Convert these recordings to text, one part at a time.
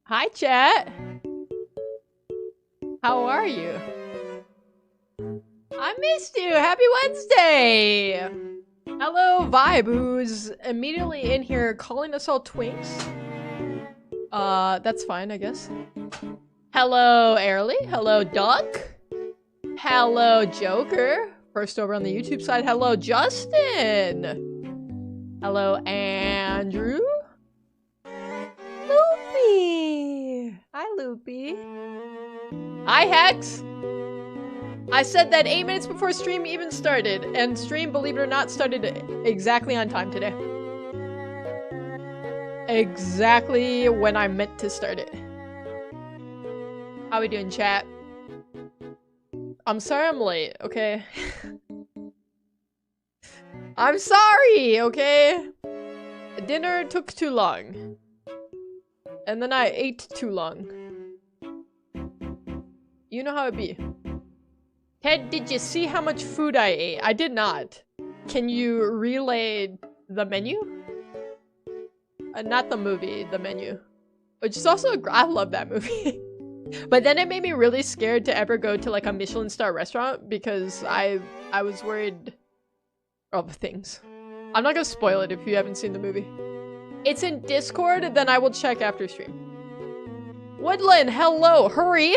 Hi, chat. How are you? I missed you. Happy Wednesday. Hello, Vibe, who's immediately in here calling us all twinks. That's fine, I guess. Hello, Airly. Hello, Duck. Hello, Joker. First over on the YouTube side. Hello, Justin. Hello, Andrew. Loopy. Hi, Loopy. Hi, Hex. I said that 8 minutes before stream even started, and stream, believe it or not, started exactly on time today. Exactly when I meant to start it. How we doing, chat? I'm sorry I'm late, okay? I'm sorry, okay? Dinner took too long. And then I ate too long. You know how it be. Ted, did you see how much food I ate? I did not. Can you relay the menu? Not the movie, the menu. Which is also, I love that movie. But then it made me really scared to ever go to like a Michelin star restaurant because I was worried of things. I'm not gonna spoil it if you haven't seen the movie. It's in Discord, then I will check after stream. Woodland, hello, hurry!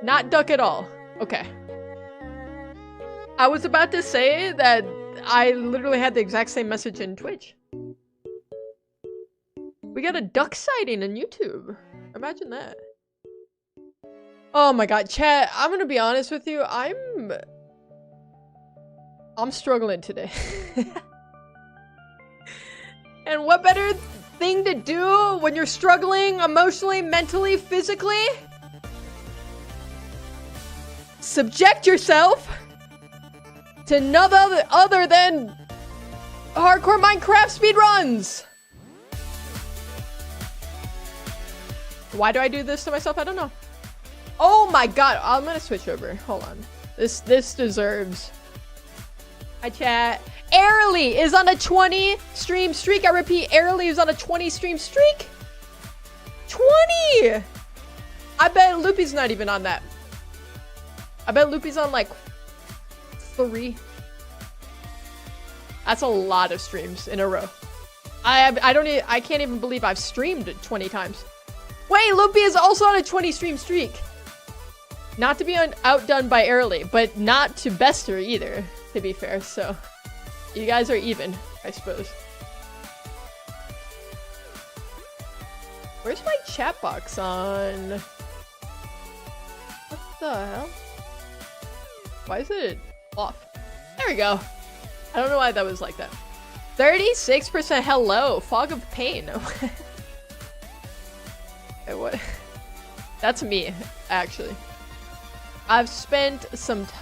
Not Duck at all. Okay. I was about to say that I literally had the exact same message in Twitch. We got a duck sighting on YouTube. Imagine that. Oh my god, chat, I'm gonna be honest with you, I'm struggling today. And what better thing to do when you're struggling emotionally, mentally, physically? Subject yourself to none other than hardcore Minecraft speedruns! Why do I do this to myself? I don't know. Oh my god, I'm gonna switch over. Hold on. This deserves. Hi, chat. Airly is on a 20 stream streak. I repeat, Airly is on a 20 stream streak. 20! I bet Loopy's not even on that. I bet Loopy's on like 3. That's a lot of streams in a row. I can't even believe I've streamed 20 times. Wait, Loopy is also on a 20 stream streak. Not to be outdone by Airly, but not to best her either, to be fair, so you guys are even, I suppose. Where's my chat box on? What the hell? Why is it off? There we go. I don't know why that was like that. 36% hello, fog of pain. What? That's me, actually. I've spent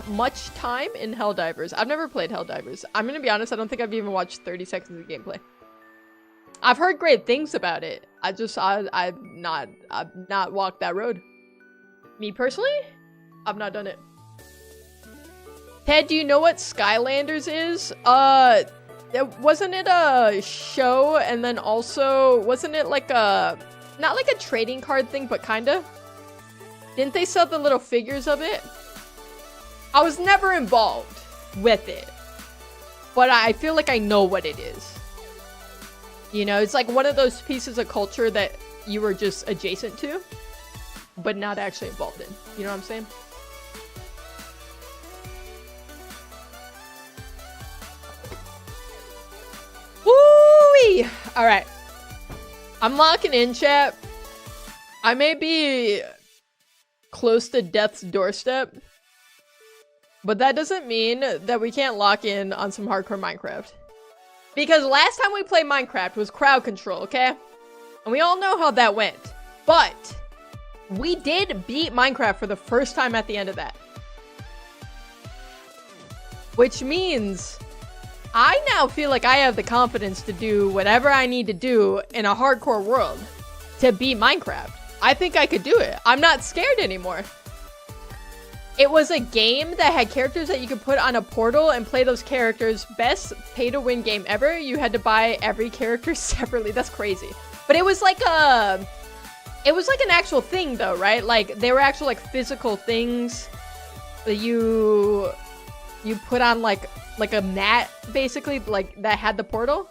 much time in Helldivers. I've never played Helldivers. I'm gonna be honest, I don't think I've even watched 30 seconds of gameplay. I've heard great things about it. I've not walked that road. Me personally, I've not done it. Ted, do you know what Skylanders is? Wasn't it a show, and then also, wasn't it like a, not like a trading card thing, but kinda? Didn't they sell the little figures of it? I was never involved with it, but I feel like I know what it is. You know, it's like one of those pieces of culture that you were just adjacent to, but not actually involved in. You know what I'm saying? Woo-wee! Alright. I'm locking in, chat. I may be close to death's doorstep, but that doesn't mean that we can't lock in on some hardcore Minecraft. Because last time we played Minecraft was crowd control, okay? And we all know how that went. But we did beat Minecraft for the first time at the end of that. Which means I now feel like I have the confidence to do whatever I need to do in a hardcore world to beat Minecraft. I think I could do it. I'm not scared anymore. It was a game that had characters that you could put on a portal and play those characters. Best pay-to-win game ever. You had to buy every character separately. That's crazy. But it was like an actual thing though, right? Like they were actual like physical things that you put on like a mat basically, like that had the portal.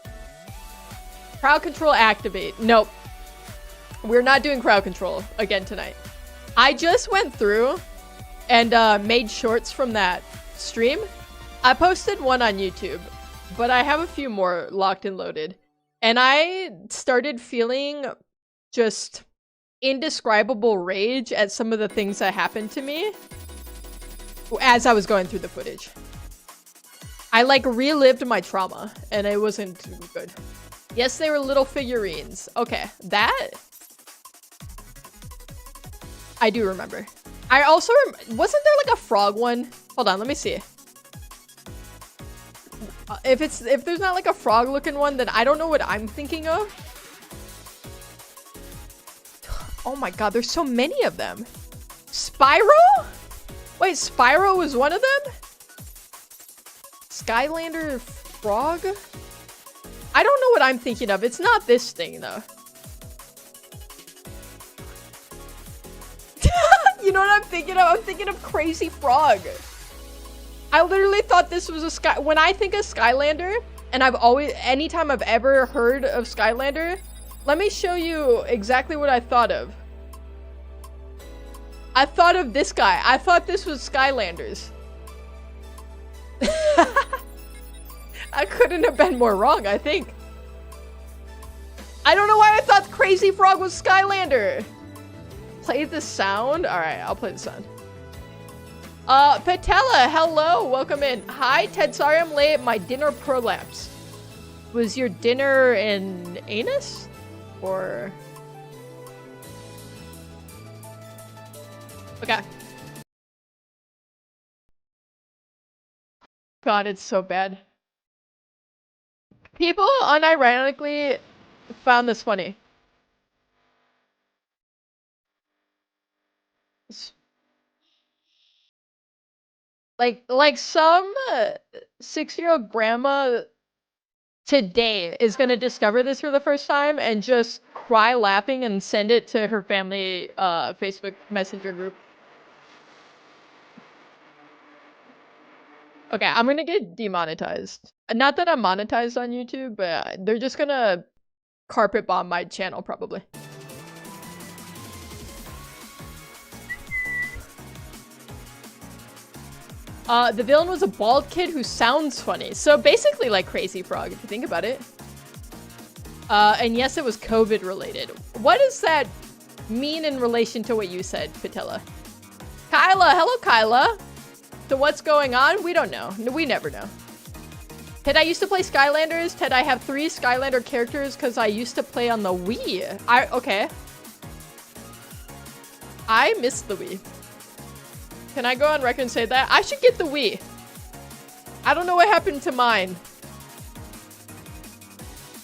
Crowd control activate. Nope. We're not doing crowd control again tonight. I just went through and made shorts from that stream. I posted one on YouTube, but I have a few more locked and loaded. And I started feeling just indescribable rage at some of the things that happened to me as I was going through the footage. I like relived my trauma and it wasn't good. Yes, they were little figurines. Okay, that I do remember. I also wasn't there like a frog one? Hold on, let me see. If there's not like a frog looking one, then I don't know what I'm thinking of. Oh my god, there's so many of them. Spyro? Wait, Spyro was one of them? Skylander frog? I don't know what I'm thinking of. It's not this thing though. You know what I'm thinking of? I'm thinking of Crazy Frog. I literally thought this was a Sky. When I think of Skylander, and anytime I've ever heard of Skylander, let me show you exactly what I thought of. I thought of this guy. I thought this was Skylanders. I couldn't have been more wrong, I think. I don't know why I thought Crazy Frog was Skylander. Play the sound? Alright, I'll play the sound. Patella, hello, welcome in. Hi, Ted, sorry I'm late. My dinner prolapse. Was your dinner in anus? Or... Okay. God, it's so bad. People unironically found this funny. Like some 6-year-old grandma today is gonna discover this for the first time and just cry laughing and send it to her family Facebook Messenger group. Okay, I'm gonna get demonetized. Not that I'm monetized on YouTube, but they're just gonna carpet bomb my channel probably. The villain was a bald kid who sounds funny. So basically like Crazy Frog, if you think about it. And yes, it was COVID related. What does that mean in relation to what you said, Patella? Kyla, hello Kyla. So what's going on? We don't know. We never know. Ted, I used to play Skylanders. Ted, I have 3 Skylander characters because I used to play on the Wii. Okay. I missed the Wii. Can I go on record and say that? I should get the Wii. I don't know what happened to mine.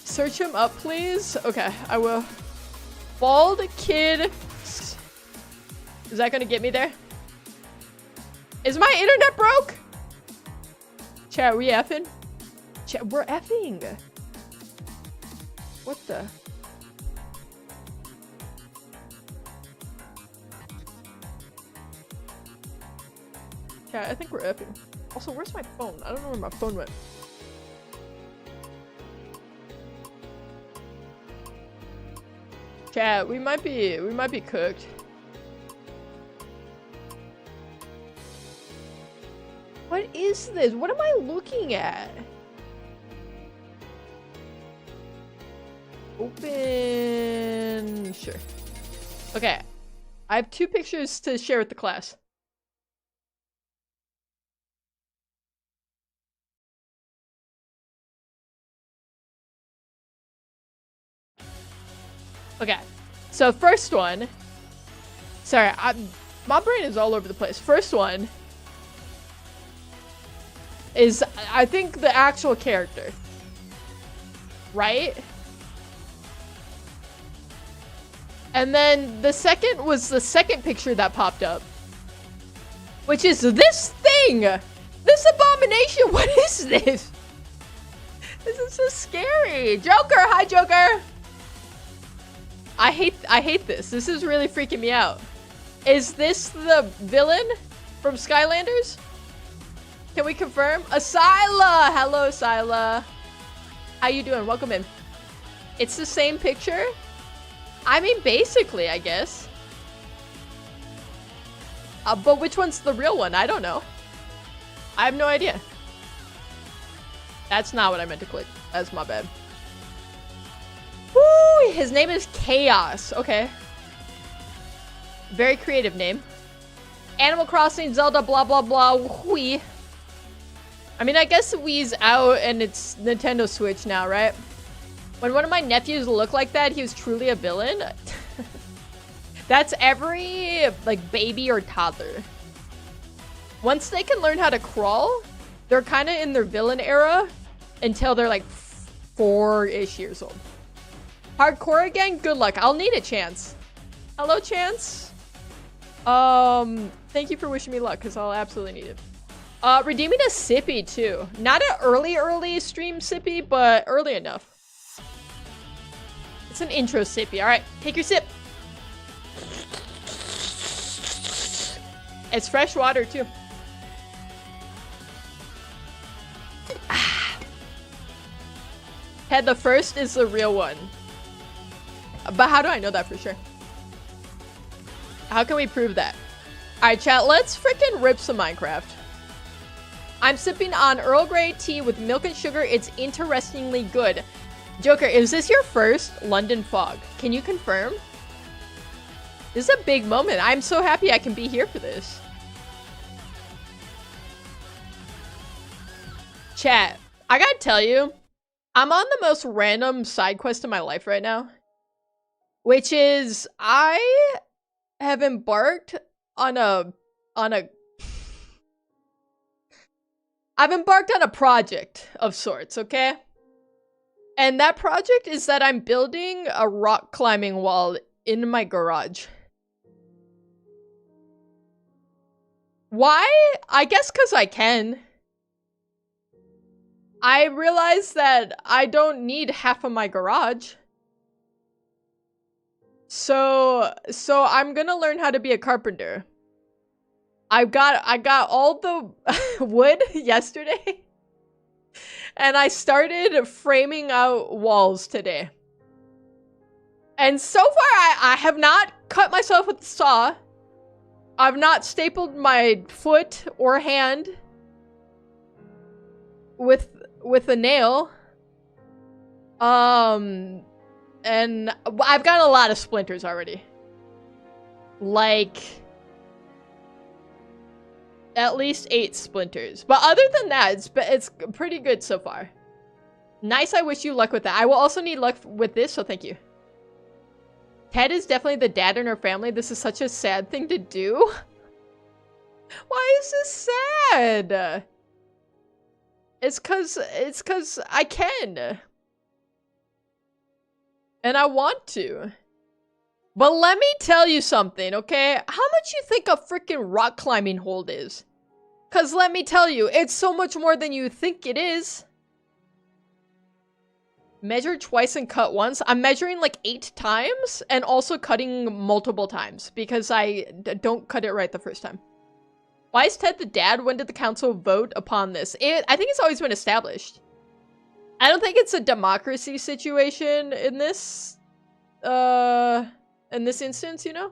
Search him up, please. Okay, I will. Bald kid. Is that gonna get me there? Is my internet broke? Chat, we effing? Chat, we're effing. What the? Chat, I think we're effing. Also, where's my phone? I don't know where my phone went. Chat, we might be cooked. What is this? What am I looking at? Open... Sure. Okay. I have 2 pictures to share with the class. Okay. So first one... Sorry, my brain is all over the place. First one... is, I think, the actual character. Right? And then the second was the second picture that popped up. Which is this thing! This abomination! What is this? This is so scary! Joker! Hi, Joker! I hate this. This is really freaking me out. Is this the villain from Skylanders? Can we confirm? Asila! Hello, Asila. How you doing? Welcome in. It's the same picture? I mean, basically, I guess. But which one's the real one? I don't know. I have no idea. That's not what I meant to click. That's my bad. Woo! His name is Chaos. Okay. Very creative name. Animal Crossing, Zelda, blah, blah, blah, Wii. I mean, I guess Wii's out and it's Nintendo Switch now, right? When one of my nephews looked like that, he was truly a villain. That's every, like, baby or toddler. Once they can learn how to crawl, they're kind of in their villain era until they're, like, 4-ish years old. Hardcore again? Good luck. I'll need a Chance. Hello, Chance. Thank you for wishing me luck, because I'll absolutely need it. Redeeming a sippy, too. Not an early stream sippy, but early enough. It's an intro sippy. Alright, take your sip. It's fresh water, too. Head, the first is the real one. But how do I know that for sure? How can we prove that? Alright, chat, let's freaking rip some Minecraft. I'm sipping on Earl Grey tea with milk and sugar. It's interestingly good. Joker, is this your first London fog? Can you confirm? This is a big moment. I'm so happy I can be here for this. Chat, I gotta tell you, I'm on the most random side quest in my life right now. Which is, I have embarked on a project of sorts, okay? And that project is that I'm building a rock climbing wall in my garage. Why? I guess because I can. I realized that I don't need half of my garage. So I'm gonna learn how to be a carpenter. I got all the wood yesterday. And I started framing out walls today. And so far, I have not cut myself with the saw. I've not stapled my foot or hand with a nail. And I've got a lot of splinters already. Like, at least 8 splinters. But other than that, it's pretty good so far. Nice, I wish you luck with that. I will also need luck with this, so thank you. Ted is definitely the dad in our family. This is such a sad thing to do. Why is this sad? It's cause I can. And I want to. But let me tell you something, okay? How much you think a freaking rock climbing hold is? Cause let me tell you, it's so much more than you think it is. Measure twice and cut once. I'm measuring like 8 times and also cutting multiple times because I don't cut it right the first time. Why is Ted the dad? When did the council vote upon this? I think it's always been established. I don't think it's a democracy situation in this instance, you know?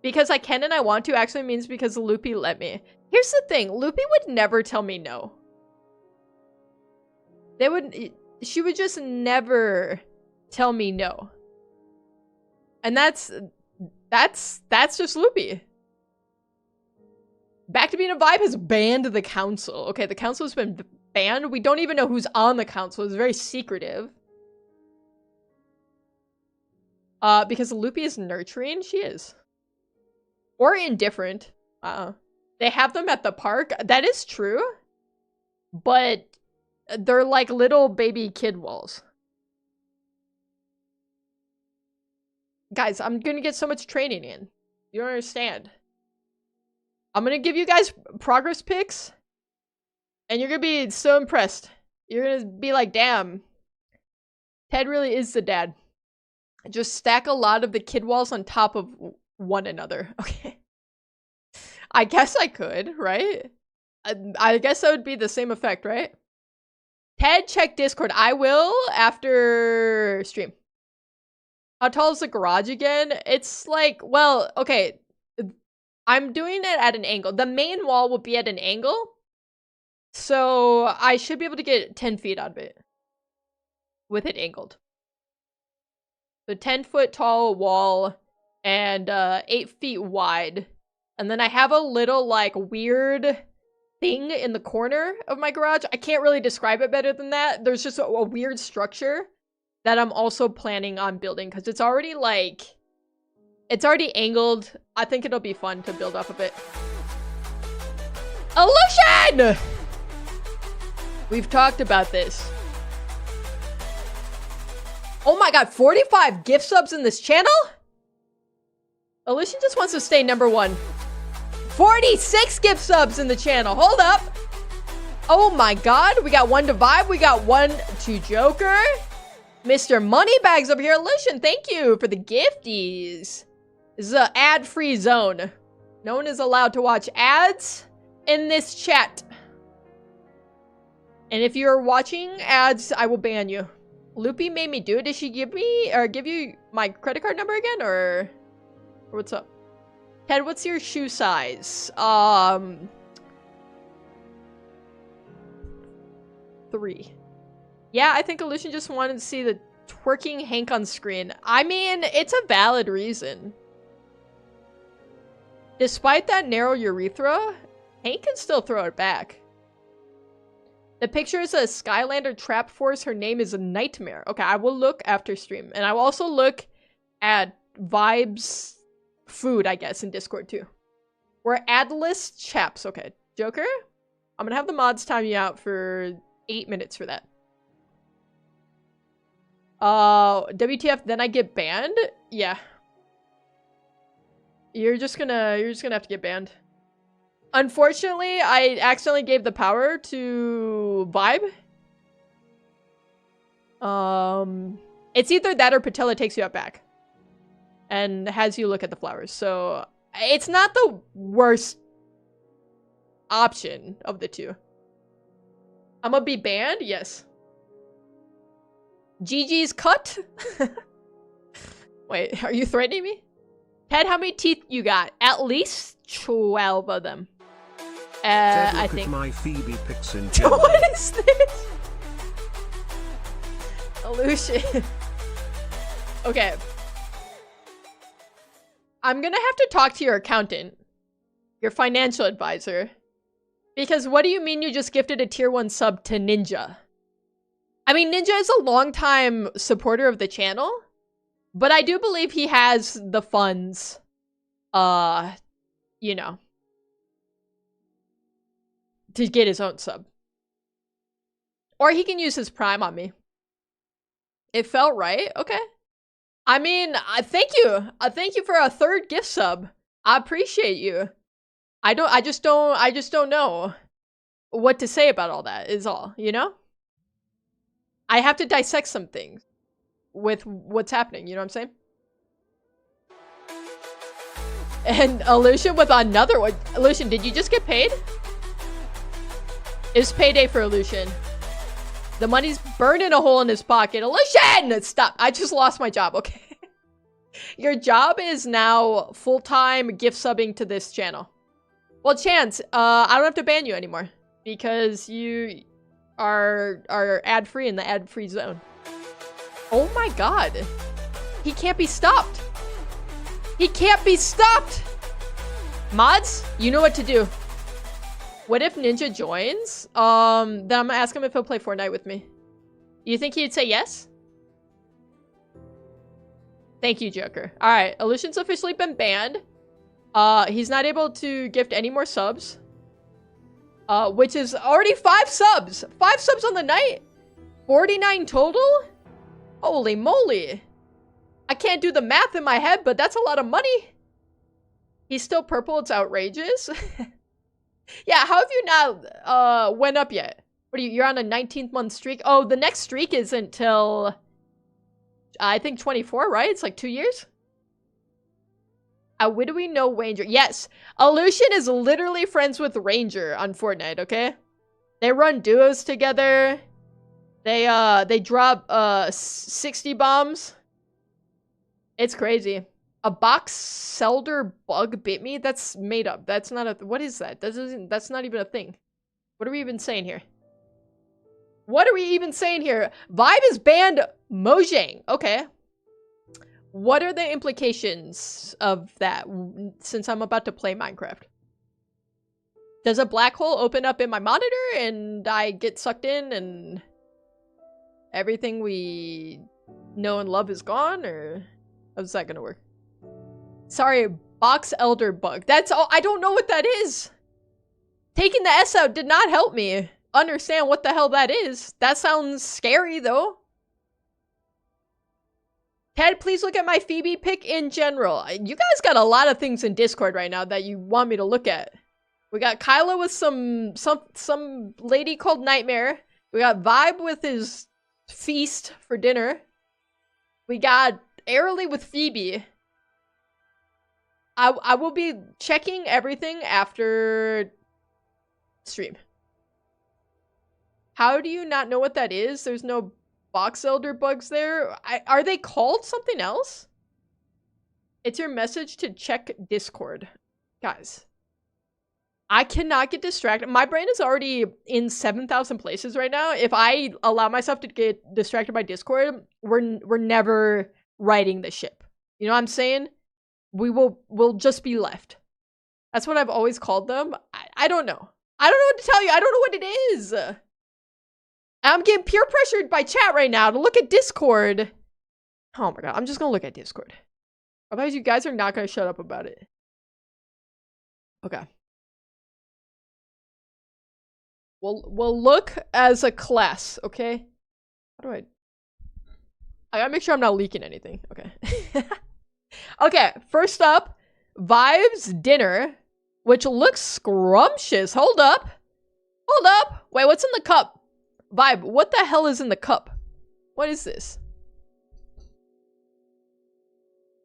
Because I can and I want to actually means because Loopy let me. Here's the thing, Loopy would never tell me no. She would just never tell me no. And that's just Loopy. Back to Being a Vibe has banned the council. Okay, the council has been banned. We don't even know who's on the council. It's very secretive. Because Loopy is nurturing? She is. Or indifferent. They have them at the park. That is true. But they're like little baby kid walls. Guys, I'm gonna get so much training in. You don't understand. I'm gonna give you guys progress pics. And you're gonna be so impressed. You're gonna be like, damn. Ted really is the dad. Just stack a lot of the kid walls on top of one another. Okay. I guess I could, right? I guess that would be the same effect, right? Ted, check Discord. I will after stream. How tall is the garage again? It's like, well, okay. I'm doing it at an angle. The main wall will be at an angle. So I should be able to get 10 feet out of it. With it angled. So 10-foot tall wall and 8 feet wide. And then I have a little, like, weird thing in the corner of my garage. I can't really describe it better than that. There's just a weird structure that I'm also planning on building because it's already, like, it's already angled. I think it'll be fun to build off of it. Illusion! We've talked about this. Oh my god, 45 gift subs in this channel? Illusion just wants to stay number 1. 46 gift subs in the channel. Hold up. Oh my god. We got 1 to Vibe. We got 1 to Joker. Mr. Moneybags over here. Illusion, thank you for the gifties. This is an ad-free zone. No one is allowed to watch ads in this chat. And if you're watching ads, I will ban you. Loopy made me do it. Did she give me or give you my credit card number again or what's up? Ted, what's your shoe size? 3. Yeah, I think Illusion just wanted to see the twerking Hank on screen. I mean, it's a valid reason. Despite that narrow urethra, Hank can still throw it back. The picture is a Skylander trap force. Her name is a Nightmare. Okay, I will look after stream. And I will also look at Vibes food, I guess, in Discord too. We're adless chaps. Okay, Joker, I'm gonna have the mods time you out for 8 minutes for that. WTF, then I get banned? Yeah. You're just gonna have to get banned. Unfortunately, I accidentally gave the power to Vibe. It's either that or Patella takes you out back. And has you look at the flowers. So, it's not the worst option of the two. I'm gonna be banned? Yes. GG's cut? Wait, are you threatening me? Ted, how many teeth you got? At least 12 of them. Ted, I think. My Phoebe pics in What is this? Illusion. Okay. I'm gonna have to talk to your accountant. Your financial advisor. Because what do you mean you just gifted a tier 1 sub to Ninja? I mean, Ninja is a longtime supporter of the channel. But I do believe he has the funds. You know. To get his own sub. Or he can use his Prime on me. It felt right? Okay. I mean, thank you. Thank you for a 3rd gift sub. I appreciate you. I just don't know what to say about all that is all, you know? I have to dissect some things with what's happening, you know what I'm saying? And Illusion with another one. Illusion, did you just get paid? It's payday for Illusion. The money's burning a hole in his pocket. Illusion! Stop. I just lost my job, okay? Your job is now full-time gift subbing to this channel. Well, Chance, I don't have to ban you anymore. Because you are ad-free in the ad-free zone. Oh my god. He can't be stopped. He can't be stopped! Mods, you know what to do. What if Ninja joins? Then I'm gonna ask him if he'll play Fortnite with me. You think he'd say yes? Thank you, Joker. Alright, Illusion's officially been banned. He's not able to gift any more subs. Which is already 5 subs! 5 subs on the night? 49 total? Holy moly. I can't do the math in my head, but that's a lot of money. He's still purple, it's outrageous. Yeah, how have you not went up yet? What are you're on a 19th month streak? Oh, the next streak isn't till I think 24, right? It's like 2 years. When do we know Ranger? Yes, Aleutian is literally friends with Ranger on Fortnite. Okay, they run duos together. They drop 60 bombs. It's crazy. A voxels bug bit me. That's made up. That's not a. What is that? That's not even a thing. What are we even saying here? What are we even saying here? Vibe is banned Mojang. Okay. What are the implications of that since I'm about to play Minecraft? Does a black hole open up in my monitor and I get sucked in and everything we know and love is gone? Or how's that gonna work? Sorry, box elder bug. That's all. I don't know what that is. Taking the S out did not help me understand what the hell that is. That sounds scary though. Ted, please look at my Phoebe pick in general. You guys got a lot of things in Discord right now that you want me to look at. We got Kyla with some lady called Nightmare. We got Vibe with his feast for dinner. We got Airly with Phoebe. I will be checking everything after stream. How do you not know what that is? There's no box elder bugs there. Are they called something else? It's your message to check Discord. Guys, I cannot get distracted. My brain is already in 7,000 places right now. If I allow myself to get distracted by Discord, we're never righting the ship. You know what I'm saying? We'll just be left. That's what I've always called them. I don't know. I don't know what to tell you. I don't know what it is. I'm getting peer pressured by chat right now to look at Discord. Oh my god, I'm just gonna look at Discord. Otherwise, you guys are not gonna shut up about it. Okay. We'll look as a class, okay? How do I gotta make sure I'm not leaking anything. Okay. Okay, first up, Vibe's dinner, which looks scrumptious. Hold up. Hold up. Wait, what's in the cup? Vibe, what the hell is in the cup? What is this?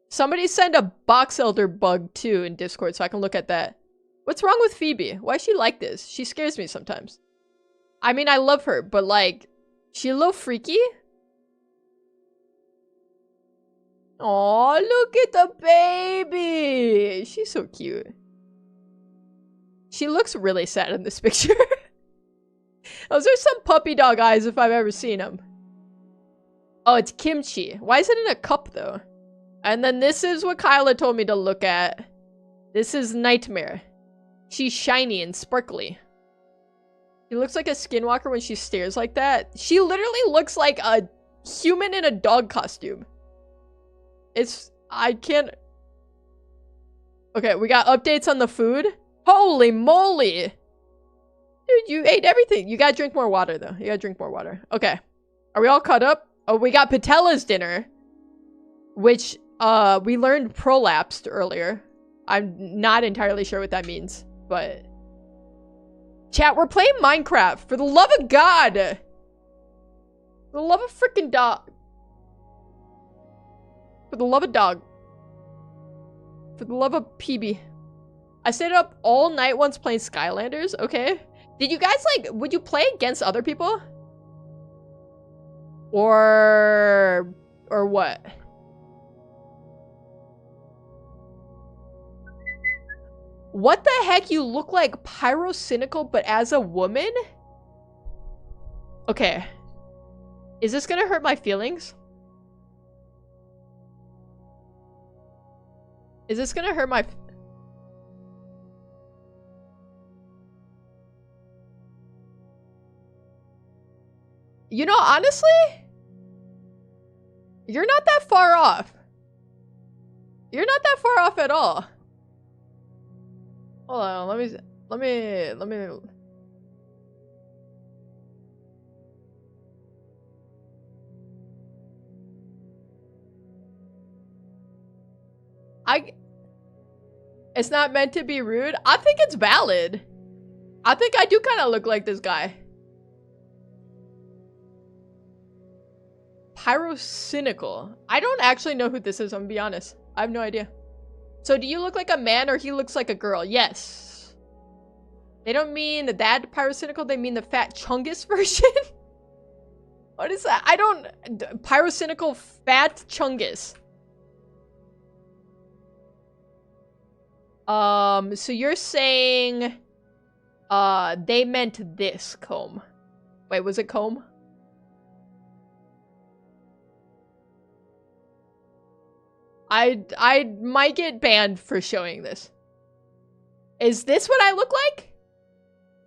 Somebody send a box elder bug too in Discord so I can look at that. What's wrong with Phoebe? Why is she like this? She scares me sometimes. I mean, I love her, but like, she a little freaky? Aw, look at the baby! She's so cute. She looks really sad in this picture. Those are some puppy dog eyes if I've ever seen them. Oh, it's kimchi. Why is it in a cup though? And then this is what Kyla told me to look at. This is Nightmare. She's shiny and sparkly. She looks like a skinwalker when she stares like that. She literally looks like a human in a dog costume. I can't... Okay, we got updates on the food. Holy moly! Dude, you ate everything. You gotta drink more water, though. You gotta drink more water. Okay. Are we all caught up? Oh, we got Patella's dinner. Which, we learned prolapsed earlier. I'm not entirely sure what that means, but... Chat, we're playing Minecraft. For the love of God! For the love of freaking dog. For the love of dog. For the love of PB. I stayed up all night once playing Skylanders. Okay. Did you guys like, would you play against other people? Or what? What the heck? You look like pyrocynical, but as a woman? Okay. Is this gonna hurt my feelings? Is this gonna hurt my... You know, honestly, you're not that far off. You're not that far off at all. Hold on, let me... It's not meant to be rude. I think it's valid. I think I do kind of look like this guy. pyrocynical. I don't actually know who this is, I'm gonna be honest. I have no idea. So do you look like a man or he looks like a girl? Yes. They don't mean the dad pyrocynical, they mean the fat chungus version? What is that? I don't... Pyrocynical fat chungus. So you're saying... they meant this comb. Wait, was it comb? I might get banned for showing this. Is this what I look like?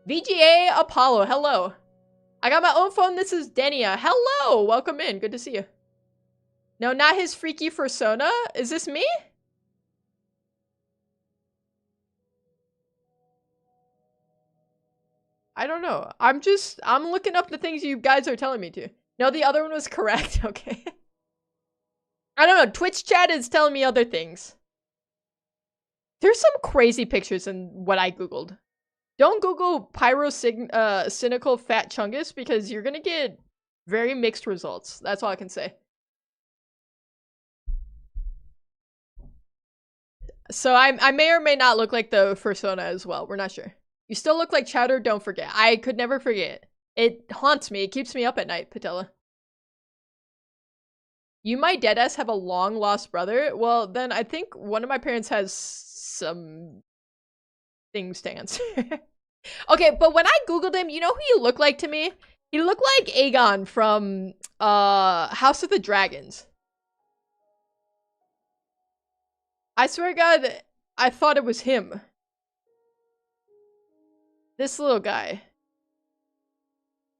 VGA Apollo, hello. I got my own phone, this is Denia. Hello, welcome in, good to see you. No, not his freaky persona. Is this me? I don't know. I'm looking up the things you guys are telling me to. No, the other one was correct, okay. I don't know, Twitch chat is telling me other things. There's some crazy pictures in what I googled. Don't Google cynical fat chungus because you're gonna get very mixed results. That's all I can say. So I may or may not look like the persona as well. We're not sure. You still look like Chowder, don't forget. I could never forget. It haunts me. It keeps me up at night, Patella. You might deadass have a long lost brother? Well, then I think one of my parents has some things to answer. Okay, but when I googled him, you know who he looked like to me? He looked like Aegon from House of the Dragons. I swear to God, I thought it was him. This little guy.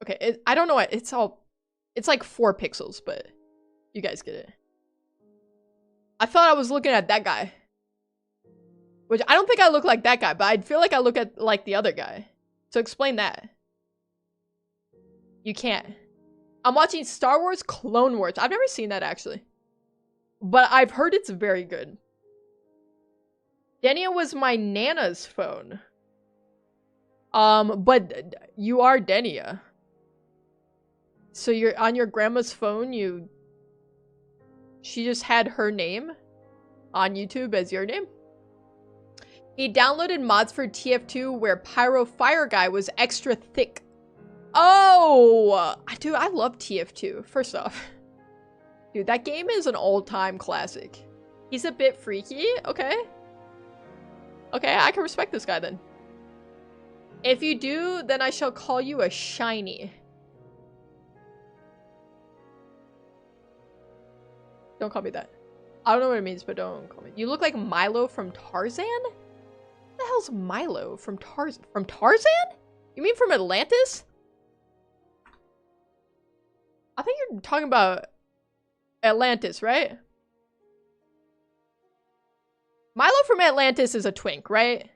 Okay, I don't know what, it's like 4 pixels, but you guys get it. I thought I was looking at that guy. Which, I don't think I look like that guy, but I feel like I look at like the other guy. So explain that. You can't. I'm watching Star Wars Clone Wars. I've never seen that, actually. But I've heard it's very good. Denia was my Nana's phone. But you are Denia. So you're on your grandma's phone, she just had her name on YouTube as your name. He downloaded mods for TF2 where Pyro Fire Guy was extra thick. Oh! Dude, I love TF2, first off. Dude, that game is an all-time classic. He's a bit freaky, okay. Okay, I can respect this guy then. If you do, then I shall call you a shiny. Don't call me that. I don't know what it means, but don't call me. You look like Milo from Tarzan? What the hell's Milo from Tarzan? From Tarzan? You mean from Atlantis? I think you're talking about Atlantis, right? Milo from Atlantis is a twink, right?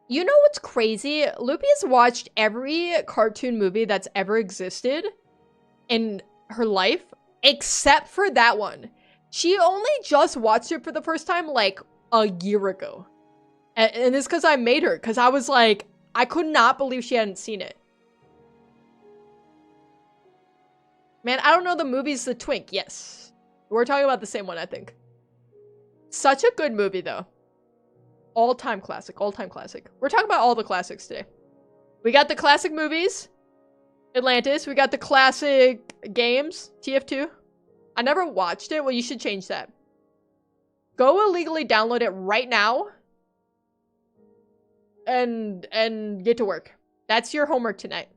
You know what's crazy? Loopy has watched every cartoon movie that's ever existed in her life, except for that one. She only just watched it for the first time like a year ago. And it's because I made her, because I was like, I could not believe she hadn't seen it. Man, I don't know the movie's The Twink. Yes. We're talking about the same one, I think. Such a good movie, though. All-time classic. All-time classic. We're talking about all the classics today. We got the classic movies. Atlantis. We got the classic games. TF2. I never watched it. Well, you should change that. Go illegally download it right now. And get to work. That's your homework tonight.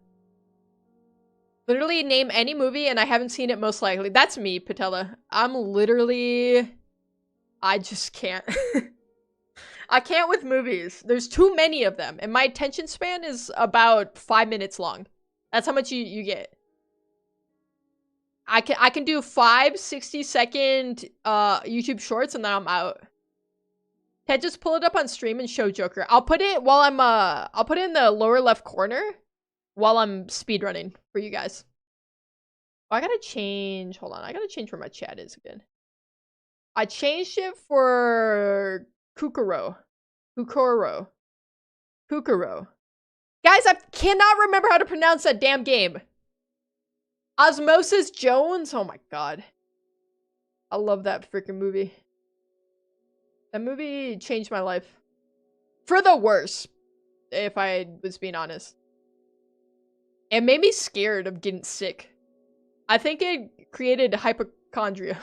Literally name any movie and I haven't seen it most likely. That's me, Patella. I'm literally... I just can't. I can't with movies. There's too many of them. And my attention span is about 5 minutes long. That's how much you get. I can do 5 60-second YouTube shorts and then I'm out. Ted, just pull it up on stream and show Joker. I'll put it while I'll put it in the lower left corner while I'm speedrunning for you guys. Oh, I gotta change. Hold on. I gotta change where my chat is again. I changed it for Kukuro. Kukuro. Kukuro. Guys, I cannot remember how to pronounce that damn game. Osmosis Jones. Oh my god. I love that freaking movie. That movie changed my life. For the worse, if I was being honest. It made me scared of getting sick. I think it created hypochondria.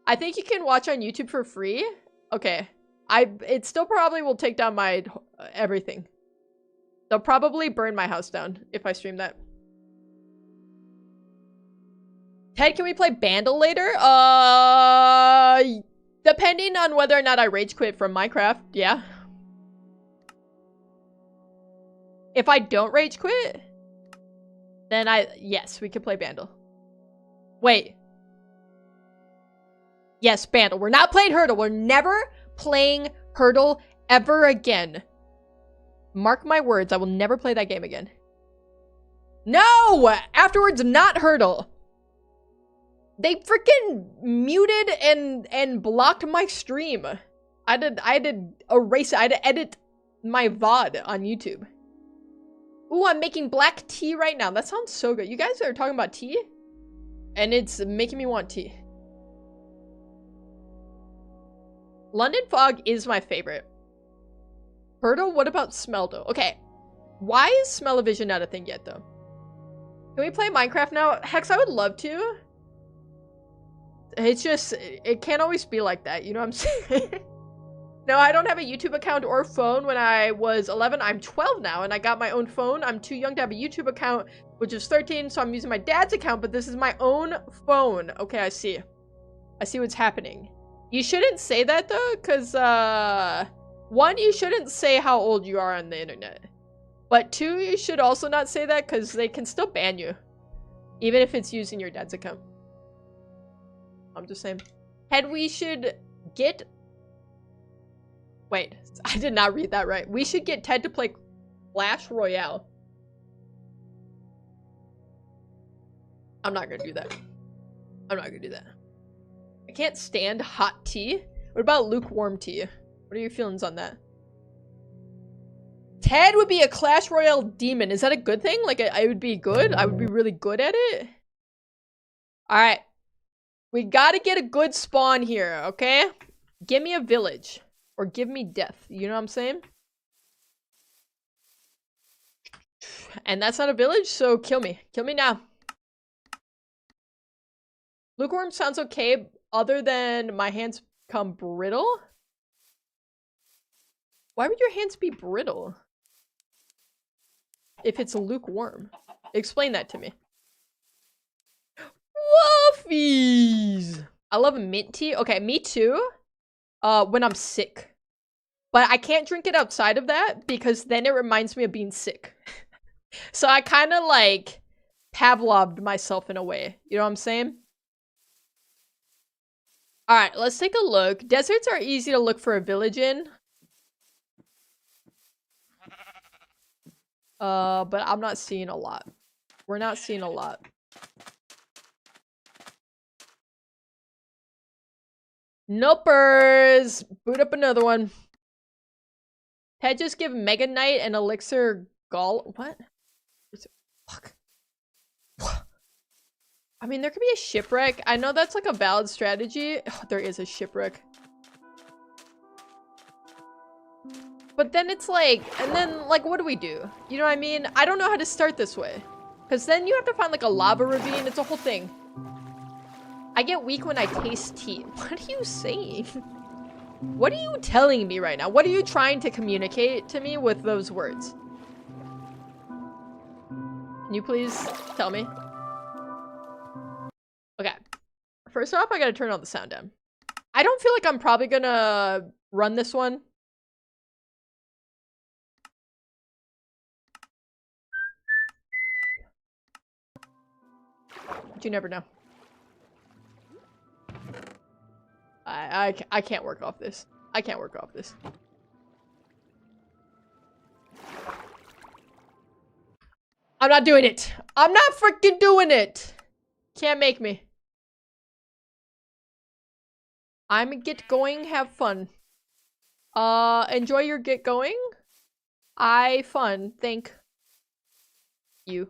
I think you can watch on YouTube for free. Okay. It still probably will take down my everything. They'll probably burn my house down if I stream that. Ted, can we play Bandle later? Depending on whether or not I rage quit from Minecraft, yeah. If I don't rage quit, then yes, we can play Bandle. Wait. Yes, Bandle. We're not playing Hurdle. We're never playing Hurdle ever again. Mark my words, I will never play that game again. No! Afterwards, not Hurdle. They freaking muted and blocked my stream. I had to erase it. I had to edit my VOD on YouTube. Ooh, I'm making black tea right now. That sounds so good. You guys are talking about tea? And it's making me want tea. London Fog is my favorite. Hurdle, what about Smeldo? Okay. Why is Smell-O-Vision not a thing yet, though? Can we play Minecraft now? Hex, I would love to. It's just, it can't always be like that, you know what I'm saying? No, I don't have a YouTube account or phone. When I was 11, I'm 12 now, and I got my own phone. I'm too young to have a YouTube account, which is 13, so I'm using my dad's account, but this is my own phone. Okay, I see. I see what's happening. You shouldn't say that, though, because, one, you shouldn't say how old you are on the internet. But two, you should also not say that, because they can still ban you. Even if it's using your dad's account. I'm just saying. Ted, we should get... Wait, I did not read that right. We should get Ted to play Clash Royale. I'm not gonna do that. I'm not gonna do that. I can't stand hot tea. What about lukewarm tea? What are your feelings on that? Ted would be a Clash Royale demon. Is that a good thing? Like, I would be good? I would be really good at it? Alright. We gotta get a good spawn here, okay? Give me a village. Or give me death. You know what I'm saying? And that's not a village, so kill me. Kill me now. Lukewarm sounds okay, other than my hands become brittle. Why would your hands be brittle? If it's lukewarm. Explain that to me. Woofies! I love mint tea. Okay, me too. When I'm sick. But I can't drink it outside of that because then it reminds me of being sick. So I kind of like Pavloved myself in a way. You know what I'm saying? Alright, let's take a look. Deserts are easy to look for a village in. But I'm not seeing a lot. We're not seeing a lot. Nopers! Boot up another one. Ted, just give Mega Knight and Elixir Gall. What? Fuck. I mean, there could be a shipwreck. I know that's like a valid strategy. Oh, there is a shipwreck. But then it's like, and then like, what do we do? You know what I mean? I don't know how to start this way. Because then you have to find like a lava ravine. It's a whole thing. I get weak when I taste tea. What are you saying? What are you telling me right now? What are you trying to communicate to me with those words? Can you please tell me? Okay. First off, I gotta turn all the sound down. I don't feel like I'm probably gonna run this one. But you never know. I can't work off this. I can't work off this. I'm not doing it. I'm not freaking doing it. Can't make me. I'm get going, have fun. Enjoy your get going. I fun, thank you.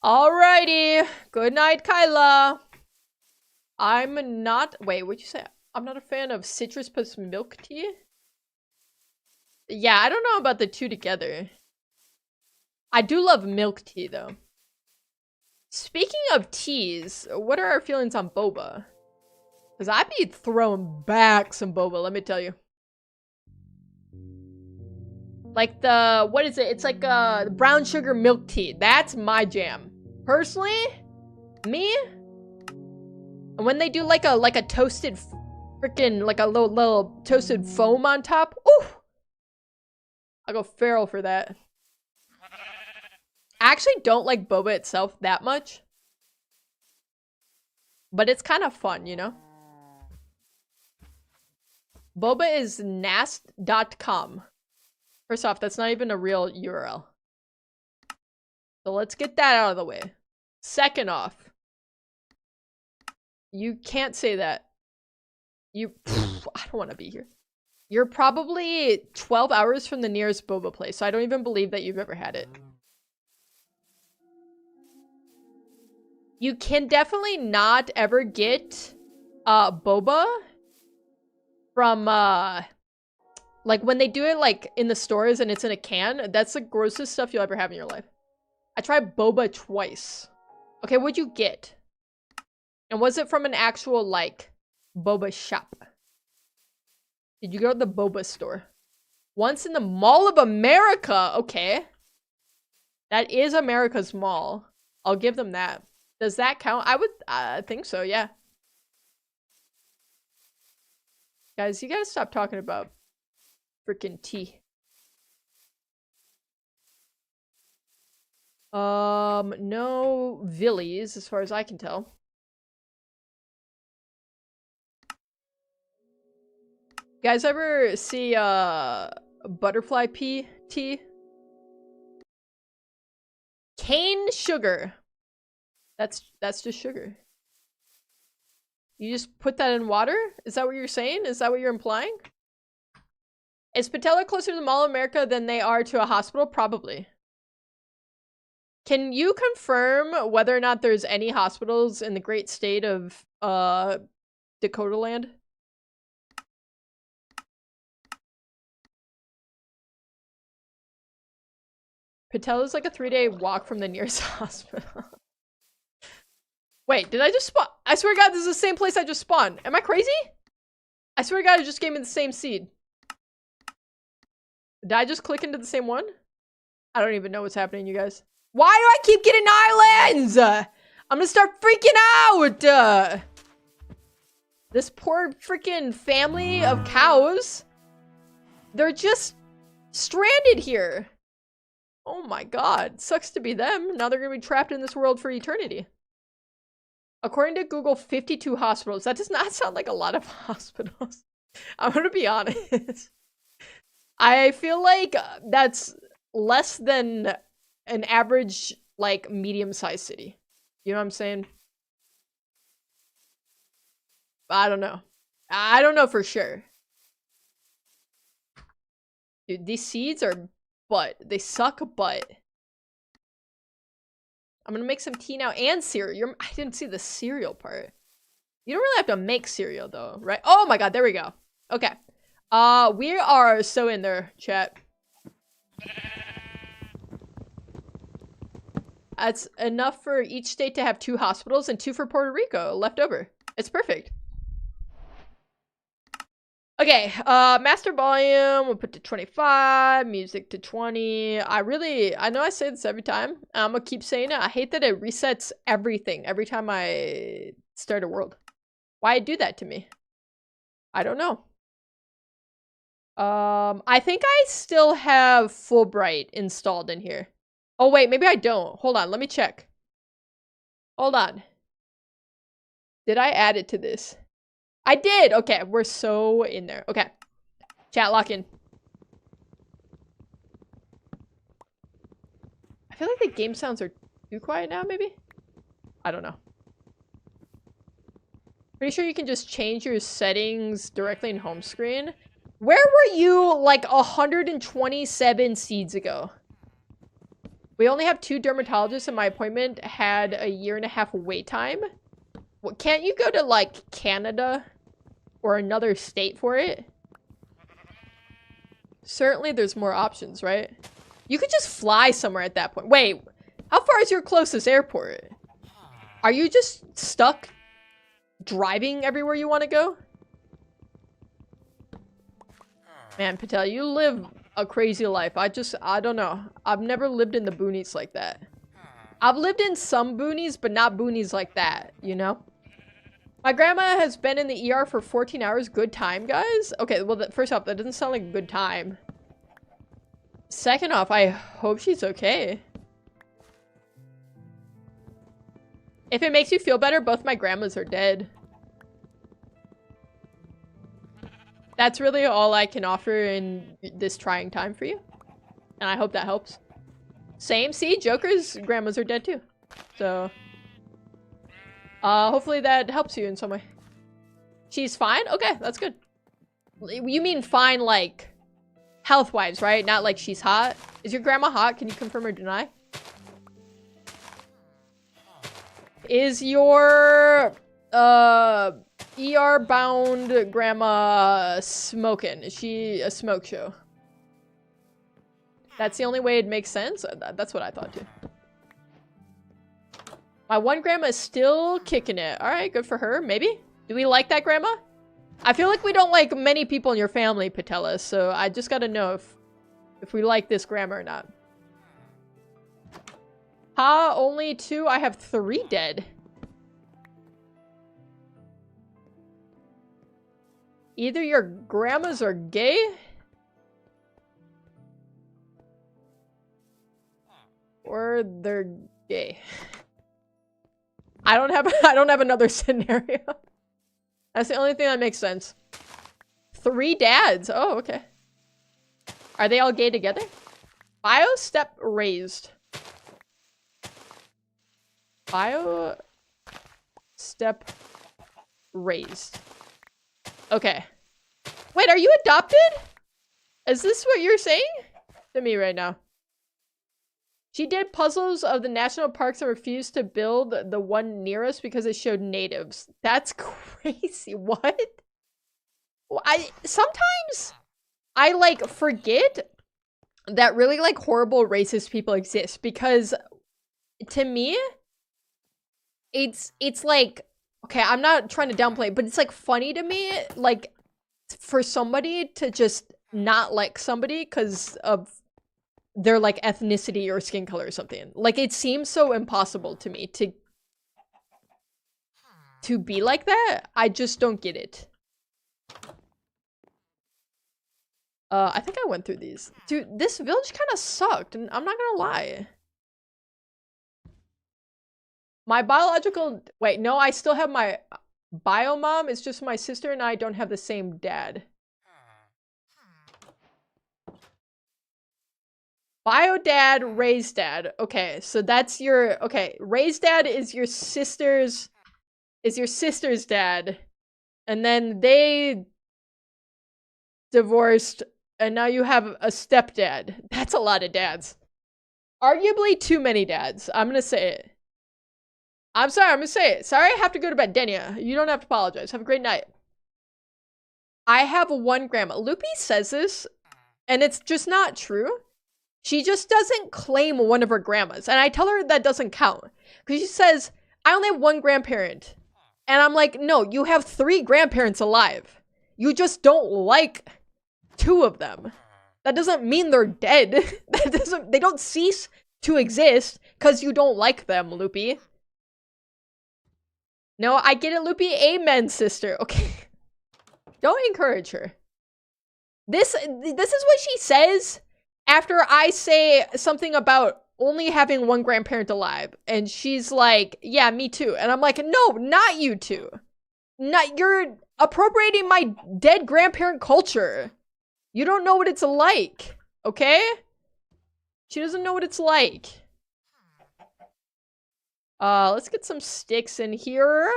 Alrighty. Good night, Kyla. I'm not... Wait, what'd you say? I'm not a fan of citrus plus milk tea? Yeah, I don't know about the two together. I do love milk tea, though. Speaking of teas, what are our feelings on boba? Because I'd be throwing back some boba, let me tell you. Like the... What is it? It's like brown sugar milk tea. That's my jam. Personally, me... And when they do like a toasted freaking like a little toasted foam on top, ooh, I'll go feral for that. I actually don't like boba itself that much, but it's kind of fun, you know. Boba is nast.com. First off, that's not even a real URL. So let's get that out of the way. Second off, you can't say that. I don't want to be here. You're probably 12 hours from the nearest boba place, so I don't even believe that you've ever had it. You can definitely not ever get boba from like when they do it like in the stores and it's in a can. That's the grossest stuff you'll ever have in your life. I tried boba twice. Okay, what'd you get? And was it from an actual, like, boba shop? Did you go to the boba store? Once in the Mall of America. Okay. That is America's mall. I'll give them that. Does that count? I would think so, yeah. Guys, you gotta stop talking about freaking tea. No Villies, as far as I can tell. You guys ever see butterfly pea tea? Cane sugar. That's just sugar. You just put that in water? Is that what you're saying? Is that what you're implying? Is Patella closer to the Mall of America than they are to a hospital? Probably. Can you confirm whether or not there's any hospitals in the great state of Dakota land? Patella's like a 3-day walk from the nearest hospital. Wait, did I just spawn? I swear to God, this is the same place I just spawned. Am I crazy? I swear to God, it just gave me the same seed. Did I just click into the same one? I don't even know what's happening, you guys. Why do I keep getting islands? I'm gonna start freaking out. This poor freaking family of cows. They're just stranded here. Oh my God, sucks to be them. Now they're gonna be trapped in this world for eternity. According to Google, 52 hospitals. That does not sound like a lot of hospitals. I'm gonna be honest. I feel like that's less than an average, like, medium-sized city. You know what I'm saying? I don't know. I don't know for sure. Dude, these seeds are butt. They suck butt. I'm gonna make some tea now and cereal. I didn't see the cereal part. You don't really have to make cereal though, right? Oh my God, there we go. Okay. We are so in there, chat. That's enough for each state to have 2 hospitals and 2 for Puerto Rico left over. It's perfect. Okay, master volume, we'll put to 25, music to 20. I know I say this every time. I'm gonna keep saying it. I hate that it resets everything every time I start a world. Why do that to me? I don't know. I think I still have Fulbright installed in here. Oh wait, maybe I don't. Hold on, let me check. Hold on. Did I add it to this? I did! Okay, we're so in there. Okay. Chat, lock in. I feel like the game sounds are too quiet now, maybe? I don't know. Pretty sure you can just change your settings directly in home screen. Where were you like 127 seeds ago? We only have 2 dermatologists and my appointment had a 1.5 year wait time. Well, can't you go to, like, Canada or another state for it? Certainly there's more options, right? You could just fly somewhere at that point. Wait, how far is your closest airport? Are you just stuck driving everywhere you want to go? Man, Patel, you live a crazy life. I don't know. I've never lived in the boonies like that. I've lived in some boonies, but not boonies like that, you know? My grandma has been in the ER for 14 hours. Good time, guys? Okay, well, first off, that doesn't sound like a good time. Second off, I hope she's okay. If it makes you feel better, both my grandmas are dead. That's really all I can offer in this trying time for you. And I hope that helps. Same, see, Joker's grandmas are dead too. So, hopefully that helps you in some way. She's fine? Okay, that's good. You mean fine, like, health-wise, right? Not like she's hot? Is your grandma hot? Can you confirm or deny? Is your, ER-bound grandma smoking? Is she a smoke show? That's the only way it makes sense? That's what I thought too. My one grandma is still kicking it. Alright, good for her. Maybe? Do we like that grandma? I feel like we don't like many people in your family, Patella, so I just gotta know if we like this grandma or not. Ha, only 2? I have 3 dead. Either your grandmas are gay, or they're gay. I don't have another scenario. That's the only thing that makes sense. 3 dads. Oh, okay. Are they all gay together? Bio step raised. Bio step raised. Okay. Wait, are you adopted? Is this what you're saying to me right now? She did puzzles of the national parks and refused to build the one near us because it showed natives. That's crazy. What? Well, sometimes I like forget that really like horrible racist people exist, because to me it's like, okay, I'm not trying to downplay it, but it's like funny to me, like, for somebody to just not like somebody because of their like ethnicity or skin color or something. Like, it seems so impossible to me to be like that. I just don't get it. I think I went through these. Dude, this village kind of sucked, and I'm not gonna lie. My biological... Wait, no, I still have my bio mom. It's just my sister and I don't have the same dad. Bio dad, raised dad. Okay, so that's your... Okay, raised dad is your sister's... Is your sister's dad. And then they divorced, and now you have a stepdad. That's a lot of dads. Arguably too many dads. I'm gonna say it. I'm sorry, I'm gonna say it. Sorry, I have to go to bed. Denia, you don't have to apologize. Have a great night. I have one grandma. Loopy says this, and it's just not true. She just doesn't claim one of her grandmas. And I tell her that doesn't count. Because she says, I only have one grandparent. And I'm like, no, you have 3 grandparents alive. You just don't like 2 of them. That doesn't mean they're dead. They don't cease to exist because you don't like them, Loopy. No, I get it, Loopy. Amen, sister. Okay. Don't encourage her. This is what she says after I say something about only having one grandparent alive. And she's like, yeah, me too. And I'm like, no, not you two. You're appropriating my dead grandparent culture. You don't know what it's like, okay? She doesn't know what it's like. Let's get some sticks in here.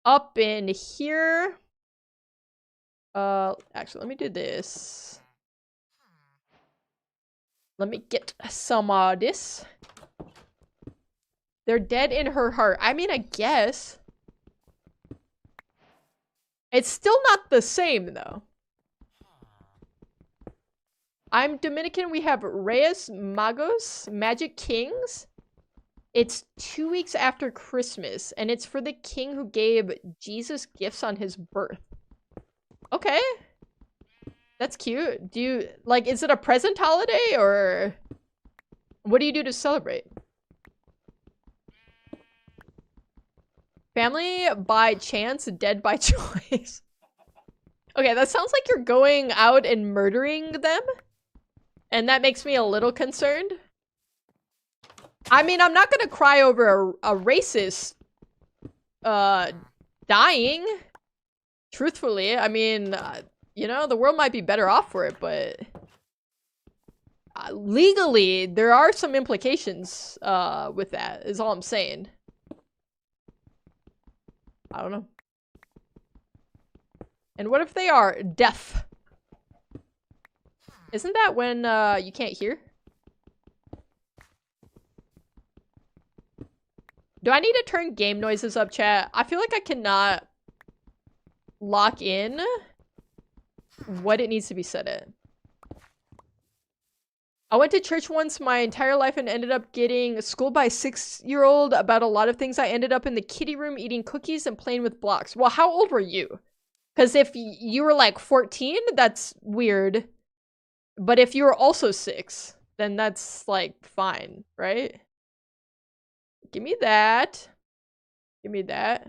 Up in here. Actually, let me do this. Let me get some this. They're dead in her heart. I mean, I guess. It's still not the same, though. I'm Dominican. We have Reyes Magos, Magic Kings. It's 2 weeks after Christmas, and it's for the king who gave Jesus gifts on his birth. Okay. That's cute. Do you, like, is it a present holiday, or what do you do to celebrate? Family by chance, dead by choice. Okay, that sounds like you're going out and murdering them. And that makes me a little concerned. I mean, I'm not gonna cry over a racist dying. Truthfully, I mean, you know, the world might be better off for it, but legally, there are some implications with that, is all I'm saying. I don't know. And what if they are deaf? Isn't that when you can't hear? Do I need to turn game noises up, chat? I feel like I cannot lock in what it needs to be set at. I went to church once my entire life and ended up getting schooled by a 6-year-old about a lot of things. I ended up in the kiddie room eating cookies and playing with blocks. Well, how old were you? Because if you were like 14, that's weird. But if you were also 6, then that's like fine, right? Give me that. Give me that.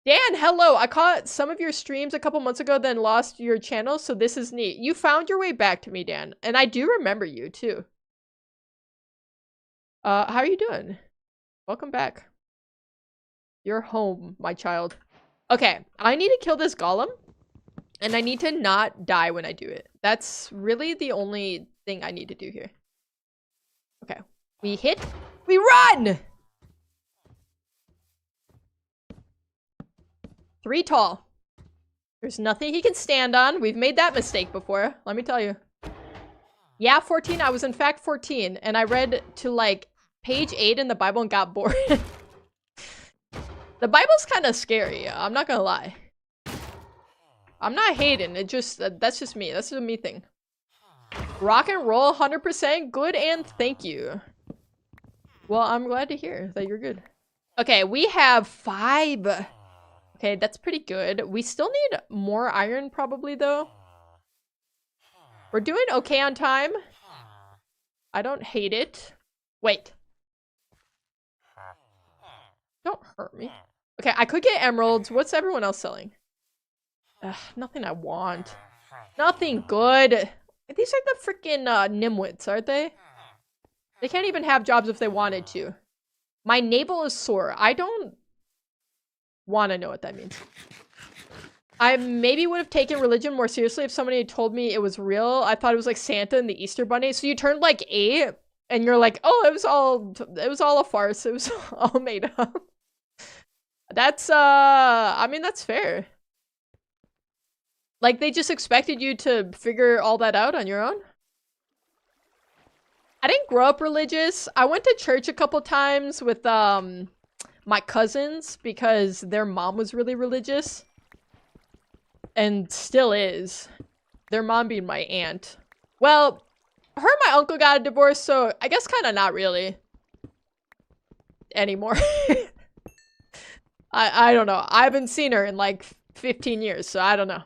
Dan, hello! I caught some of your streams a couple months ago, then lost your channel, so this is neat. You found your way back to me, Dan. And I do remember you, too. How are you doing? Welcome back. You're home, my child. Okay, I need to kill this golem. And I need to not die when I do it. That's really the only thing I need to do here. Okay. We hit. We run! 3 tall. There's nothing he can stand on. We've made that mistake before, let me tell you. Yeah, 14. I was in fact 14. And I read to like page 8 in the Bible and got bored. The Bible's kind of scary. I'm not gonna lie. I'm not hating. It just, that's just me. That's just a me thing. Rock and roll, 100% good, and thank you. Well, I'm glad to hear that you're good. Okay, we have 5. Okay, that's pretty good. We still need more iron probably, though. We're doing okay on time. I don't hate it. Wait. Don't hurt me. Okay, I could get emeralds. What's everyone else selling? Ugh, nothing I want. Nothing good. These are the freaking nimwits, aren't they? They can't even have jobs if they wanted to. My navel is sore. I don't want to know what that means. I maybe would have taken religion more seriously if somebody had told me it was real. I thought it was like Santa and the Easter Bunny. So you turned like 8 and you're like, oh, it was all a farce. It was all made up. That's I mean, that's fair. Like, they just expected you to figure all that out on your own? I didn't grow up religious. I went to church a couple times with, my cousins because their mom was really religious. And still is. Their mom being my aunt. Well, her and my uncle got a divorce, so I guess kind of not really. Anymore. I don't know. I haven't seen her in like 15 years, so I don't know.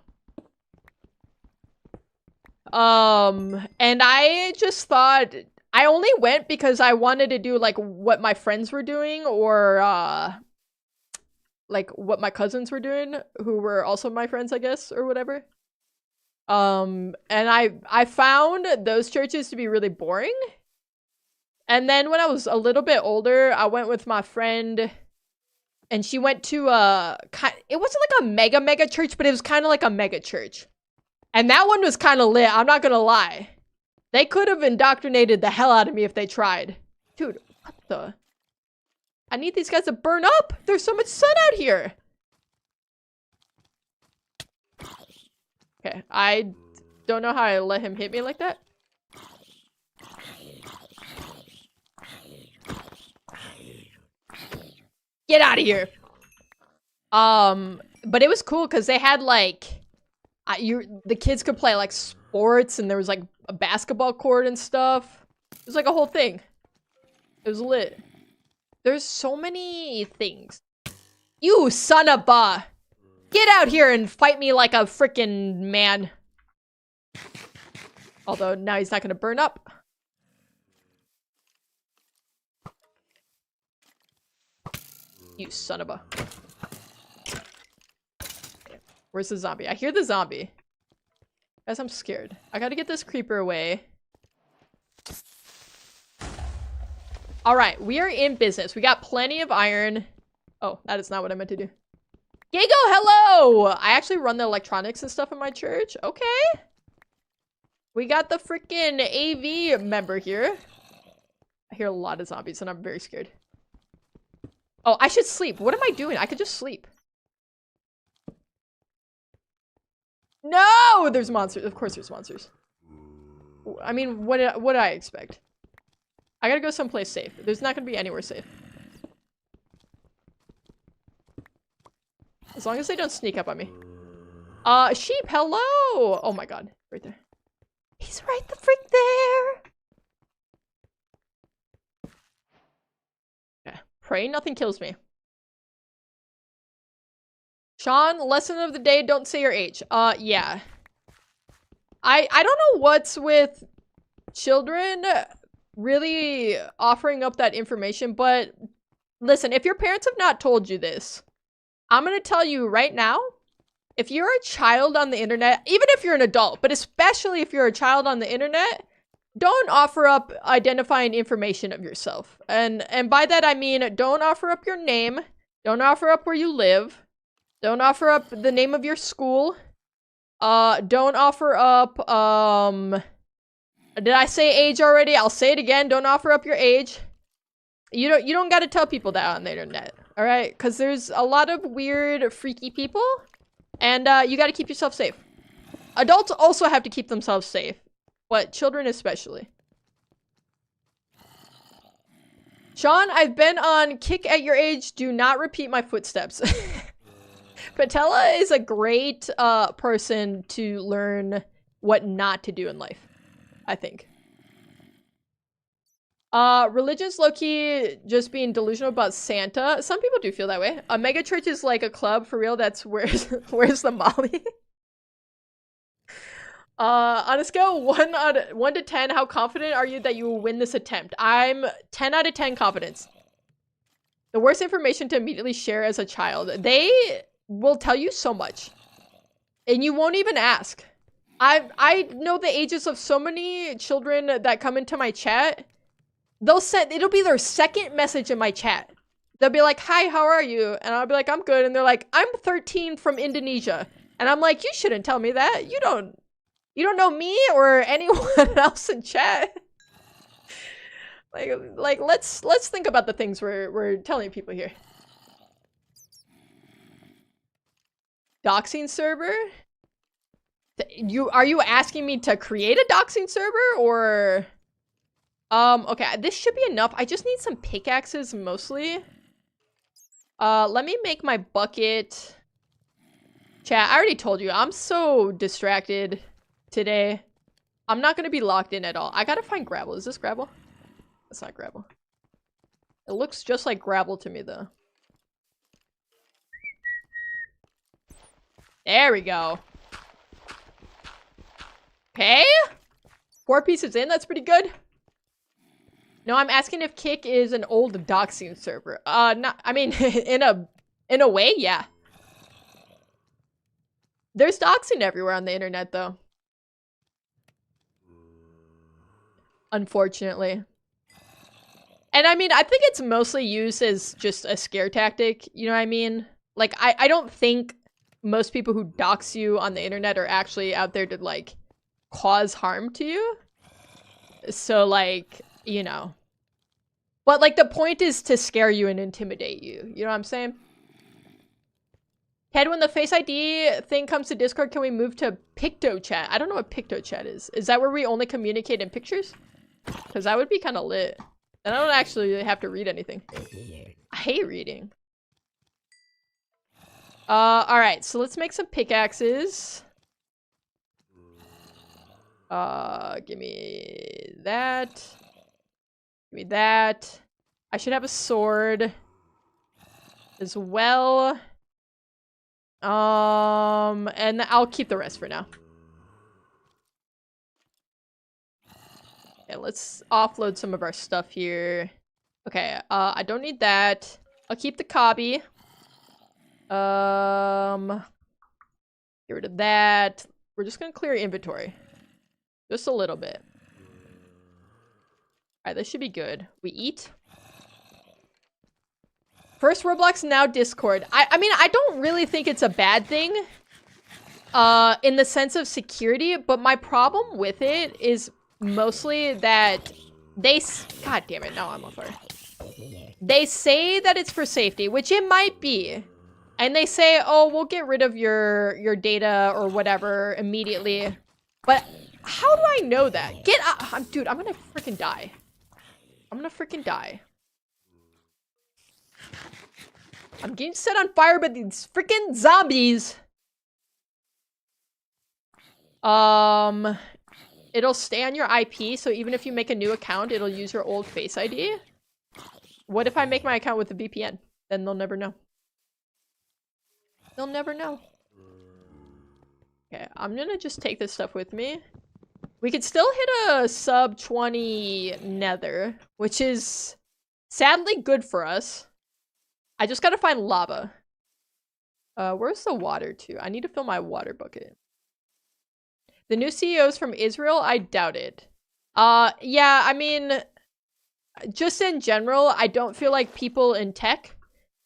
And I just thought I only went because I wanted to do like what my friends were doing or like what my cousins were doing who were also my friends, I guess, or whatever. And I found those churches to be really boring. And then when I was a little bit older, I went with my friend and she went to it wasn't like a mega church, but it was kind of like a mega church. And that one was kind of lit, I'm not gonna lie. They could have indoctrinated the hell out of me if they tried. Dude, what the? I need these guys to burn up! There's so much sun out here! Okay, I don't know how I let him hit me like that. Get out of here. But it was cool because they had like, the kids could play like sports, and there was like a basketball court and stuff. It was like a whole thing. It was lit. There's so many things. You son of a! Get out here and fight me like a freaking man. Although now he's not gonna burn up. You son of a. Where's the zombie? I hear the zombie. Guys, I'm scared. I gotta get this creeper away. Alright, we are in business. We got plenty of iron. Oh, that is not what I meant to do. Gigo, hello! I actually run the electronics and stuff in my church. Okay. We got the freaking AV member here. I hear a lot of zombies and I'm very scared. Oh, I should sleep. What am I doing? I could just sleep. No! There's monsters. Of course there's monsters. I mean, what did I expect? I gotta go someplace safe. There's not gonna be anywhere safe. As long as they don't sneak up on me. Sheep, hello! Oh my god. Right there. He's right the frick there! Yeah. Pray nothing kills me. Sean, lesson of the day, don't say your age. Yeah. I don't know what's with children really offering up that information, but listen, if your parents have not told you this, I'm gonna tell you right now, if you're a child on the internet, even if you're an adult, but especially if you're a child on the internet, don't offer up identifying information of yourself. And by that I mean, don't offer up your name, don't offer up where you live, don't offer up the name of your school, don't offer up, did I say age already? I'll say it again, don't offer up your age. You don't gotta tell people that on the internet, alright? Because there's a lot of weird, freaky people, and you gotta keep yourself safe. Adults also have to keep themselves safe, but children especially. Sean, I've been on Kick at Your Age, do not repeat my footsteps. Patella is a great person to learn what not to do in life, I think. Religion's low-key just being delusional about Santa. Some people do feel that way. A mega church is like a club, for real. That's where's the Molly? On a scale 1 to 10, how confident are you that you will win this attempt? I'm 10 out of 10 confidence. The worst information to immediately share as a child. They will tell you so much. And you won't even ask. I know the ages of so many children that come into my chat. It'll be their second message in my chat. They'll be like, hi, how are you? And I'll be like, I'm good. And they're like, I'm 13 from Indonesia. And I'm like, you shouldn't tell me that. You don't know me or anyone else in chat. Like let's think about the things we're telling people here. Doxing server? Are you asking me to create a doxing server or? Okay, this should be enough. I just need some pickaxes mostly. Let me make my bucket. Chat, I already told you, I'm so distracted today. I'm not gonna be locked in at all. I gotta find gravel. Is this gravel? That's not gravel. It looks just like gravel to me though. There we go. Okay. 4 pieces in, that's pretty good. No, I'm asking if Kick is an old doxing server. Not, I mean, in a way, yeah. There's doxing everywhere on the internet, though. Unfortunately. And I mean, I think it's mostly used as just a scare tactic, you know what I mean? Like, I don't think most people who dox you on the internet are actually out there to, like, cause harm to you. So, like, you know. But, like, the point is to scare you and intimidate you. You know what I'm saying? Ted, when the Face ID thing comes to Discord, can we move to PictoChat? I don't know what PictoChat is. Is that where we only communicate in pictures? Because that would be kind of lit. And I don't actually have to read anything. I hate reading. Alright, so let's make some pickaxes. Give me that. Give me that. I should have a sword as well. And I'll keep the rest for now. Okay, let's offload some of our stuff here. Okay, I don't need that. I'll keep the cobby. Get rid of that. We're just gonna clear inventory. Just a little bit. Alright, this should be good. We eat. First Roblox, now Discord. I mean, I don't really think it's a bad thing. In the sense of security, but my problem with it is mostly that they... God damn it, now I'm on fire. They say that it's for safety, which it might be. And they say, oh, we'll get rid of your data or whatever immediately. But how do I know that? Get up! Dude, I'm gonna freaking die. I'm gonna freaking die. I'm getting set on fire by these freaking zombies. It'll stay on your IP, so even if you make a new account, it'll use your old Face ID. What if I make my account with a VPN? Then they'll never know. They'll never know. Okay, I'm gonna just take this stuff with me. We could still hit a sub 20 nether, which is sadly good for us. I just gotta find lava. Where's the water to? I need to fill my water bucket. The new CEO's from Israel? I doubt it. Yeah, I mean, just in general, I don't feel like people in tech,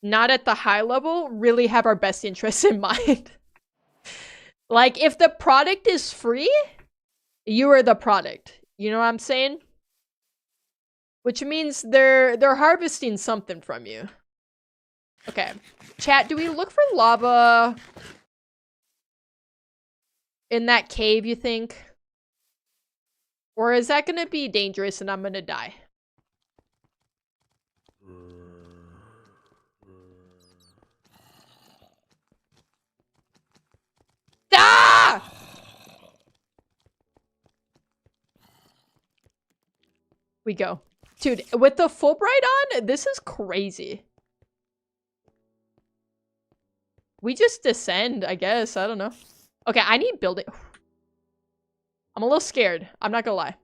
not at the high level, really have our best interests in mind. Like, if the product is free, you are the product. You know what I'm saying? Which means they're harvesting something from you. Okay. Chat, do we look for lava in that cave, you think? Or is that gonna be dangerous and I'm gonna die? Ah! We go. Dude, with the Fulbright on, this is crazy. We just descend, I guess. I don't know. Okay, I need building. I'm a little scared. I'm not gonna lie.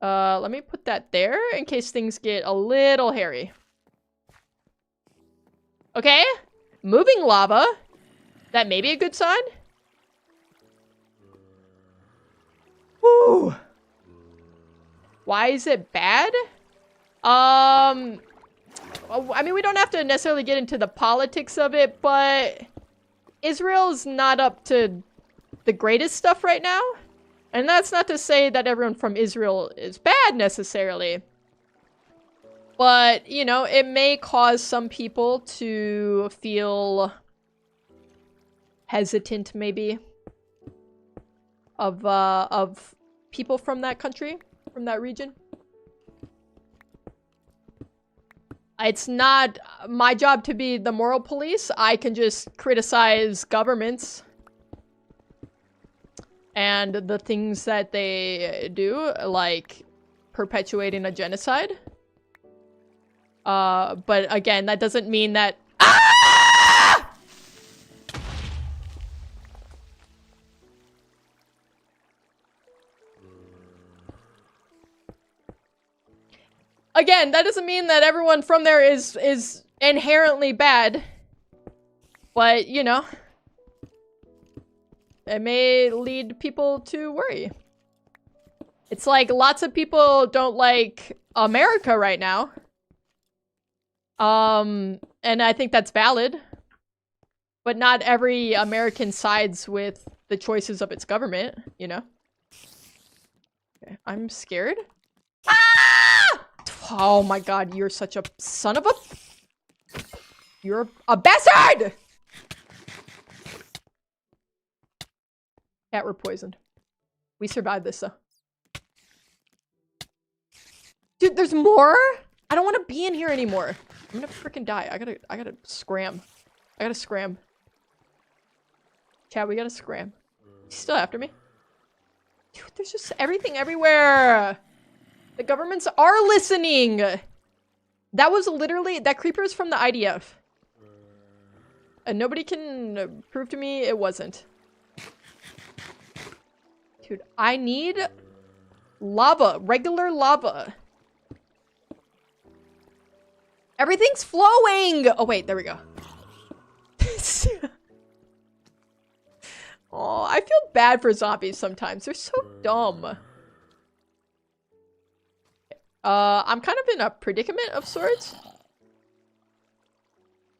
Let me put that there in case things get a little hairy. Okay. Moving lava. That may be a good sign. Woo. Why is it bad? I mean, we don't have to necessarily get into the politics of it, but Israel's not up to the greatest stuff right now. And that's not to say that everyone from Israel is bad necessarily. But, you know, it may cause some people to feel hesitant, maybe, of people from that country, from that region. It's not my job to be the moral police. I can just criticize governments and the things that they do, like perpetuating a genocide. But again, that doesn't mean that... Ah! Again, that doesn't mean that everyone from there is inherently bad. But, you know, it may lead people to worry. It's like lots of people don't like America right now. And I think that's valid. But not every American sides with the choices of its government, you know? Okay, I'm scared. Ah! Oh my god, you're such a son of a... You're a bastard! Cat, we're poisoned. We survived this, though. Dude, there's more? I I don't want to be in here anymore. I'm gonna freaking die. I gotta scram. I gotta scram. Chad, we gotta scram. He's still after me. Dude, there's just everything everywhere. The governments are listening. That was literally, that creeper is from the IDF. And nobody can prove to me it wasn't. Dude, I need lava, regular lava. Everything's flowing! Oh wait, there we go. Oh, I feel bad for zombies sometimes. They're so dumb. I'm kind of in a predicament of sorts.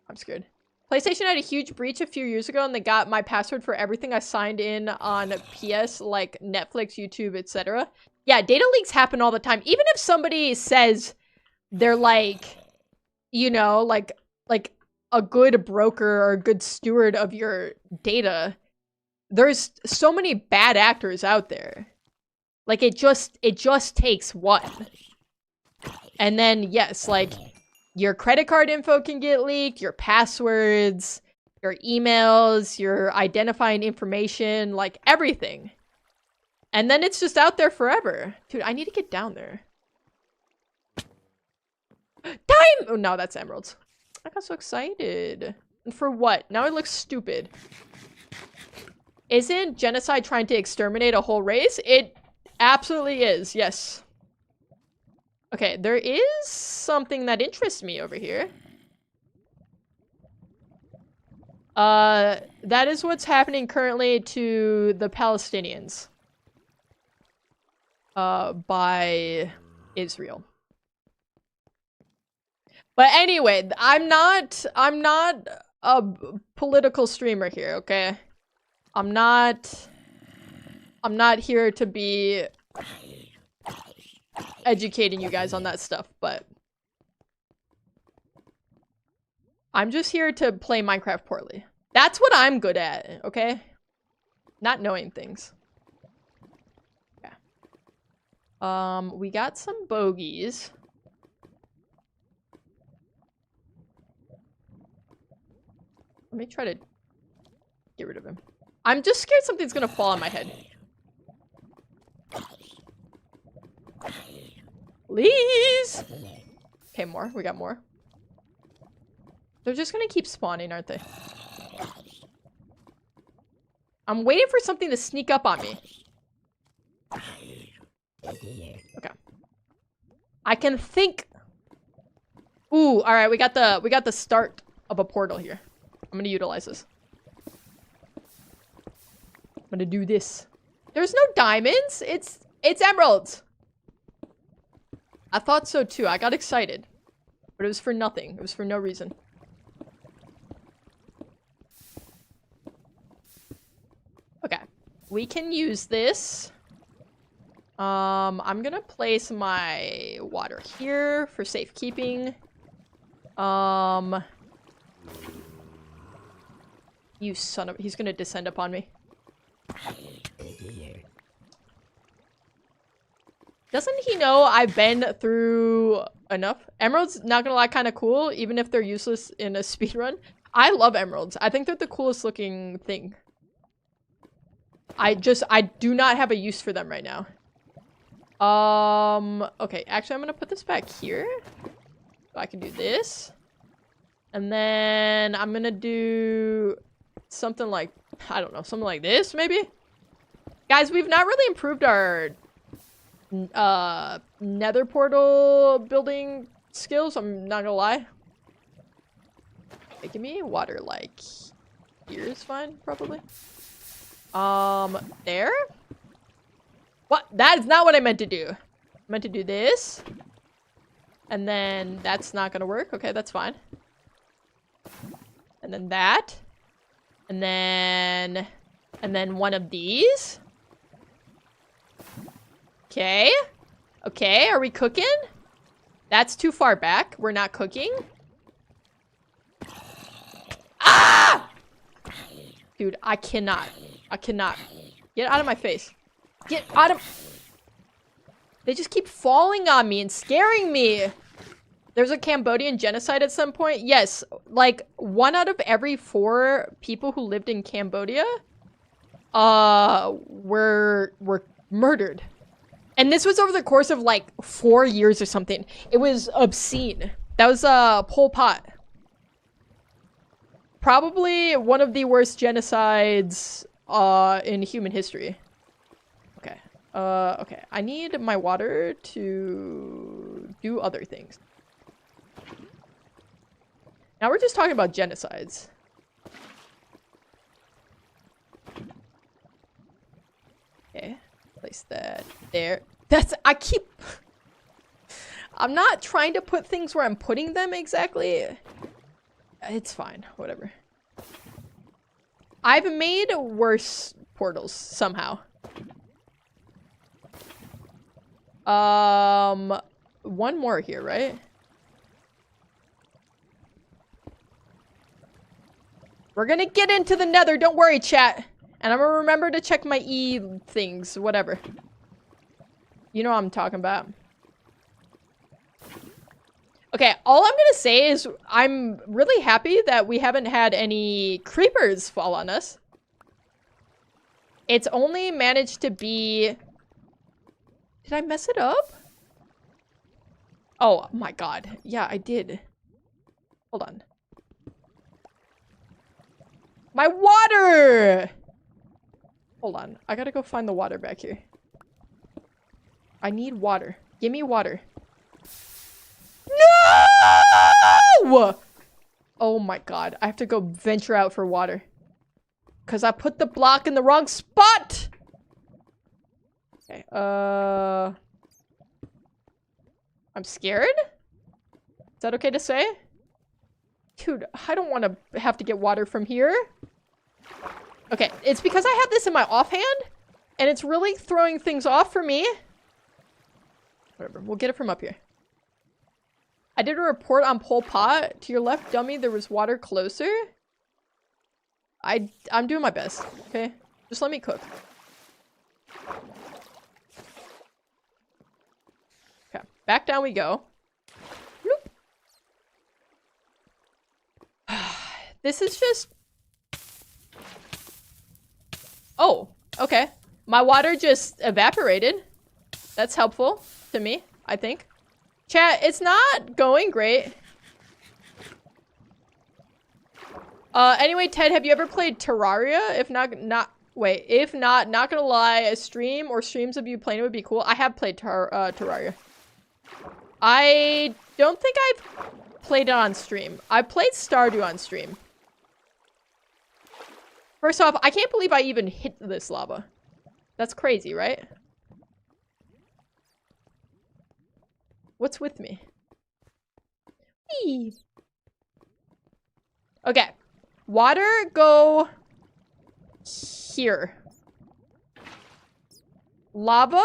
I'm scared. PlayStation had a huge breach a few years ago and they got my password for everything I signed in on PS, like Netflix, YouTube, etc. Yeah, data leaks happen all the time. Even if somebody says they're like, you know, like a good broker or a good steward of your data, there's so many bad actors out there. Like it just takes one. And then, yes, like, your credit card info can get leaked, your passwords, your emails, your identifying information, like, everything. And then it's just out there forever. Dude, I need to get down there. Time! Oh, no, that's emeralds. I got so excited. And for what? Now it looks stupid. Isn't genocide trying to exterminate a whole race? It absolutely is, yes. Okay, there is something that interests me over here. That is what's happening currently to the Palestinians. By Israel. But anyway, I'm not a political streamer here, okay? I'm not here to be educating you guys on that stuff, but I'm just here to play Minecraft poorly. That's what I'm good at, okay? Not knowing things. Yeah. We got some bogeys. Let me try to get rid of him. I'm just scared something's gonna fall on my head. Please! Okay, more. We got more. They're just gonna keep spawning, aren't they? I'm waiting for something to sneak up on me. Okay. I can think. Ooh, alright, we got the start of a portal here. I'm gonna utilize this. I'm gonna do this. There's no diamonds! It's emeralds! I thought so too. I got excited. But it was for nothing. It was for no reason. Okay. We can use this. I'm gonna place my water here for safekeeping. You son of- he's gonna descend upon me. Doesn't he know I've been through enough? Emeralds, not gonna lie, kind of cool, even if they're useless in a speedrun. I love emeralds. I think they're the coolest looking thing. I do not have a use for them right now. Okay, actually I'm gonna put this back here. So I can do this. And then I'm gonna do something like, I don't know, something like this, maybe? Guys, we've not really improved our nether portal building skills, I'm not gonna lie. Okay, give me water like here is fine, probably. There? What? That is not what I meant to do. I meant to do this. And then that's not gonna work. Okay, that's fine. And then that. And then one of these. Okay. Okay, are we cooking? That's too far back. We're not cooking. Ah! Dude, I cannot. I cannot. Get out of my face. Get out of... They just keep falling on me and scaring me. There's a Cambodian genocide at some point. Yes, like 1 out of every 4 people who lived in Cambodia were murdered. And this was over the course of like 4 years or something. It was obscene. That was Pol Pot. Probably one of the worst genocides in human history. Okay. Okay. I need my water to do other things. Now we're just talking about genocides. Okay. Place that there. I'm not trying to put things where I'm putting them exactly. It's fine. Whatever. I've made worse portals somehow. One more here, right? We're gonna get into the nether, don't worry, chat. And I'm gonna remember to check my E things, whatever. You know what I'm talking about. Okay, all I'm gonna say is I'm really happy that we haven't had any creepers fall on us. It's only managed to be... Did I mess it up? Oh my god. Yeah, I did. Hold on. My water! Hold on. I gotta go find the water back here. I need water. Give me water. No! Oh my god. I have to go venture out for water. Because I put the block in the wrong spot! Okay, I'm scared? Is that okay to say? Dude, I don't want to have to get water from here. Okay, it's because I have this in my offhand, and it's really throwing things off for me. Whatever, we'll get it from up here. I did a report on Pol Pot. To your left, dummy, there was water closer. I'm doing my best, okay? Just let me cook. Okay, back down we go. Bloop. This is just... Oh, okay. My water just evaporated. That's helpful to me, I think. Chat, it's not going great. Anyway, Ted, have you ever played Terraria? If not, not gonna lie, a stream or streams of you playing it would be cool. I have played Terraria. I don't think I've played it on stream. I played Stardew on stream. First off, I can't believe I even hit this lava. That's crazy, right? What's with me? Whee! Okay. Water, go here. Lava,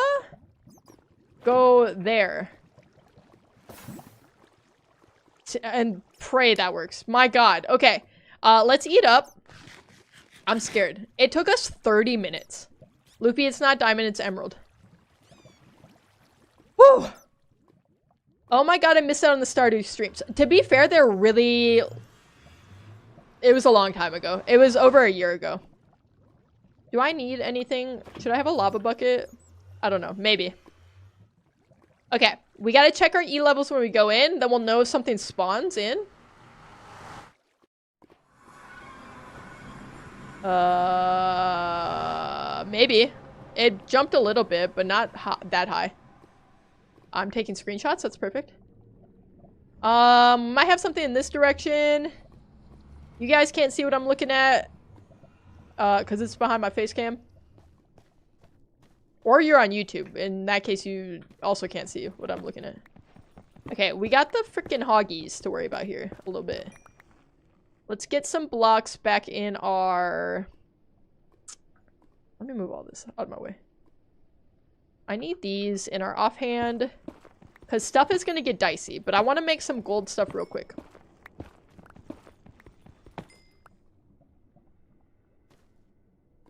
go there. And pray that works. My god. Okay. Let's eat up. I'm scared. It took us 30 minutes. Loopy, it's not diamond, it's emerald. Woo! Oh my god, I missed out on the Stardew streams. To be fair, they're really... It was a long time ago. It was over a year ago. Do I need anything? Should I have a lava bucket? I don't know. Maybe. Okay. We gotta check our E levels when we go in. Then we'll know if something spawns in. Maybe. It jumped a little bit, but not that high. I'm taking screenshots. That's perfect. Might have something in this direction. You guys can't see what I'm looking at. Because it's behind my face cam. Or you're on YouTube. In that case, you also can't see what I'm looking at. Okay, we got the freaking hoggies to worry about here a little bit. Let's get some blocks back in our... Let me move all this out of my way. I need these in our offhand. Because stuff is going to get dicey. But I want to make some gold stuff real quick.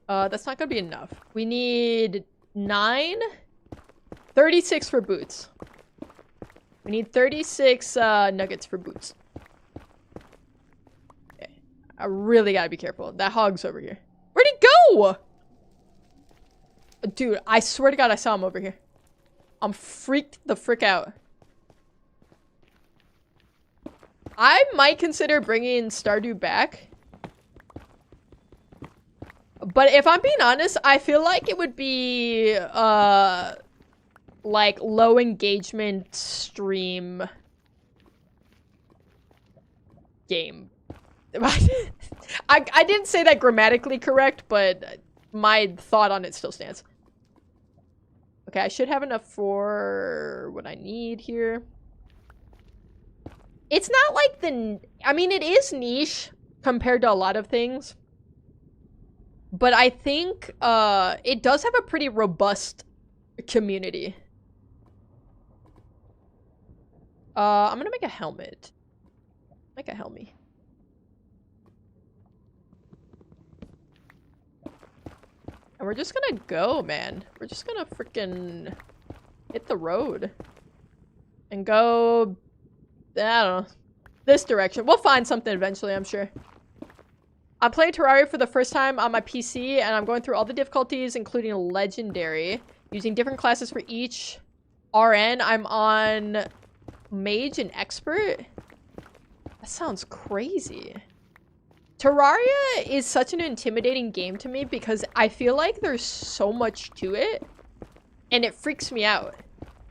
That's not going to be enough. We need 9. 36 for boots. We We need 36 nuggets for boots. Okay. I really gotta be careful. That hog's over here. Where'd he go? Dude, I swear to God I saw him over here. I'm freaked the frick out. I might consider bringing Stardew back. But if I'm being honest, I feel like it would be, like, low engagement stream game. I didn't say that grammatically correct, but my thought on it still stands. Okay, I should have enough for what I need here. It's not like I mean, it is niche compared to a lot of things. But I think it does have a pretty robust community. I'm gonna make a helmet. Make a helmet. And we're just gonna go, man. We're just gonna freaking hit the road. And go, I don't know, this direction. We'll find something eventually, I'm sure. I'm playing Terraria for the first time on my PC, and I'm going through all the difficulties, including Legendary, using different classes for each RN. I'm on Mage and Expert. That sounds crazy. Terraria is such an intimidating game to me because I feel like there's so much to it, and it freaks me out.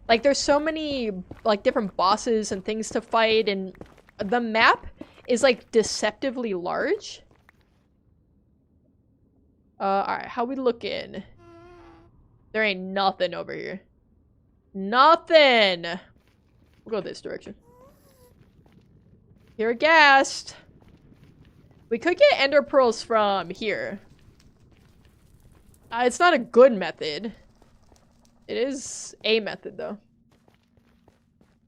Like, there's so many, like, different bosses and things to fight, and the map is, like, deceptively large. Alright, how we looking? There ain't nothing over here. Nothing! We'll go this direction. You're gassed. We could get ender pearls from here. It's not a good method. It is a method, though.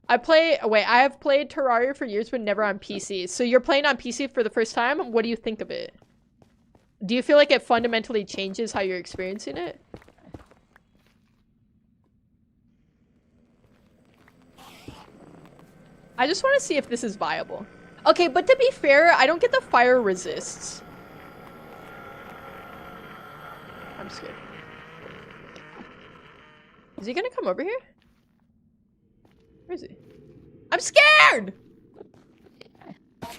I have played Terraria for years, but never on PC. So you're playing on PC for the first time? What do you think of it? Do you feel like it fundamentally changes how you're experiencing it? I just want to see if this is viable. Okay, but to be fair, I don't get the fire resists. I'm scared. Is he gonna come over here? Where is he? I'm scared!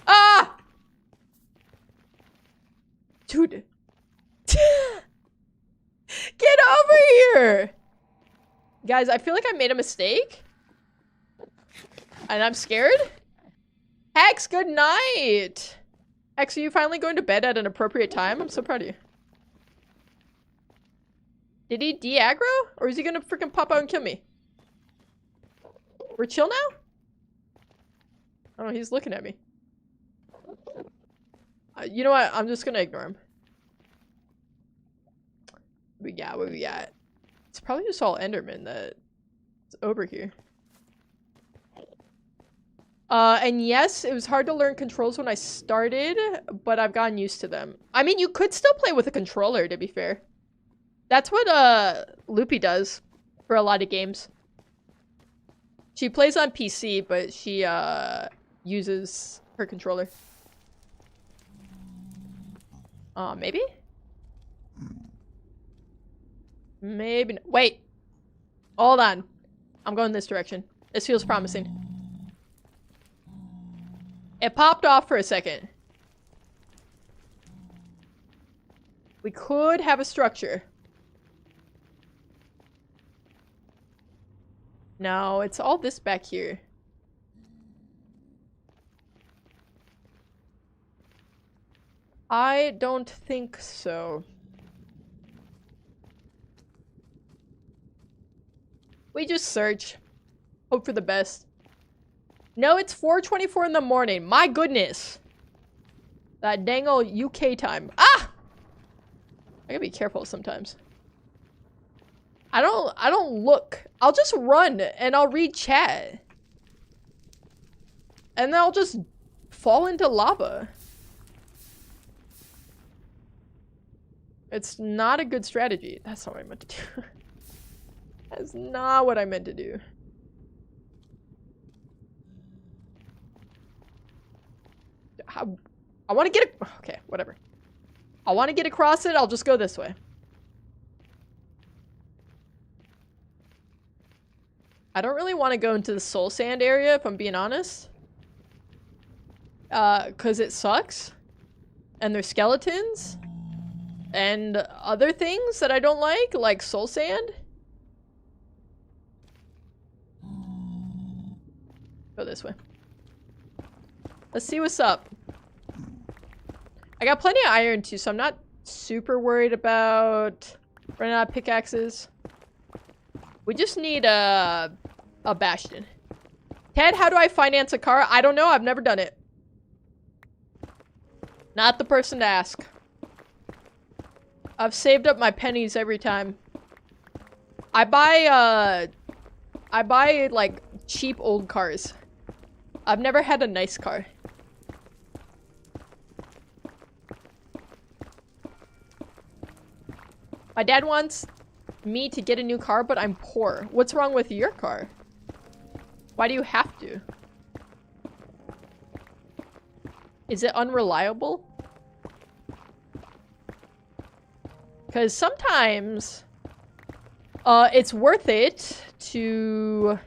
Ah! Dude. Get over here! Guys, I feel like I made a mistake. And I'm scared? Hex, good night! Hex, are you finally going to bed at an appropriate time? I'm so proud of you. Did he de-aggro? Or is he gonna freaking pop out and kill me? We're chill now? Oh, he's looking at me. You know what? I'm just gonna ignore him. What we got? It's probably just all Enderman that's over here. And yes, it was hard to learn controls when I started, but I've gotten used to them. I mean, you could still play with a controller, to be fair. That's what, Loopy does for a lot of games. She plays on PC, but she, uses her controller. Maybe? Maybe not. Wait! Hold on. I'm going this direction. This feels promising. It popped off for a second. We could have a structure. No, it's all this back here. I don't think so. We just search. Hope for the best. No, it's 4:24 in the morning. My goodness. That dang old UK time. Ah! I gotta be careful sometimes. I don't look. I'll just run and I'll read chat. And then I'll just fall into lava. It's not a good strategy. That's not what I meant to do. That's not what I meant to do. I want to get it. Okay, whatever. I want to get across it. I'll just go this way. I don't really want to go into the soul sand area, if I'm being honest. Because it sucks. And there's skeletons. And other things that I don't like soul sand. Go this way. Let's see what's up. I got plenty of iron too, so I'm not super worried about running out of pickaxes. We just need a bastion. Ted, how do I finance a car? I don't know. I've never done it. Not the person to ask. I've saved up my pennies every time. I buy like cheap old cars. I've never had a nice car. My dad wants me to get a new car, but I'm poor. What's wrong with your car? Why do you have to? Is it unreliable? Because sometimes it's worth it to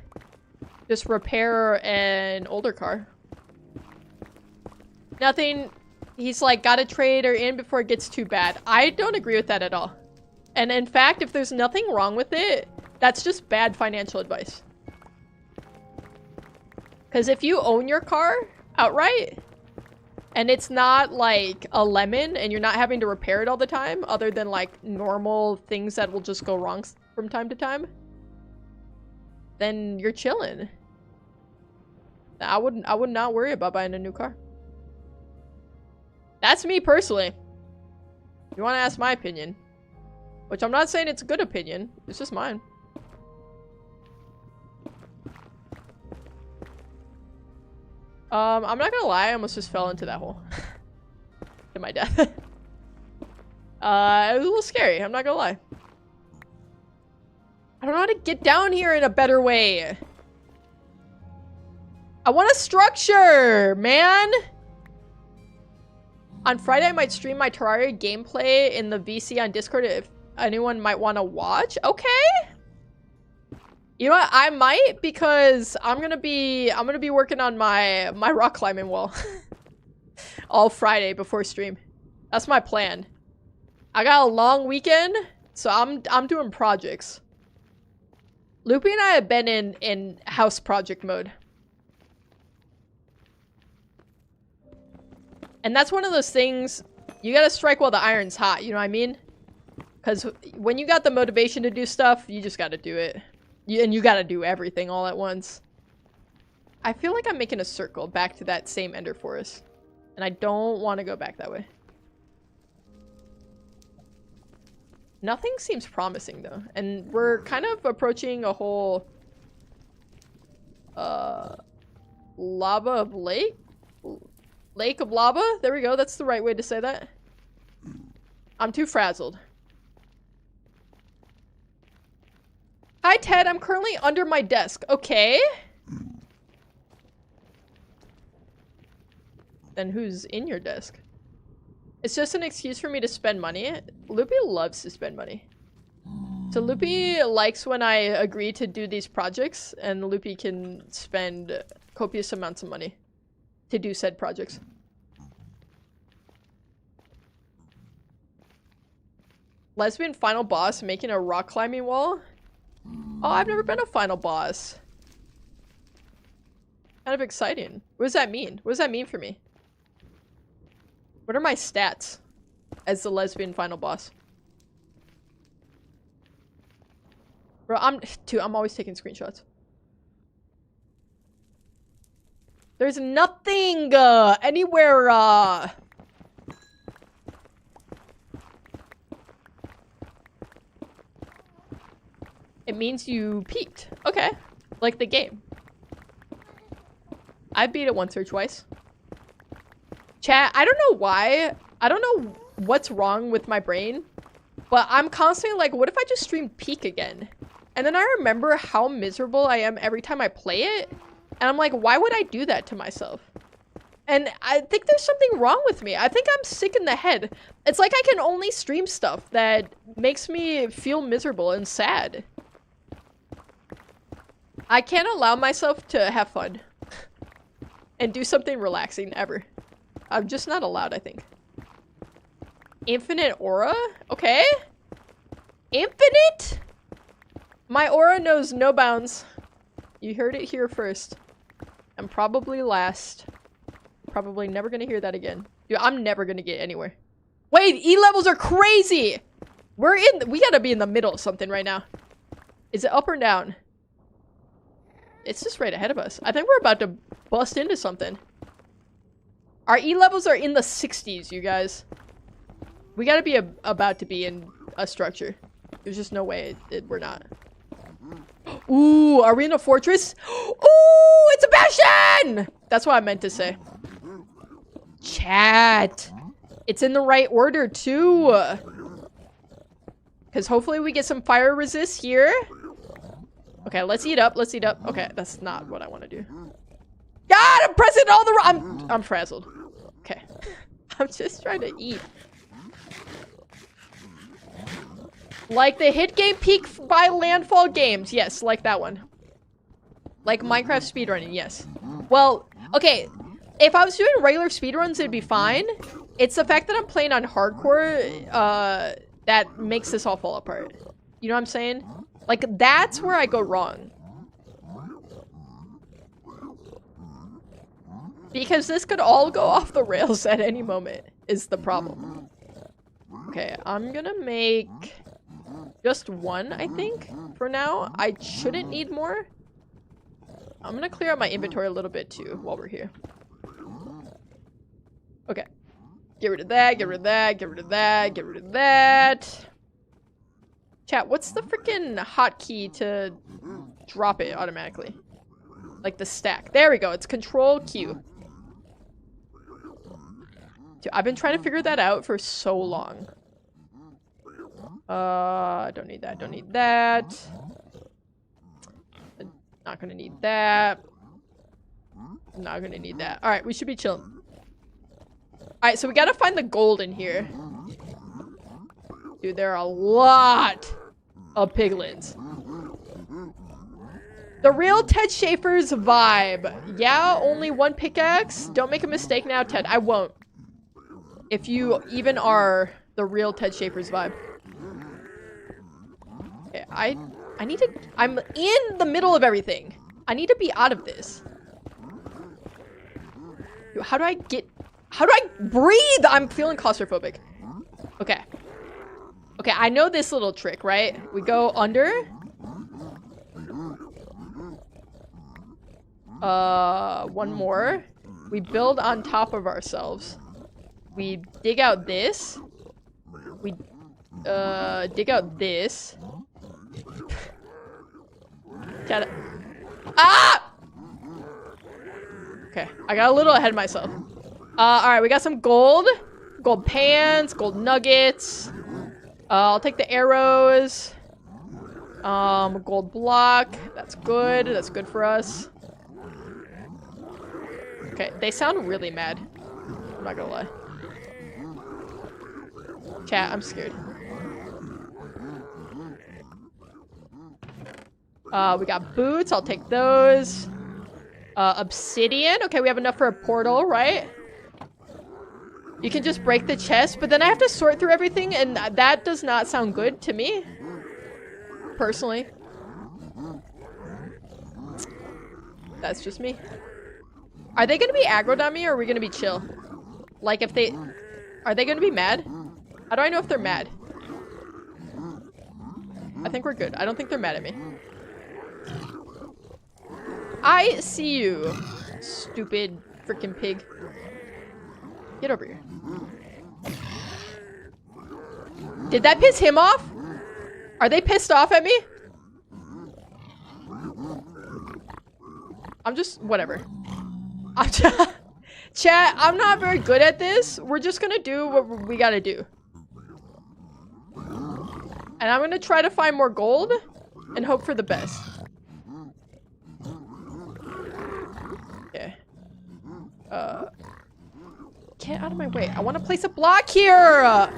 just repair an older car. Nothing. He's like, gotta trade her in before it gets too bad. I don't agree with that at all. And in fact, if there's nothing wrong with it, that's just bad financial advice. Because if you own your car outright, and it's not like a lemon, and you're not having to repair it all the time, other than like normal things that will just go wrong from time to time, then you're chilling. I would not worry about buying a new car. That's me personally. You want to ask my opinion? Which I'm not saying it's a good opinion. It's just mine. I'm not gonna lie. I almost just fell into that hole. To my death. It was a little scary. I'm not gonna lie. I don't know how to get down here in a better way. I want a structure, man! On Friday, I might stream my Terraria gameplay in the VC on Discord if anyone might want to watch. Okay. You know what? I might, because I'm gonna be working on my rock climbing wall all Friday before stream. That's my plan. I got a long weekend, so I'm doing projects. Loopy and I have been in house project mode. And that's one of those things, you gotta strike while the iron's hot, you know what I mean? Because when you got the motivation to do stuff, you just gotta do it. And you gotta do everything all at once. I feel like I'm making a circle back to that same ender forest. And I don't want to go back that way. Nothing seems promising though. And we're kind of approaching a whole lava of lake? Lake of lava? There we go. That's the right way to say that. I'm too frazzled. Hi, Ted. I'm currently under my desk. Okay. Then who's in your desk? It's just an excuse for me to spend money. Loopy loves to spend money. So Loopy likes when I agree to do these projects, and Loopy can spend copious amounts of money to do said projects. Lesbian final boss making a rock climbing wall? Oh, I've never been a final boss. Kind of exciting. What does that mean? What does that mean for me? What are my stats as the lesbian final boss? Bro, I'm always taking screenshots. There's nothing anywhere it means you peaked. Okay. Like the game. I beat it once or twice. Chat, I don't know why. I don't know what's wrong with my brain. But I'm constantly like, what if I just stream Peak again? And then I remember how miserable I am every time I play it. And I'm like, why would I do that to myself? And I think there's something wrong with me. I think I'm sick in the head. It's like I can only stream stuff that makes me feel miserable and sad. I can't allow myself to have fun and do something relaxing ever. I'm just not allowed, I think. Infinite aura? Okay. Infinite? My aura knows no bounds. You heard it here first. And probably last. Probably never gonna hear that again. Dude, I'm never gonna get anywhere. Wait, E levels are crazy! We gotta be in the middle of something right now. Is it up or down? It's just right ahead of us. I think we're about to bust into something. Our E levels are in the 60s, you guys. We gotta be about to be in a structure. There's just no way we're not. Ooh, are we in a fortress? Ooh, it's a bastion! That's what I meant to say. Chat. It's in the right order, too. Because hopefully we get some fire resist here. Okay, let's eat up. Let's eat up. Okay, that's not what I want to do. God, I'm pressing all the... I'm frazzled. Okay. I'm just trying to eat. Like the hit game Peak by Landfall Games. Yes, like that one. Like Minecraft speedrunning, yes. Well, okay. If I was doing regular speedruns, it'd be fine. It's the fact that I'm playing on hardcore that makes this all fall apart. You know what I'm saying? Like, that's where I go wrong. Because this could all go off the rails at any moment, is the problem. Okay, I'm gonna make just one, I think, for now. I shouldn't need more. I'm gonna clear out my inventory a little bit, too, while we're here. Okay. Get rid of that, get rid of that, get rid of that, get rid of that. Chat, what's the freaking hotkey to drop it automatically? Like the stack. There we go. It's Control Q. Dude, I've been trying to figure that out for so long. Don't need that. Don't need that. Not gonna need that. Not gonna need that. All right, we should be chilling. All right, so we gotta find the gold in here. Dude, there are a lot of piglins. The real Ted Schafer's vibe. Yeah, only one pickaxe. Don't make a mistake now, Ted. I won't. If you even are the real Ted Schafer's vibe. Okay, I need to... I'm in the middle of everything. I need to be out of this. Dude, how do I get... How do I breathe? I'm feeling claustrophobic. Okay. Okay, I know this little trick, right? We go under. One more. We build on top of ourselves. We dig out this. We, dig out this. Ah! Okay, I got a little ahead of myself. Alright, we got some gold. Gold pans, gold nuggets. I'll take the arrows. Gold block. That's good. That's good for us. Okay, they sound really mad. I'm not gonna lie. Chat, I'm scared. We got boots. I'll take those. Obsidian. Okay, we have enough for a portal, right? You can just break the chest, but then I have to sort through everything, and that does not sound good to me. Personally. That's just me. Are they gonna be aggroed on me, or are we gonna be chill? Like, if they... Are they gonna be mad? How do I know if they're mad? I think we're good. I don't think they're mad at me. I see you, stupid freaking pig. Get over here. Did that piss him off? Are they pissed off at me? I'm just... Whatever. I'm just... Chat, I'm not very good at this. We're just gonna do what we gotta do. And I'm gonna try to find more gold and hope for the best. Okay. Get out of my way. I want to place a block here.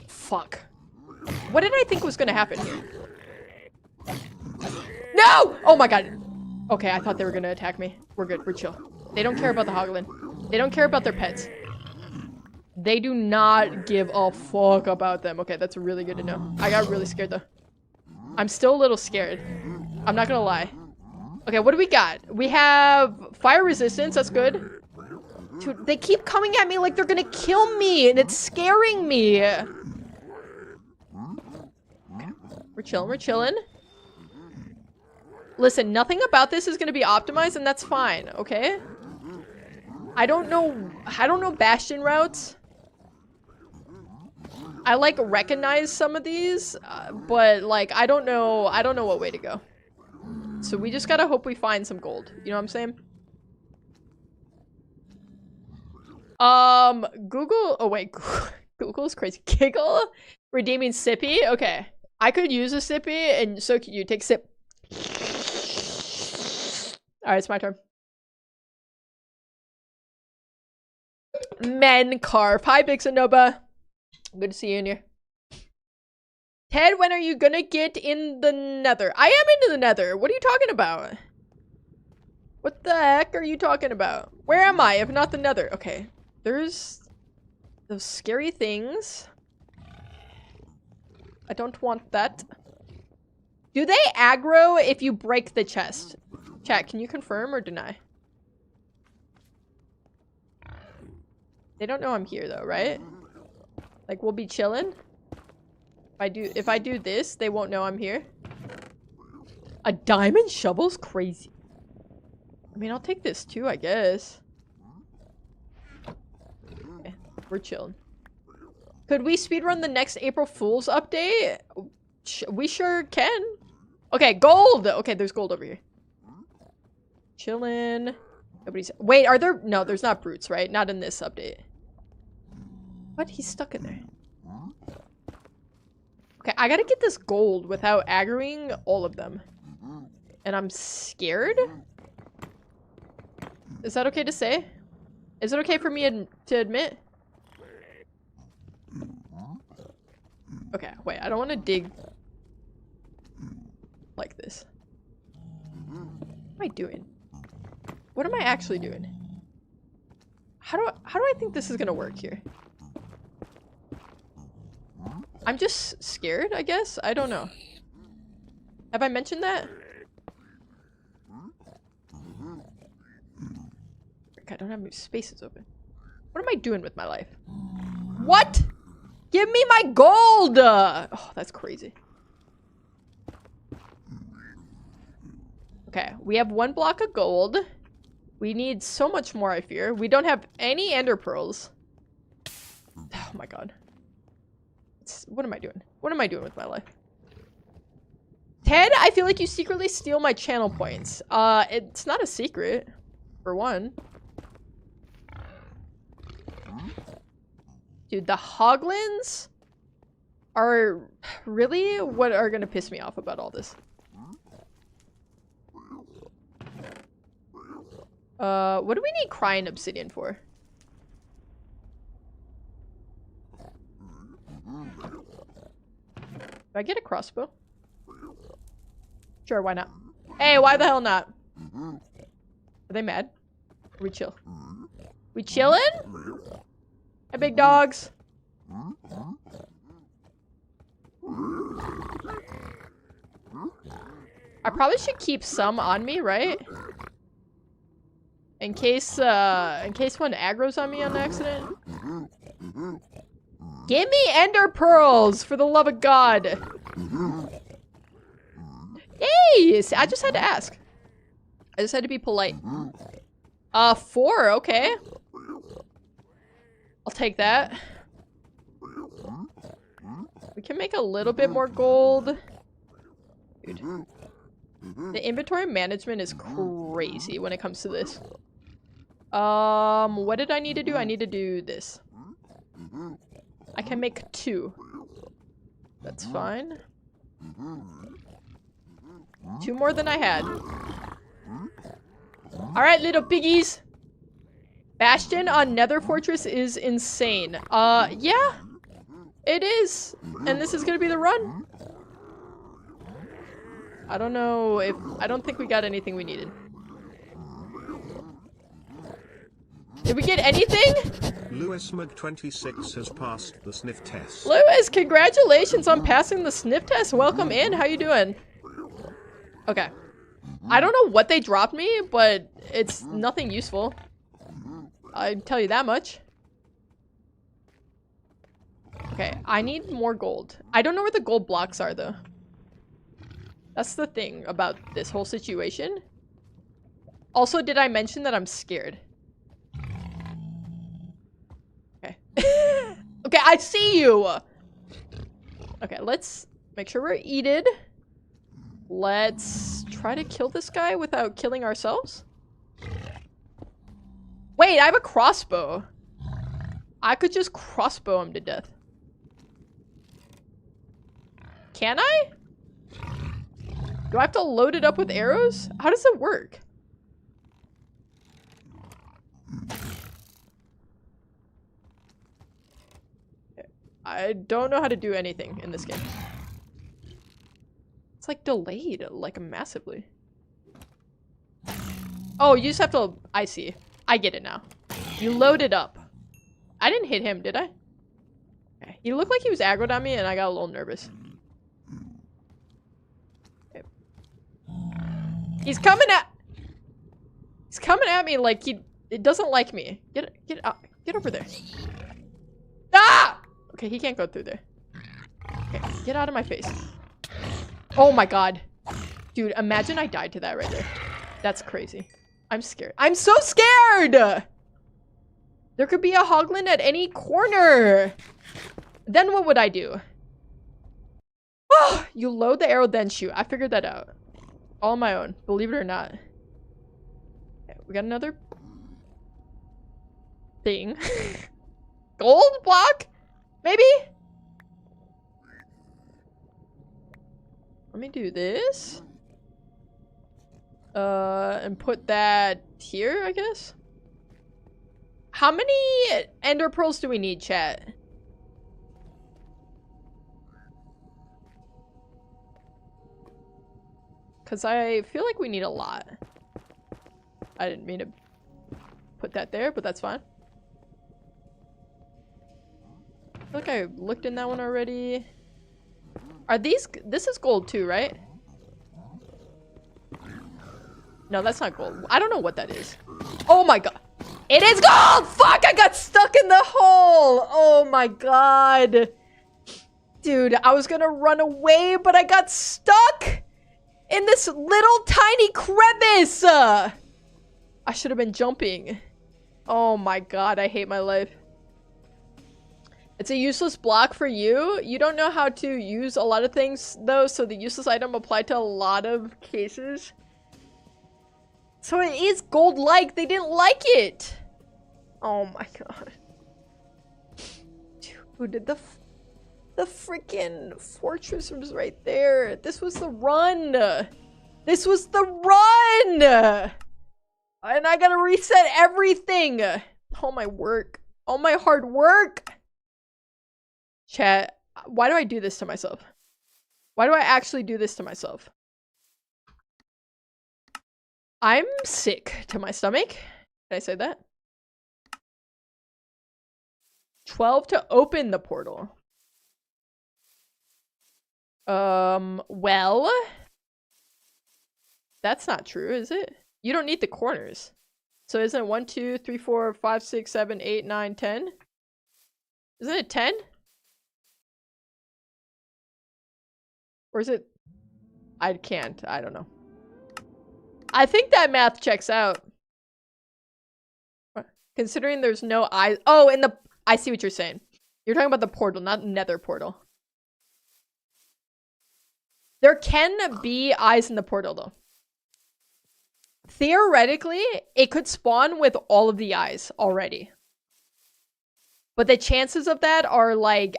Fuck. What did I think was gonna happen here? No! Oh my god. Okay, I thought they were gonna attack me. We're good. We're chill. They don't care about the hoglin. They don't care about their pets. They do not give a fuck about them. Okay, that's really good to know. I got really scared though. I'm still a little scared. I'm not gonna lie. Okay, what do we got? We have fire resistance. That's good. Dude, they keep coming at me like they're gonna kill me, and it's scaring me. Okay, we're chilling. We're chilling. Listen, nothing about this is gonna be optimized, and that's fine. Okay. I don't know bastion routes. I like recognize some of these, but like I don't know what way to go. So we just gotta hope we find some gold. You know what I'm saying? Google. Oh wait, Google's crazy. Giggle, redeeming sippy. Okay, I could use a sippy, and so could you. Take a sip. All right, it's my turn. Men carve. Hi, Bixanoba. Good to see you in here. Ted, when are you gonna get in the nether? I am into the nether. What are you talking about? What the heck are you talking about? Where am I if not the nether? Okay. There's those scary things. I don't want that. Do they aggro if you break the chest? Chat, can you confirm or deny? They don't know I'm here though, right? Like, we'll be chilling. If I do this, they won't know I'm here. A diamond shovel's crazy. I mean, I'll take this too, I guess. Okay, we're chilling. Could we speedrun the next April Fool's update? We sure can. Okay, gold! Okay, there's gold over here. Chillin'. Nobody's- Wait, are there- No, there's not brutes, right? Not in this update. What? He's stuck in there. Okay, I gotta get this gold without aggroing all of them. And I'm scared? Is that okay to say? Is it okay for me to admit? Okay, wait, I don't want to dig like this. What am I doing? What am I actually doing? How do I think this is gonna work here? I'm just scared, I guess? I don't know. Have I mentioned that? I don't have any spaces open. What am I doing with my life? What? Give me my gold! Oh, that's crazy. Okay, we have 1 block of gold. We need so much more, I fear. We don't have any ender pearls. Oh my god. What am I doing? What am I doing with my life? Ted, I feel like you secretly steal my channel points. It's not a secret, for one. Dude, the hoglins are really what are gonna piss me off about all this. What do we need crying obsidian for? Do I get a crossbow? Sure, why not? Hey, why the hell not? Are they mad? Are we chill? We chillin'? Hey, big dogs. I probably should keep some on me, right? In case one aggro's on me on accident. Give me ender pearls, for the love of God. Hey, I just had to ask. I just had to be polite. 4, okay. I'll take that. We can make a little bit more gold. Dude. The inventory management is crazy when it comes to this. What did I need to do? I need to do this. I can make 2. That's fine. 2 more than I had. Alright, little piggies. Bastion on Nether Fortress is insane. Yeah. It is. And this is gonna be the run. I don't know if... I don't think we got anything we needed. Did we get anything? Lewis Mag26 has passed the sniff test. Lewis, congratulations on passing the sniff test. Welcome in. How you doing? Okay. I don't know what they dropped me, but it's nothing useful. I tell you that much. Okay, I need more gold. I don't know where the gold blocks are, though. That's the thing about this whole situation. Also, did I mention that I'm scared? Okay. Okay, I see you! Okay, let's make sure we're eated. Let's try to kill this guy without killing ourselves. Wait, I have a crossbow. I could just crossbow him to death. Can I? Do I have to load it up with arrows? How does it work? I don't know how to do anything in this game. It's like delayed, like massively. Oh, you just have to... I see. I get it now. You load it up. I didn't hit him, did I? Okay. He looked like he was aggroed on me and I got a little nervous. Okay. He's coming at me like it doesn't like me. Get over there. Ah! Okay, he can't go through there. Okay, get out of my face. Oh my god. Dude, imagine I died to that right there. That's crazy. I'm scared. I'm so scared! There could be a hoglin at any corner. Then what would I do? Oh, you load the arrow, then shoot. I figured that out. All on my own, believe it or not. Okay, we got another thing. Gold block? Maybe? Let me do this. And put that here, I guess. How many ender pearls do we need, chat? Because I feel like we need a lot. I didn't mean to put that there, but that's fine. I feel like I looked in that one already. Are these... This is gold too, right? No, that's not gold. I don't know what that is. Oh my god. It is gold! Fuck, I got stuck in the hole! Oh my god. Dude, I was gonna run away, but I got stuck in this little tiny crevice! I should have been jumping. Oh my god, I hate my life. It's a useless block for you. You don't know how to use a lot of things, though, so the useless item applied to a lot of cases. So it is gold-like. They didn't like it. Oh my god. Dude, the freaking fortress was right there. This was the run. This was the run. And I gotta reset everything. All my work. All my hard work. Chat, why do I do this to myself? Why do I actually do this to myself? I'm sick to my stomach. Did I say that? 12 to open the portal. Well, that's not true, is it? You don't need the corners. So isn't it 1, 2, 3, 4, 5, 6, 7, 8, 9, 10? Isn't it 10? Or is it? I can't. I don't know. I think that math checks out. Considering there's no eyes. Oh, in the... I see what you're saying. You're talking about the portal, not nether portal. There can be eyes in the portal, though. Theoretically, it could spawn with all of the eyes already. But the chances of that are like...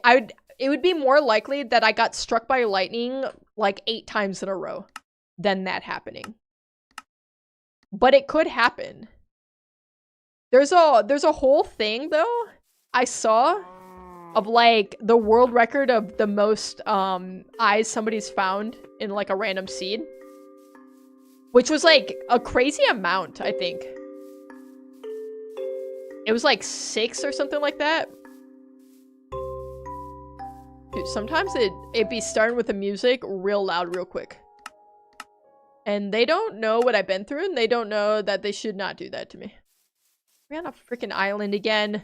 It would be more likely that I got struck by lightning like 8 times in a row than that happening. But it could happen. There's a whole thing though I saw of like the world record of the most eyes somebody's found in like a random seed, which was like a crazy amount. I think it was like 6 or something like that. Dude, sometimes it be starting with the music real loud real quick, and they don't know what I've been through, and they don't know that they should not do that to me. We're on a freaking island again.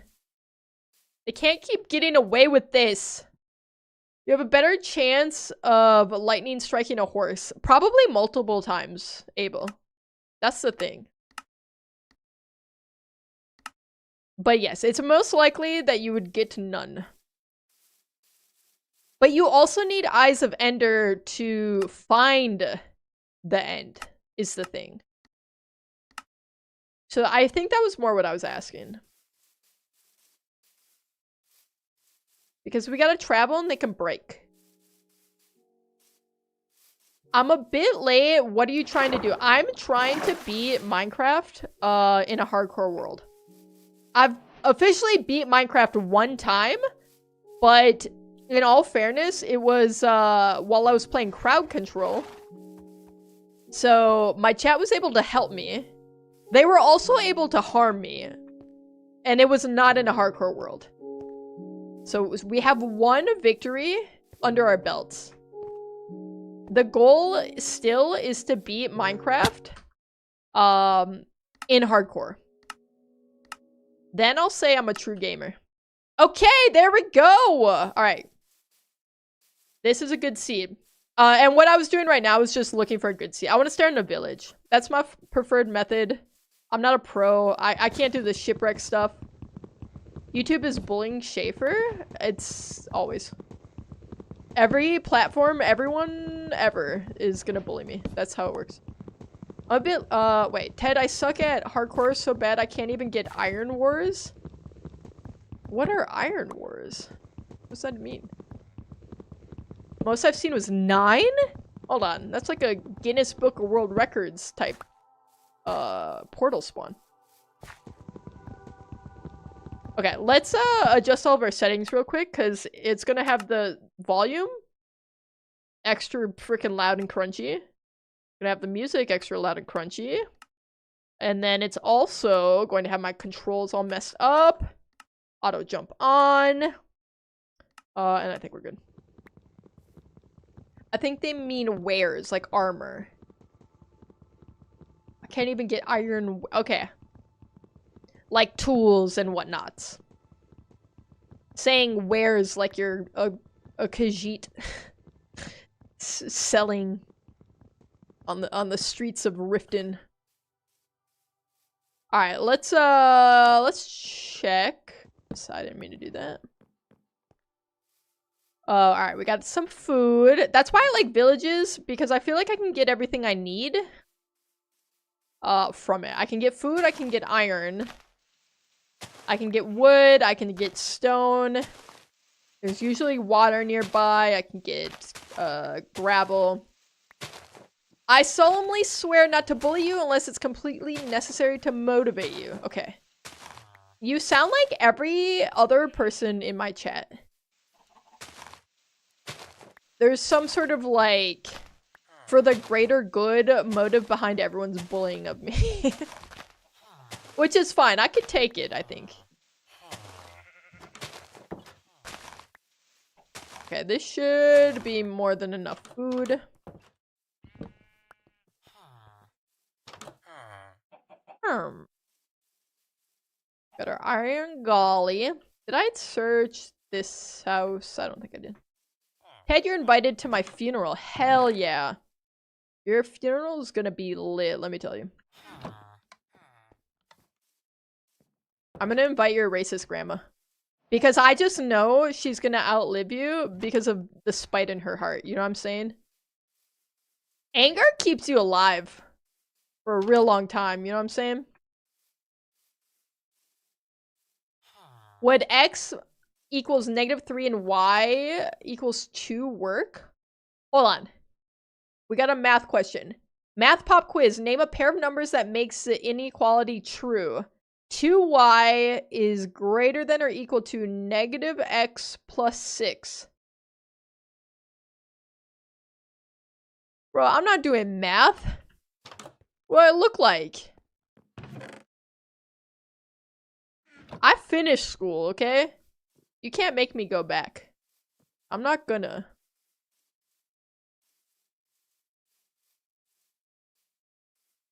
They can't keep getting away with this. You have a better chance of lightning striking a horse. Probably multiple times, Abel. That's the thing. But yes, it's most likely that you would get none. But you also need Eyes of Ender to find the end, is the thing. So I think that was more what I was asking. Because we gotta travel and they can break. I'm a bit late. What are you trying to do? I'm trying to beat Minecraft in a hardcore world. I've officially beat Minecraft 1 time, but in all fairness, it was while I was playing crowd control. So my chat was able to help me. They were also able to harm me. And it was not in a hardcore world. So we have 1 victory under our belts. The goal still is to beat Minecraft in hardcore. Then I'll say I'm a true gamer. Okay, there we go. All right. This is a good seed. And what I was doing right now is just looking for a good seed. I want to start in a village. That's my preferred method. I'm not a pro. I can't do the shipwreck stuff. YouTube is bullying Schaefer. It's always. Every platform, everyone ever is gonna bully me. That's how it works. I'm a bit, wait. Ted, I suck at hardcore so bad I can't even get Iron Wars. What are Iron Wars? What's that mean? Most I've seen was 9? Hold on. That's like a Guinness Book of World Records type, portal spawn. Okay, let's adjust all of our settings real quick, because it's gonna have the volume extra freaking loud and crunchy. Gonna have the music extra loud and crunchy. And then it's also going to have my controls all messed up. Auto jump on. And I think we're good. I think they mean wares, like armor. I can't even get iron. Okay. Like tools and whatnots. Saying wares like you're a Khajiit selling on the streets of Riften. All right, let's check. I didn't mean to do that. All right, we got some food. That's why I like villages, because I feel like I can get everything I need from it. I can get food, I can get iron. I can get wood, I can get stone. There's usually water nearby. I can get gravel. I solemnly swear not to bully you unless it's completely necessary to motivate you. Okay. You sound like every other person in my chat. There's some sort of like, for the greater good motive behind everyone's bullying of me. Which is fine. I could take it, I think. Okay, this should be more than enough food. Got our iron golly. Did I search this house? I don't think I did. Ted, you're invited to my funeral. Hell yeah. Your funeral is gonna be lit, let me tell you. I'm gonna invite your racist grandma. Because I just know she's gonna outlive you because of the spite in her heart. You know what I'm saying? Anger keeps you alive for a real long time. You know what I'm saying? Would X equals -3 and Y equals 2 work? Hold on. We got a math question. Math pop quiz. Name a pair of numbers that makes the inequality true. 2y is greater than or equal to negative x plus 6. Bro, I'm not doing math. What do it look like? I finished school, okay? You can't make me go back. I'm not gonna.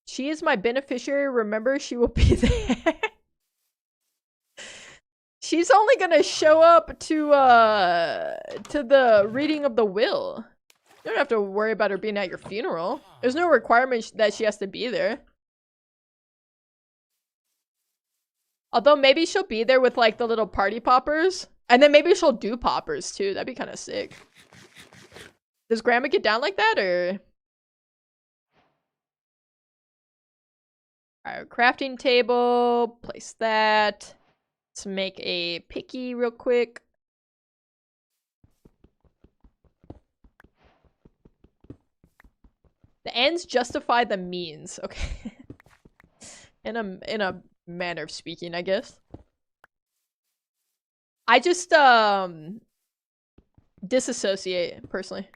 She is my beneficiary. Remember, she will be there. She's only gonna show up to the reading of the will. You don't have to worry about her being at your funeral. There's no requirement that she has to be there. Although maybe she'll be there with like the little party poppers. And then maybe she'll do poppers too. That'd be kind of sick. Does grandma get down like that or? Alright, crafting table. Place that. Let's make a picky real quick. The ends justify the means. Okay. in a manner of speaking, I guess. I just disassociate personally.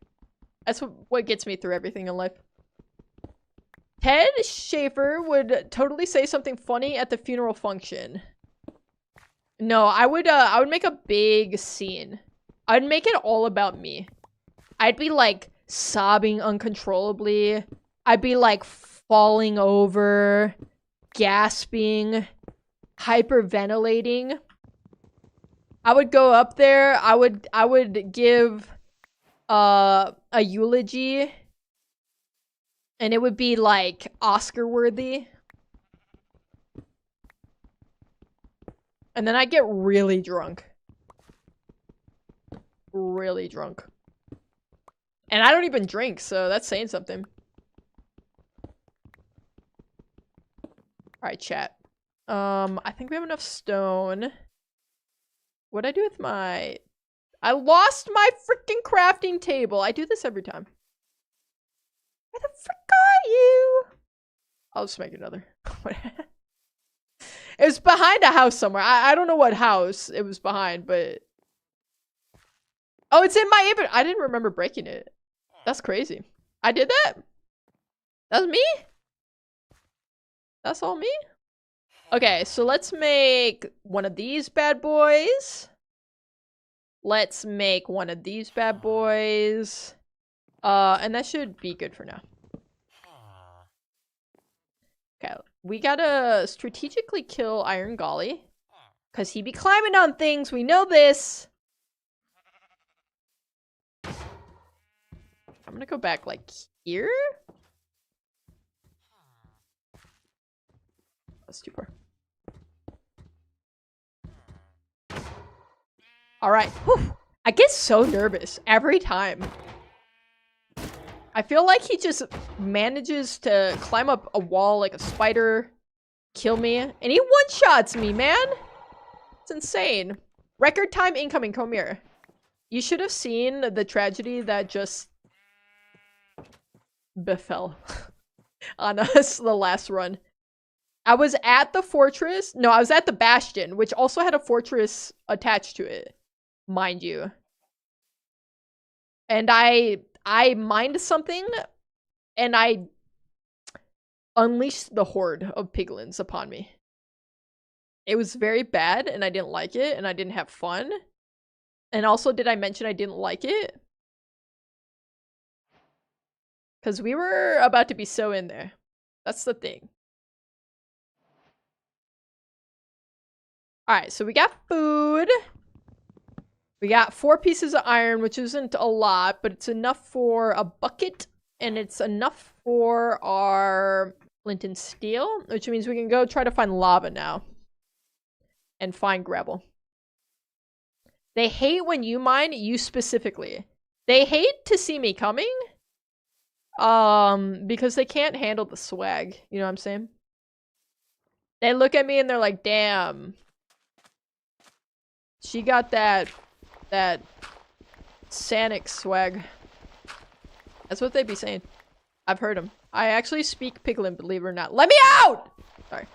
That's what gets me through everything in life. Ted Schaefer would totally say something funny at the funeral function. No, I would make a big scene. I'd make it all about me. I'd be like sobbing uncontrollably. I'd be like falling over, gasping, hyperventilating. I would go up there. I would give a eulogy, and it would be like Oscar worthy. And then I get really drunk. Really drunk. And I don't even drink, so that's saying something. Alright, chat. I think we have enough stone. What'd I do with my... I lost my freaking crafting table. I do this every time. Where the frick are you? I'll just make another. It was behind a house somewhere. I don't know what house it was behind, but... Oh, it's in my inventory. I didn't remember breaking it. That's crazy. I did that? That's me? That's all me? Okay, so let's make one of these bad boys. Let's make one of these bad boys. And that should be good for now. Okay, we gotta strategically kill Iron Golly. Because he be climbing on things, we know this! I'm gonna go back, like, here? That's too far. Alright, I get so nervous every time. I feel like he just manages to climb up a wall like a spider, kill me, and he one-shots me, man! It's insane. Record time incoming, come here. You should have seen the tragedy that just befell on us the last run. I was at the fortress. No, I was at the bastion, which also had a fortress attached to it, mind you. And I mined something, and I unleashed the horde of piglins upon me. It was very bad, and I didn't like it, and I didn't have fun. And also, did I mention I didn't like it? Because we were about to be so in there. That's the thing. Alright, so we got food. We got 4 pieces of iron, which isn't a lot, but it's enough for a bucket. And it's enough for our flint and steel, which means we can go try to find lava now. And find gravel. They hate when you mine, you specifically. They hate to see me coming. Because they can't handle the swag. You know what I'm saying? They look at me and they're like, damn. She got that Sanic swag. That's what they be saying. I've heard them. I actually speak Piglin, believe it or not. Let me out! Sorry.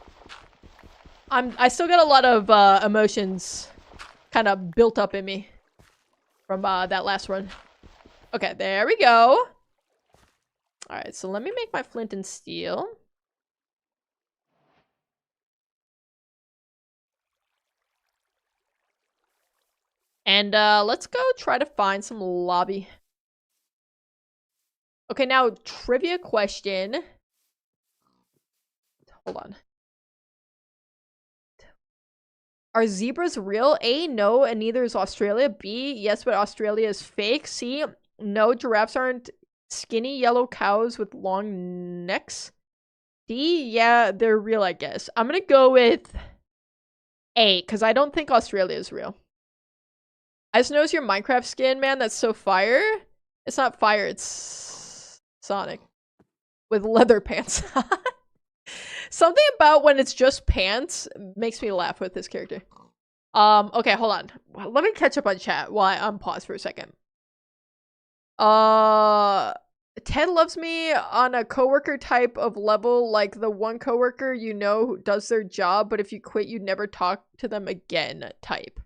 I still got a lot of emotions kind of built up in me from that last run. Okay, there we go. Alright, so let me make my flint and steel. And let's go try to find some lobby. Okay, now trivia question. Hold on. Are zebras real? A, no, and neither is Australia. B, yes, but Australia is fake. C, no, giraffes aren't skinny yellow cows with long necks. D, yeah, they're real, I guess. I'm gonna go with A, because I don't think Australia is real. I just noticed your Minecraft skin, man. That's so fire. It's not fire, it's Sonic. With leather pants. Something about when it's just pants makes me laugh with this character. Okay, hold on. Let me catch up on chat while I'm paused for a second. Ted loves me on a coworker type of level, like the one coworker you know who does their job, but if you quit, you'd never talk to them again type.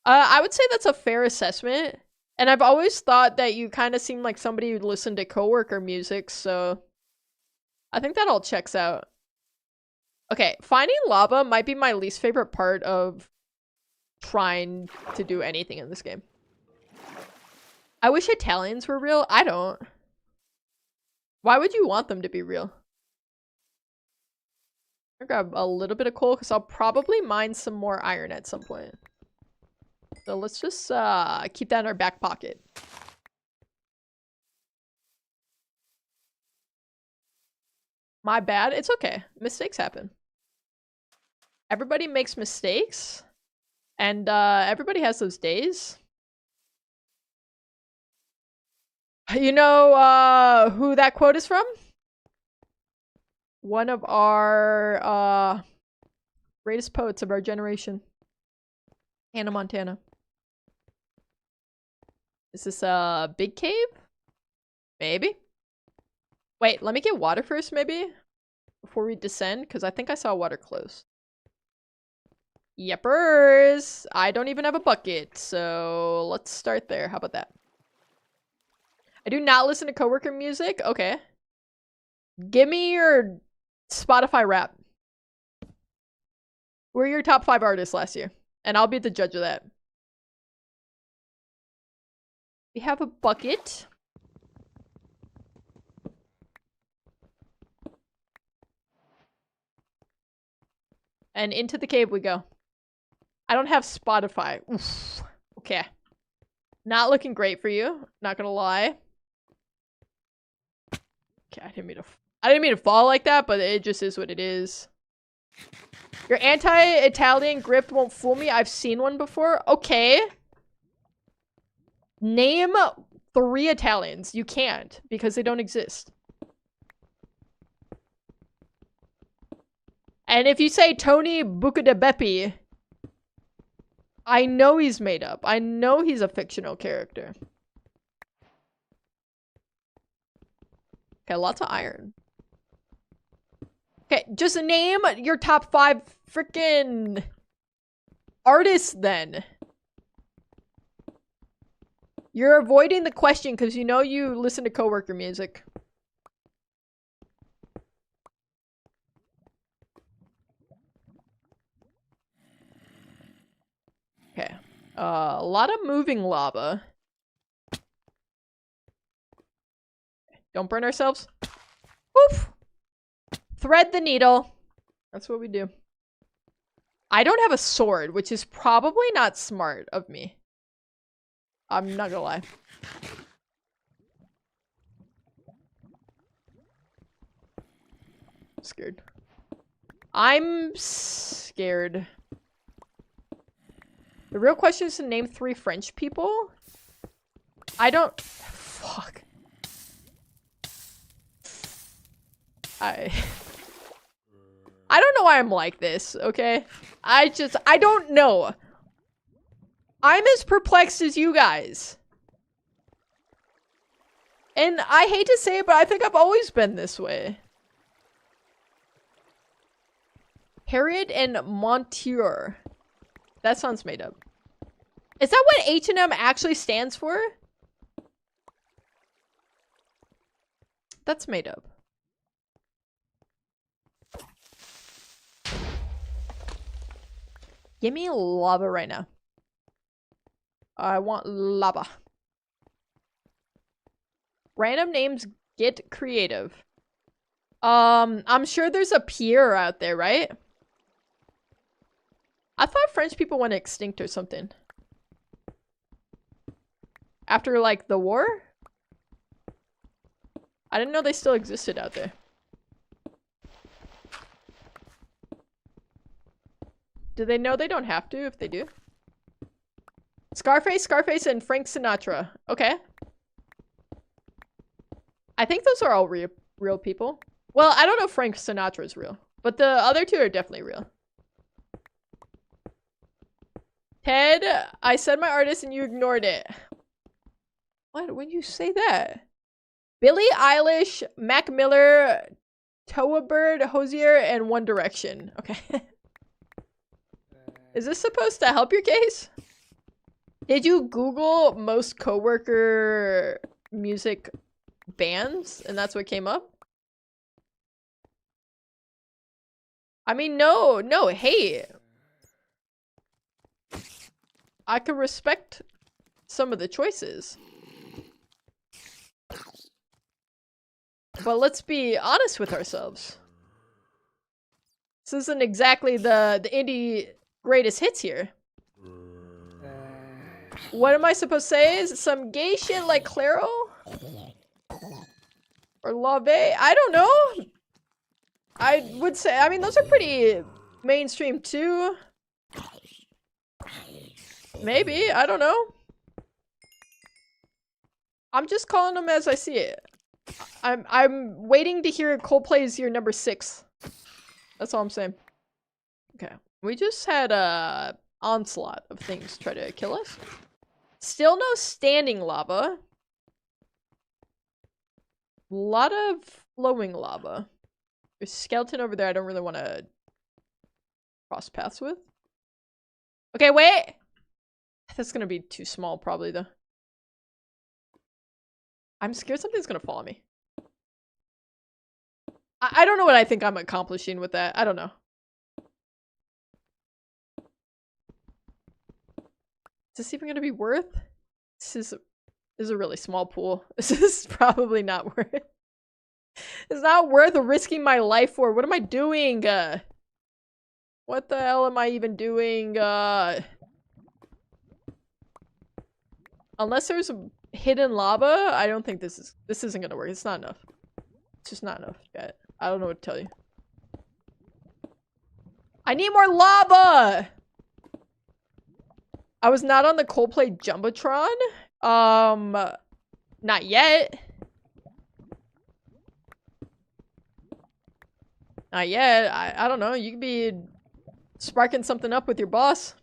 I would say that's a fair assessment. And I've always thought that you kind of seem like somebody who'd listen to coworker music, so I think that all checks out. Okay, finding lava might be my least favorite part of trying to do anything in this game. I wish Italians were real. I don't. Why would you want them to be real? I'll grab a little bit of coal because I'll probably mine some more iron at some point. So let's just keep that in our back pocket. My bad. It's okay. Mistakes happen. Everybody makes mistakes. And everybody has those days. You know who that quote is from? One of our greatest poets of our generation. Hannah Montana. Is this a big cave? Maybe. Wait, let me get water first, maybe? Before we descend, because I think I saw water close. Yepers! I don't even have a bucket, so let's start there. How about that? I do not listen to coworker music? Okay. Give me your Spotify rap. Who are your top 5 artists last year? And I'll be the judge of that. We have a bucket. And into the cave we go. I don't have Spotify. Oof. Okay. Not looking great for you. Not gonna lie. Okay, I didn't mean to fall like that, but it just is what it is. Your anti-Italian grip won't fool me. I've seen one before. Okay. Name 3 Italians. You can't, because they don't exist. And if you say Tony Bucadebeppi, I know he's made up. I know he's a fictional character. Okay, lots of iron. Okay, just name your top 5 freaking artists then. You're avoiding the question because you know you listen to coworker music. Okay. A lot of moving lava. Don't burn ourselves. Woof! Thread the needle. That's what we do. I don't have a sword, which is probably not smart of me. I'm not gonna lie. I'm scared. I'm scared. The real question is to name 3 French people. I don't... Fuck. I don't know why I'm like this, okay? I don't know. I'm as perplexed as you guys. And I hate to say it, but I think I've always been this way. Harriet and Monteur. That sounds made up. Is that what H&M actually stands for? That's made up. Give me lava right now. I want lava. Random names, get creative. I'm sure there's a pier out there, right? I thought French people went extinct or something. After, like, the war? I didn't know they still existed out there. Do they know they don't have to if they do? Scarface, and Frank Sinatra. Okay. I think those are all real people. Well, I don't know if Frank Sinatra is real, but the other two are definitely real. Ted, I said my artist and you ignored it. What? When you say that? Billie Eilish, Mac Miller, Toa Bird, Hosier, and One Direction. Okay. Is this supposed to help your case? Did you Google most coworker music bands and that's what came up? I mean, no, hey. I could respect some of the choices. But let's be honest with ourselves. This isn't exactly the indie greatest hits here. What am I supposed to say? Is it some gay shit like Claro? Or Lave? I don't know. I would say, I mean, those are pretty mainstream too. Maybe, I don't know. I'm just calling them as I see it. I'm waiting to hear Coldplay's your number 6. That's all I'm saying. Okay. We just had a onslaught of things try to kill us. Still no standing lava. Lot of flowing lava. There's a skeleton over there I don't really want to cross paths with. Okay, wait! That's gonna be too small probably though. I'm scared something's gonna fall on me. I don't know what I think I'm accomplishing with that. I don't know. Is this even gonna be worth? This is a really small pool. This is probably not worth it. It's not worth risking my life for. What am I doing? What the hell am I even doing? Unless there's hidden lava, I don't think this isn't gonna work. It's not enough. It's just not enough yet. I don't know what to tell you. I need more lava! I was not on the Coldplay Jumbotron. Not yet. Not yet. I don't know. You could be sparking something up with your boss.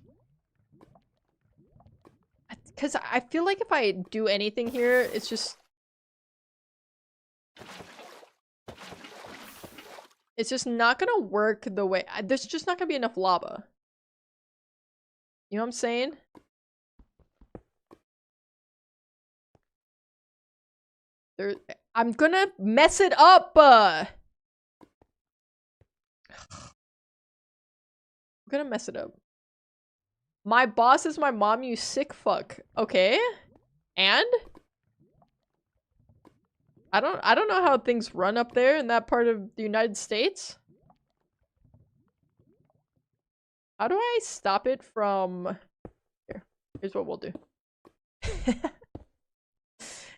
Because I feel like if I do anything here, it's just... It's just not gonna work the way... There's just not gonna be enough lava. You know what I'm saying? I'm gonna mess it up! I'm gonna mess it up. My boss is my mom, you sick fuck. Okay. And? I don't know how things run up there in that part of the United States. How do I stop it from... Here. Here's what we'll do.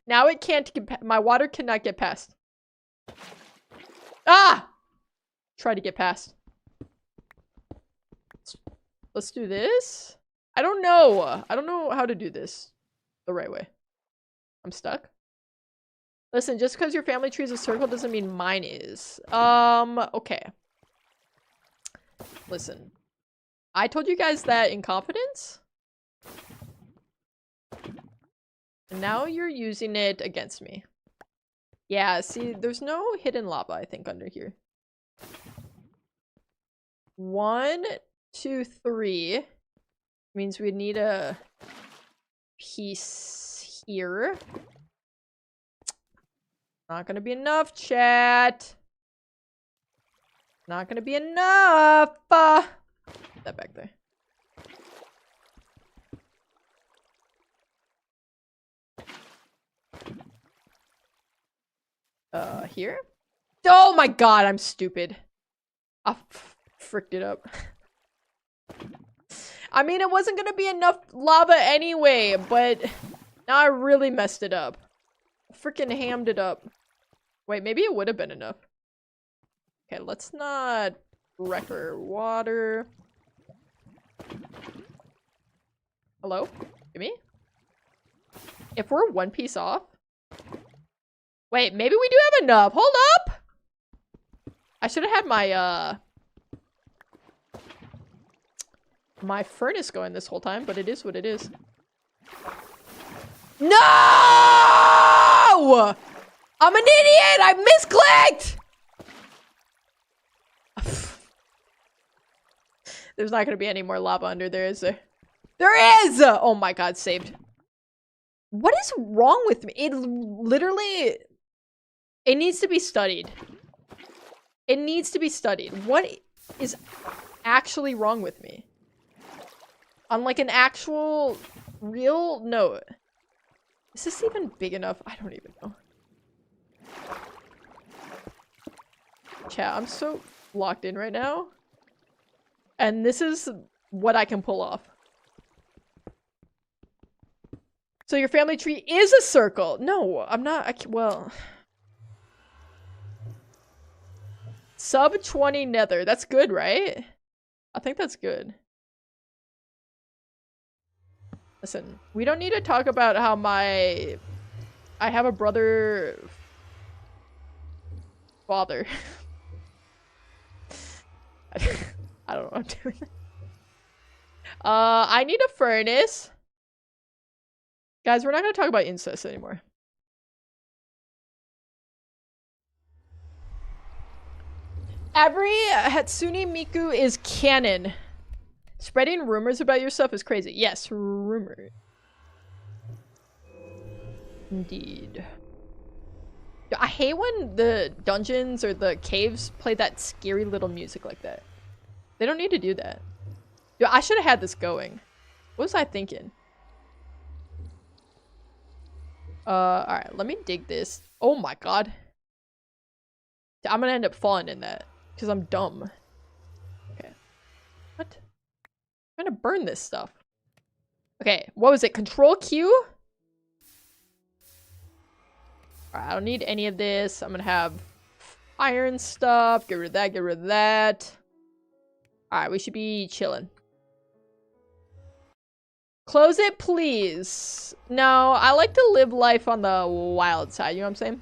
Now it can't get... My water cannot get past. Ah! Try to get past. Let's do this. I don't know. I don't know how to do this the right way. I'm stuck. Listen, just because your family tree is a circle doesn't mean mine is. Okay. Listen. I told you guys that in confidence. And now you're using it against me. Yeah, see, there's no hidden lava, I think, under here. 1, 2, 3. Means we need a piece here. Not gonna be enough, chat. Not gonna be enough. Put that back there. Here? Oh my god, I'm stupid. I fricked it up. I mean, it wasn't gonna be enough lava anyway, but now I really messed it up. Freaking hammed it up. Wait, maybe it would have been enough. Okay, let's not wreck our water. Hello? Jimmy? If we're one piece off? Wait, maybe we do have enough. Hold up! I should have had my, my furnace going this whole time, but it is what it is. No! I'm an idiot! I misclicked! There's not gonna be any more lava under there, is there? There is! Oh my god, saved. What is wrong with me? It literally... It needs to be studied. It needs to be studied. What is actually wrong with me? On like an actual, real note. Is this even big enough? I don't even know. Chat, I'm so locked in right now. And this is what I can pull off. So your family tree is a circle. No, I'm not. Well... Sub 20 nether. That's good, right? I think that's good. Listen, we don't need to talk about how I have a brother... Father. I don't know what I'm doing. I need a furnace. Guys, we're not gonna talk about incest anymore. Every Hatsune Miku is canon. Spreading rumors about yourself is crazy. Yes, rumor. Indeed. I hate when the dungeons or the caves play that scary little music like that. They don't need to do that. Dude, I should have had this going. What was I thinking? Alright, let me dig this. Oh my god. I'm gonna end up falling in that. Because I'm dumb. Okay. What? I'm trying to burn this stuff. Okay, what was it? Control Q? Alright, I don't need any of this. I'm gonna have iron stuff. Get rid of that, get rid of that. Alright, we should be chilling. Close it, please. No, I like to live life on the wild side, you know what I'm saying?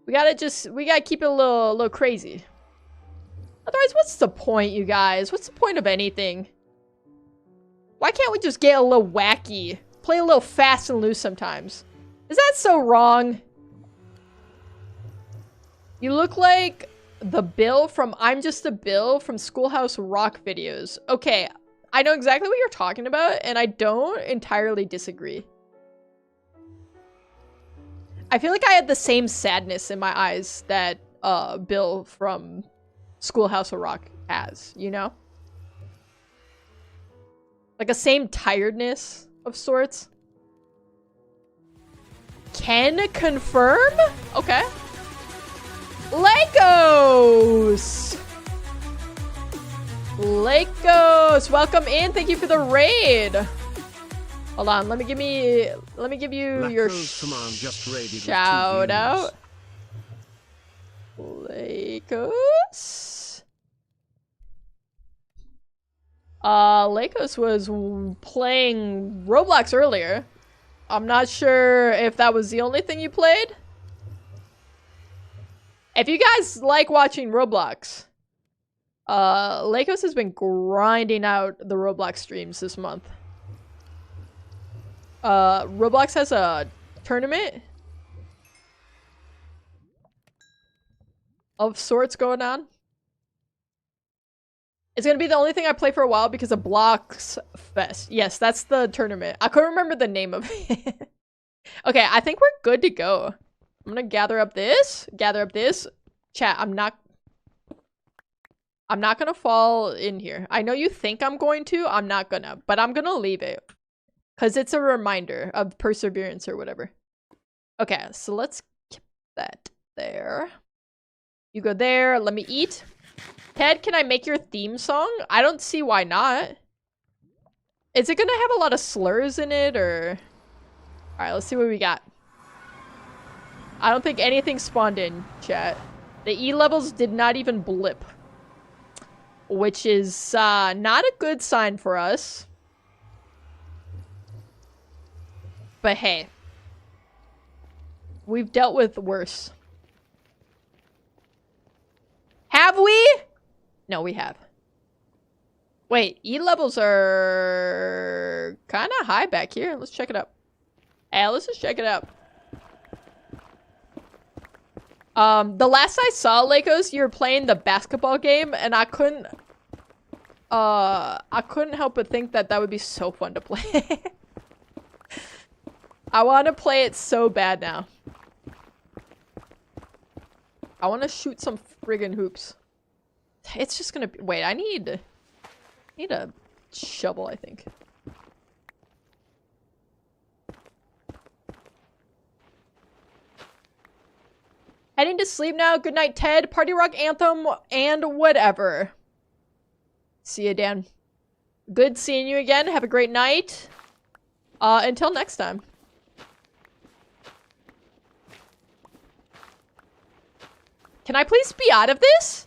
We gotta keep it a little crazy. Otherwise, what's the point, you guys? What's the point of anything? Why can't we just get a little wacky? Play a little fast and loose sometimes. Is that so wrong? You look like the Bill from I'm Just a Bill from Schoolhouse Rock videos. Okay, I know exactly what you're talking about, and I don't entirely disagree. I feel like I had the same sadness in my eyes that Bill from Schoolhouse Rock has, you know? Like a same tiredness of sorts. Can confirm? Okay. Lakos! Lakos! Welcome in, thank you for the raid! Hold on, let me give you your shout out. Lakos. Lakos was playing Roblox earlier. I'm not sure if that was the only thing you played. If you guys like watching Roblox, Lakos has been grinding out the Roblox streams this month. Roblox has a tournament. of sorts going on. It's gonna be the only thing I play for a while because of Blocks Fest. Yes, that's the tournament. I couldn't remember the name of it. Okay, I think we're good to go. I'm gonna gather up this. Chat, I'm not gonna fall in here. I know you think I'm going to. I'm not gonna. But I'm gonna leave it. Because it's a reminder of perseverance or whatever. Okay, so let's keep that there. You go there. Let me eat. Ted, can I make your theme song? I don't see why not. Is it gonna have a lot of slurs in it, or... Alright, let's see what we got. I don't think anything spawned in, chat. The E levels did not even blip. Which is not a good sign for us. But hey. We've dealt with worse. Have we? No, we have. Wait, E levels are kind of high back here. Let's check it out. Hey, let's just check it out. The last I saw, Lakos, you were playing the basketball game, and I couldn't help but think that that would be so fun to play. I want to play it so bad now. I want to shoot some friggin' hoops. It's just gonna be- wait, I need a shovel, I think. Heading to sleep now. Good night, Ted. Party Rock Anthem and whatever. See you, Dan. Good seeing you again. Have a great night. Until next time. Can I please be out of this?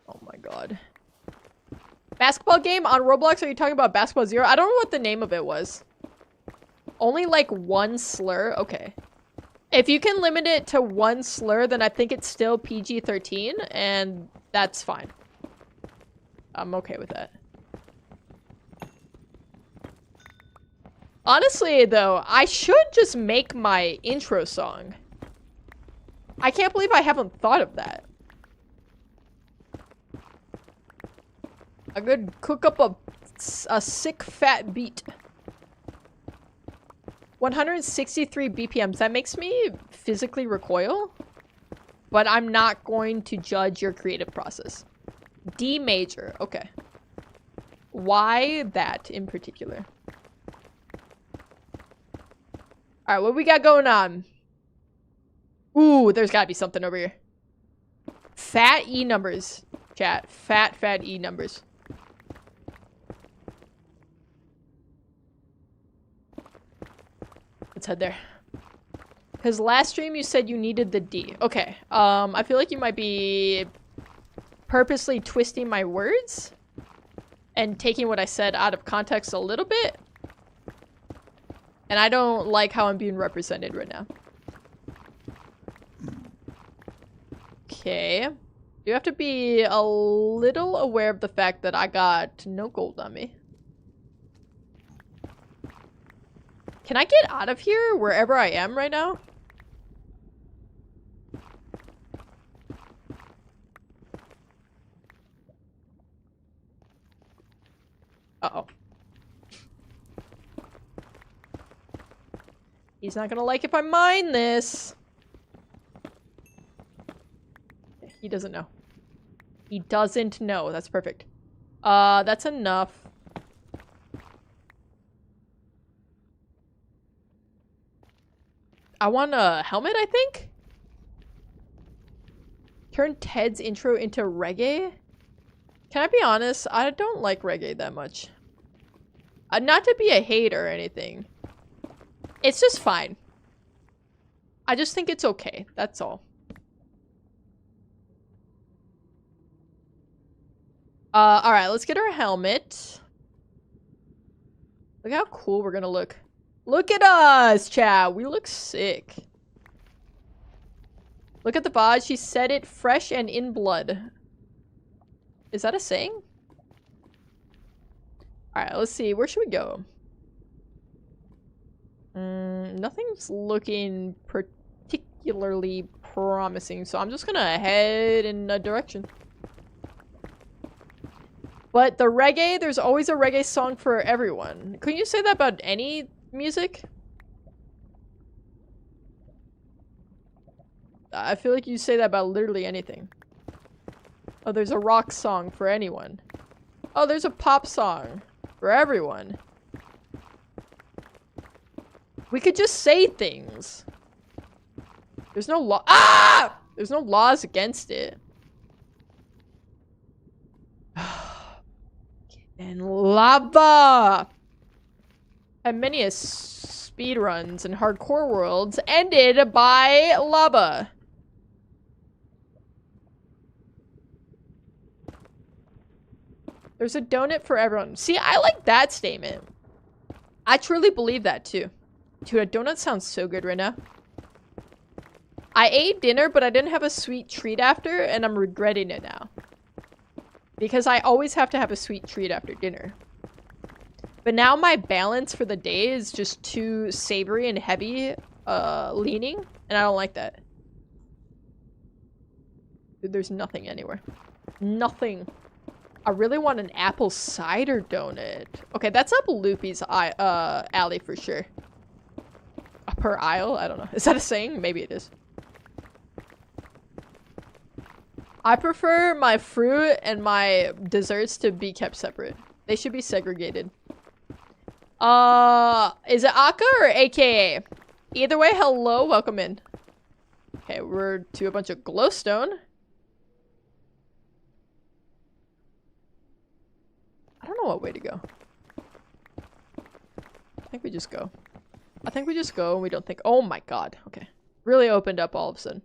Oh my god. Basketball game on Roblox? Are you talking about Basketball Zero? I don't know what the name of it was. Only like one slur? Okay. If you can limit it to one slur, then I think it's still PG-13, and that's fine. I'm okay with that. Honestly, though, I should just make my intro song. I can't believe I haven't thought of that. I could cook up a sick fat beat. 163 BPMs. That makes me physically recoil. But I'm not going to judge your creative process. D major. Okay. Why that in particular? Alright, what we got going on? Ooh, there's gotta be something over here. Fat E numbers, chat. Fat E numbers. Let's head there. Because last stream you said you needed the D. Okay. I feel like you might be purposely twisting my words and taking what I said out of context a little bit. And I don't like how I'm being represented right now. Okay. You have to be a little aware of the fact that I got no gold on me. Can I get out of here wherever I am right now? Uh-oh. He's not gonna like if I mine this. He doesn't know. He doesn't know. That's perfect. That's enough. I want a helmet, I think? Turn Ted's intro into reggae? Can I be honest? I don't like reggae that much. Not to be a hater or anything. It's just fine. I just think it's okay. That's all. Alright, let's get our helmet. Look how cool we're gonna look. Look at us, chat. We look sick. Look at the bod. She said it fresh and in blood. Is that a saying? Alright, let's see. Where should we go? Nothing's looking particularly promising, so I'm just gonna head in a direction. But the reggae, there's always a reggae song for everyone. Couldn't you say that about any music? I feel like you say that about literally anything. Oh, there's a rock song for anyone. Oh, there's a pop song for everyone. We could just say things. There's no law. Ah! There's no laws against it. And lava! And many a speedruns and hardcore worlds ended by lava. There's a donut for everyone. See, I like that statement. I truly believe that too. Dude, a donut sounds so good right now. I ate dinner, but I didn't have a sweet treat after, and I'm regretting it now. Because I always have to have a sweet treat after dinner. But now my balance for the day is just too savory and heavy leaning, and I don't like that. Dude, there's nothing anywhere. Nothing. I really want an apple cider donut. Okay, that's up Loopy's alley for sure. Per aisle? I don't know. Is that a saying? Maybe it is. I prefer my fruit and my desserts to be kept separate. They should be segregated. Is it Aka or AKA? Either way, hello, welcome in. Okay, we're to a bunch of glowstone. I don't know what way to go. I think we just go. I think we just go and we don't think. Oh my god. Okay. Really opened up all of a sudden.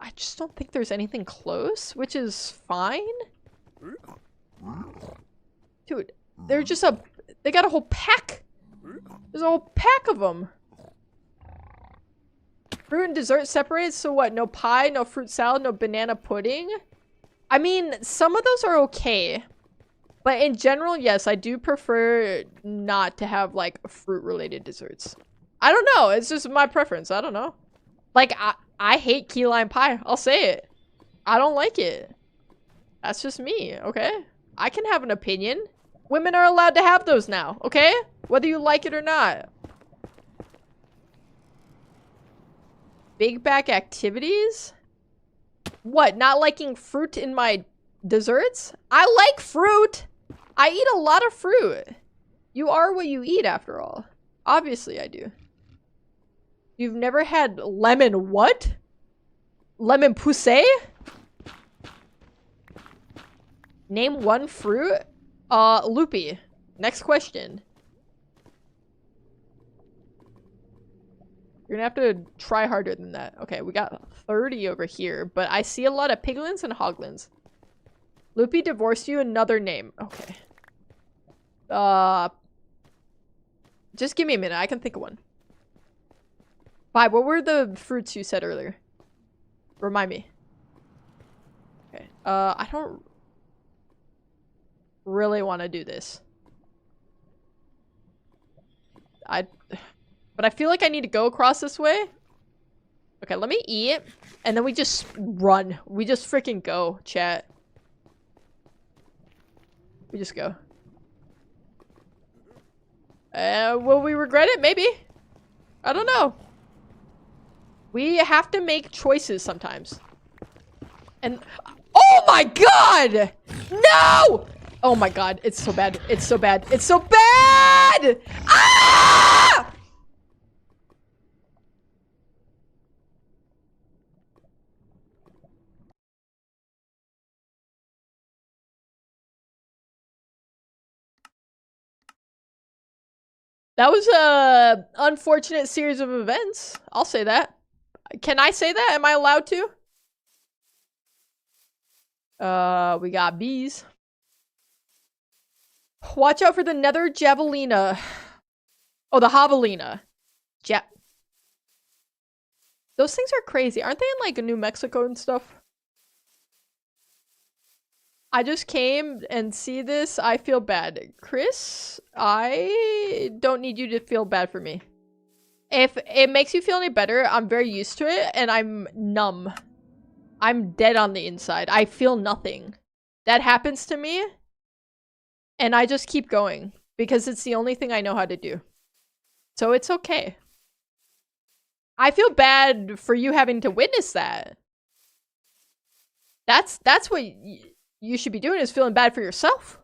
I just don't think there's anything close, which is fine. Dude, they're just they got a whole pack. There's a whole pack of them. Fruit and dessert separated, so what? No pie, no fruit salad, no banana pudding? I mean, some of those are okay. But in general, yes, I do prefer not to have, like, fruit-related desserts. I don't know. It's just my preference. I don't know. Like, I hate key lime pie. I'll say it. I don't like it. That's just me, okay? I can have an opinion. Women are allowed to have those now, okay? Whether you like it or not. Big back activities? What, not liking fruit in my desserts? I like fruit! I eat a lot of fruit. You are what you eat, after all. Obviously, I do. You've never had lemon what? Lemon poussé? Name one fruit? Loopy. Next question. You're gonna have to try harder than that. Okay, we got 30 over here, but I see a lot of piglins and hoglins. Loopy divorced you, another name. Okay. Just give me a minute. I can think of one. Bye. What were the fruits you said earlier? Remind me. Okay. I don't really want to do this. But I feel like I need to go across this way. Okay, let me eat. And then we just run. We just freaking go, chat. We just go. Will we regret it? Maybe. I don't know. We have to make choices sometimes. And oh my god! No! Oh my god, it's so bad. It's so bad. It's so bad! Ah! That was a unfortunate series of events. I'll say that. Can I say that? Am I allowed to? We got bees. Watch out for the nether javelina. Oh, the javelina. Those things are crazy. Aren't they in, like, New Mexico and stuff? I just came and see this. I feel bad. Chris, I don't need you to feel bad for me. If it makes you feel any better, I'm very used to it and I'm numb. I'm dead on the inside. I feel nothing. That happens to me and I just keep going because it's the only thing I know how to do. So it's okay. I feel bad for you having to witness that. That's what you should be doing, is feeling bad for yourself.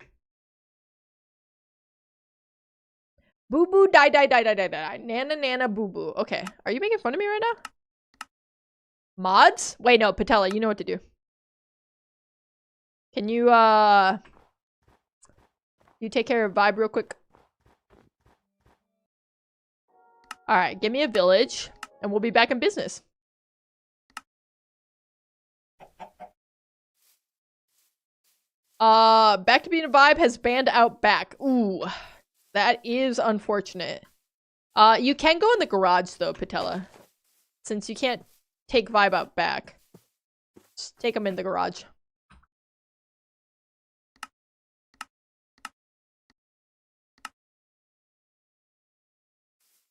Boo boo die die die die die die. Nana nana boo boo. Okay. Are you making fun of me right now? Mods? Wait, no, Patella, you know what to do. Can you take care of Vibe real quick? Alright, give me a village and we'll be back in business. Back to being a Vibe has banned out back. Ooh. That is unfortunate. You can go in the garage though, Patella. Since you can't take Vibe out back. Just take them in the garage.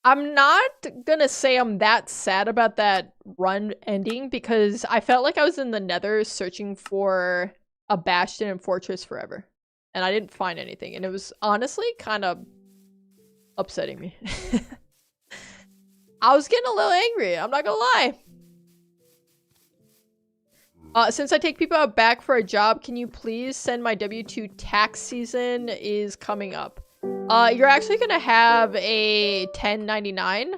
I'm not gonna say I'm that sad about that run ending because I felt like I was in the Nether searching for a bastion and fortress forever. And I didn't find anything. And it was honestly kind of upsetting me. I was getting a little angry. I'm not gonna lie. Since I take people out back for a job, can you please send my W2 tax season is coming up? You're actually gonna have a 1099.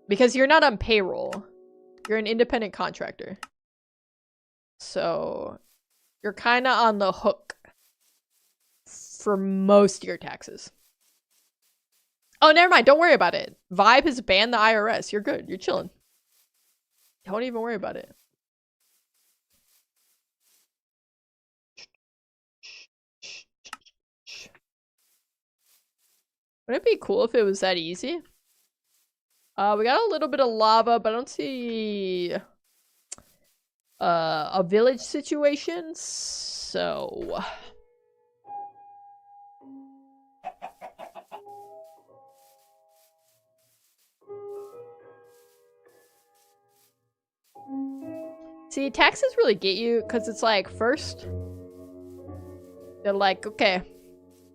Because you're not on payroll. You're an independent contractor. So, you're kind of on the hook for most of your taxes. Oh, never mind. Don't worry about it. Vibe has banned the IRS. You're good. You're chilling. Don't even worry about it. Wouldn't it be cool if it was that easy? We got a little bit of lava, but I don't see a village situation, so see, taxes really get you because it's like, first they're like, okay,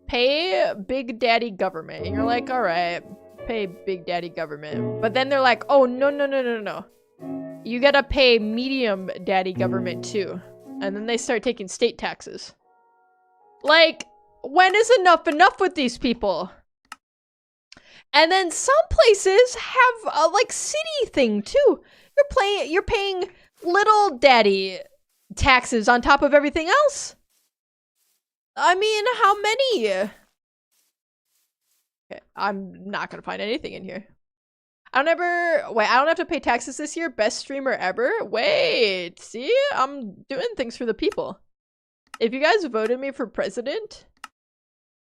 pay Big Daddy government, and you're like, all right, pay Big Daddy government, but then they're like, oh no no no no no, you gotta pay Medium Daddy government too. And then they start taking state taxes. Like, when is enough with these people? And then some places have a like city thing too. You're paying Little Daddy taxes on top of everything else. I mean, how many? Okay, I'm not gonna find anything in here. I don't have to pay taxes this year. Best streamer ever. Wait, see? I'm doing things for the people. If you guys voted me for president,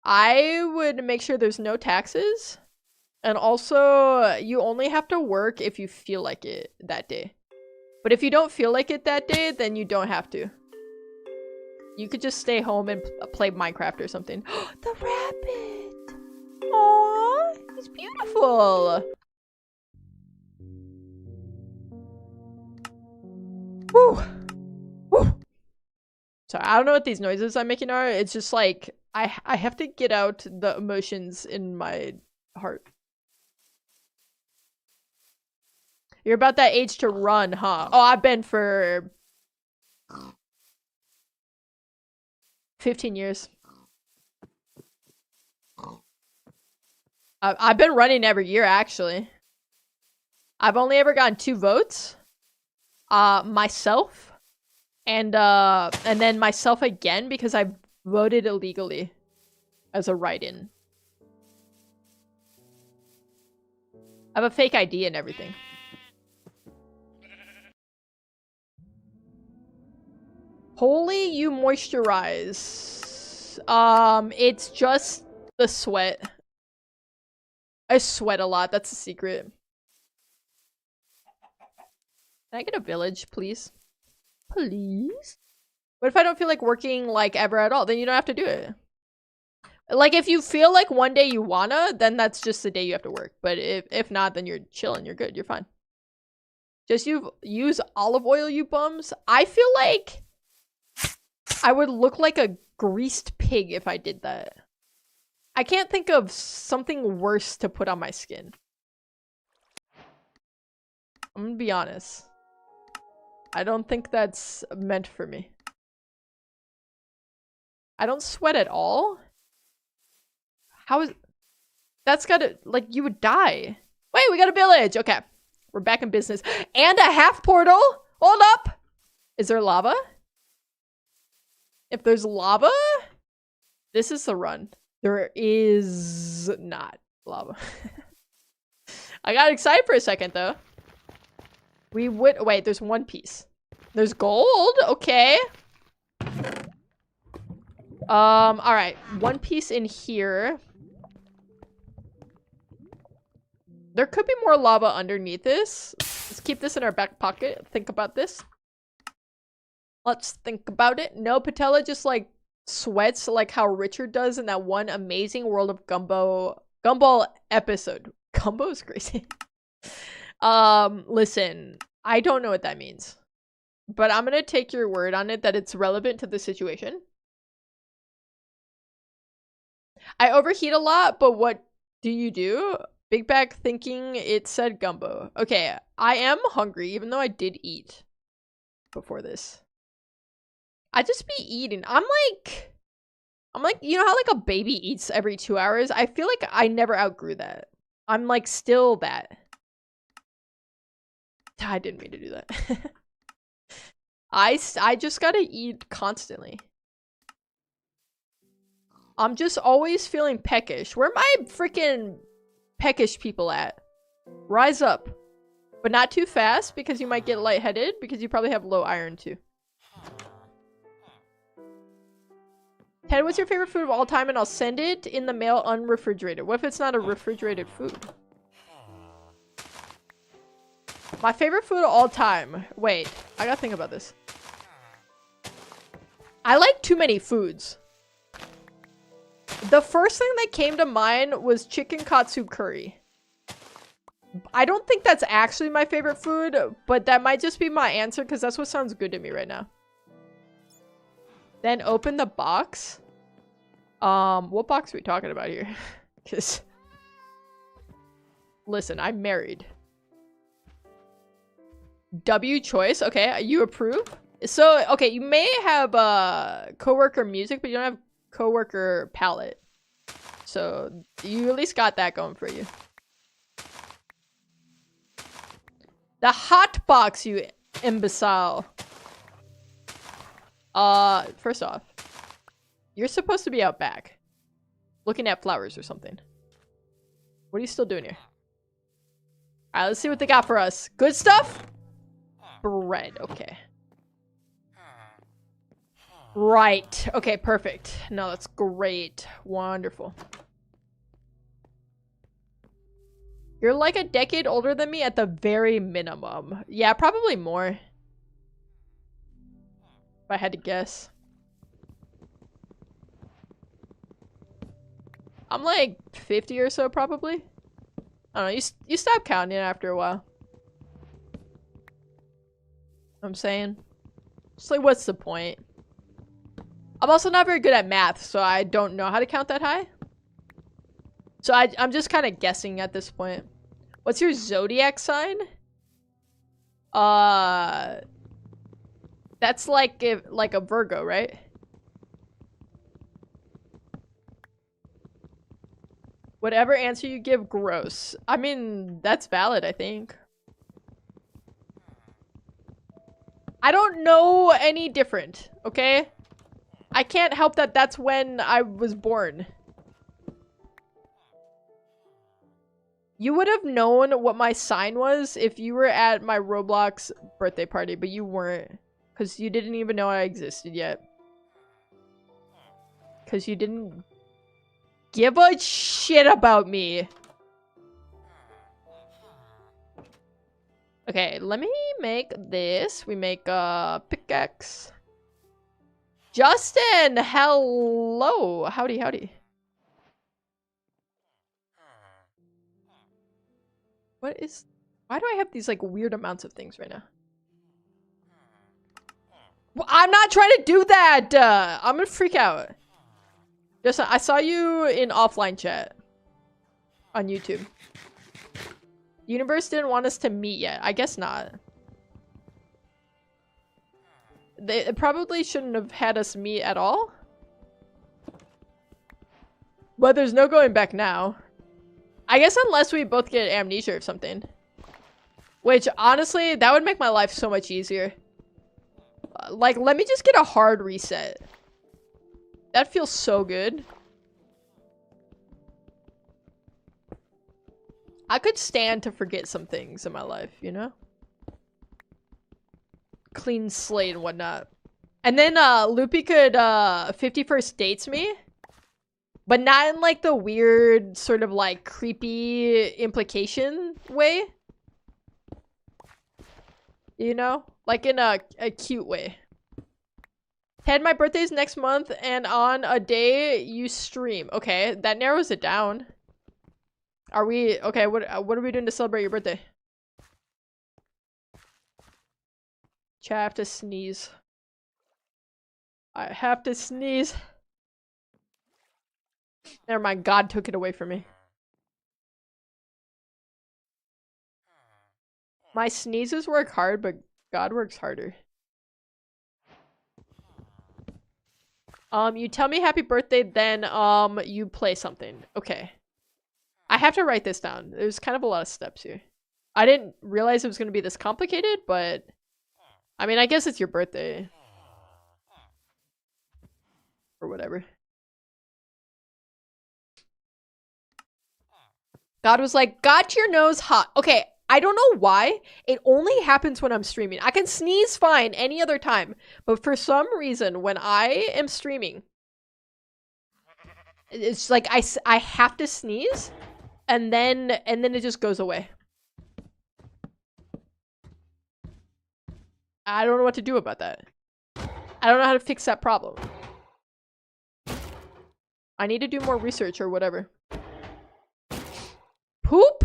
I would make sure there's no taxes. And also, you only have to work if you feel like it that day. But if you don't feel like it that day, then you don't have to. You could just stay home and play Minecraft or something. The rabbit! Aww, he's beautiful! Woo! Woo! Sorry, I don't know what these noises I'm making are. It's just like, I have to get out the emotions in my heart. You're about that age to run, huh? Oh, I've been for 15 years. I've been running every year, actually. I've only ever gotten 2 votes. Myself. And then myself again because I voted illegally as a write-in. I have a fake ID and everything. Holy, you moisturize. It's just the sweat. I sweat a lot, that's a secret. Can I get a village, please? Please? What if I don't feel like working, like, ever at all? Then you don't have to do it. Like, if you feel like one day you wanna, then that's just the day you have to work. But if not, then you're chilling. You're good. You're fine. Just use olive oil, you bums. I feel like I would look like a greased pig if I did that. I can't think of something worse to put on my skin. I'm gonna be honest. I don't think that's meant for me. I don't sweat at all? How is... That's gotta... Like, you would die. Wait, we got a village! Okay. We're back in business. And a half portal! Hold up! Is there lava? If there's lava, this is the run. There is not lava. I got excited for a second, though. We would... Wait, there's one piece. There's gold? Okay. Alright. One piece in here. There could be more lava underneath this. Let's keep this in our back pocket. Think about this. Let's think about it. No, Patella just, like, sweats like how Richard does in that one Amazing World of Gumball episode. Gumbo's crazy. Listen. I don't know what that means. But I'm gonna take your word on it that it's relevant to the situation. I overheat a lot, but what do you do? Big Bag thinking it said gumbo. Okay, I am hungry, even though I did eat before this. I just be eating. I'm like, you know how like a baby eats every 2 hours? I feel like I never outgrew that. I'm like still that. I didn't mean to do that. I just gotta eat constantly. I'm just always feeling peckish. Where are my freaking peckish people at? Rise up. But not too fast because you might get lightheaded because you probably have low iron too. Ted, what's your favorite food of all time? And I'll send it in the mail unrefrigerated. What if it's not a refrigerated food? My favorite food of all time. Wait, I gotta think about this. I like too many foods. The first thing that came to mind was chicken katsu curry. I don't think that's actually my favorite food, but that might just be my answer because that's what sounds good to me right now. Then open the box. What box are we talking about here? Because, listen, I'm married. W choice. Okay, you approve? So, okay, you may have coworker music, but you don't have coworker palette. So, you at least got that going for you. The hot box, you imbecile. First off, you're supposed to be out back. Looking at flowers or something. What are you still doing here? Alright, let's see what they got for us. Good stuff? Bread, okay. Right. Okay, perfect. No, that's great. Wonderful. You're like a decade older than me at the very minimum. Yeah, probably more. If I had to guess. I'm like 50 or so, probably. I don't know, you stop counting after a while. I'm saying. Just like, what's the point? I'm also not very good at math, so I don't know how to count that high. So I'm just kind of guessing at this point. What's your zodiac sign? That's like a Virgo, right? Whatever answer you give, gross. I mean, that's valid, I think. I don't know any different, okay? I can't help that that's when I was born. You would have known what my sign was if you were at my Roblox birthday party, but you weren't. Because you didn't even know I existed yet. Because you didn't give a shit about me. Okay, let me make this. We make a pickaxe. Justin, hello. Howdy, howdy. What is... Why do I have these, like, weird amounts of things right now? Well, I'm not trying to do that! I'm gonna freak out. Just, I saw you in offline chat. On YouTube. The universe didn't want us to meet yet. I guess not. They probably shouldn't have had us meet at all. But there's no going back now. I guess unless we both get amnesia or something. Which, honestly, that would make my life so much easier. Like, let me just get a hard reset. That feels so good. I could stand to forget some things in my life, you know? Clean slate and whatnot. And then, Loopy could, 51st dates me. But not in, like, the weird, sort of, like, creepy implication way. You know? Like, in a cute way. Ted, my birthday's next month, and on a day you stream. Okay, that narrows it down. Are we... Okay, what are we doing to celebrate your birthday? Chat, I have to sneeze. I have to sneeze. Never mind, God took it away from me. My sneezes work hard, but God works harder. You tell me happy birthday, then, you play something. Okay. I have to write this down. There's kind of a lot of steps here. I didn't realize it was going to be this complicated, but... I mean, I guess it's your birthday. Or whatever. God was like, got your nose hot. Okay, I don't know why. It only happens when I'm streaming. I can sneeze fine any other time. But for some reason, when I am streaming, it's like I have to sneeze. And then it just goes away. I don't know what to do about that. I don't know how to fix that problem. I need to do more research or whatever. Poop?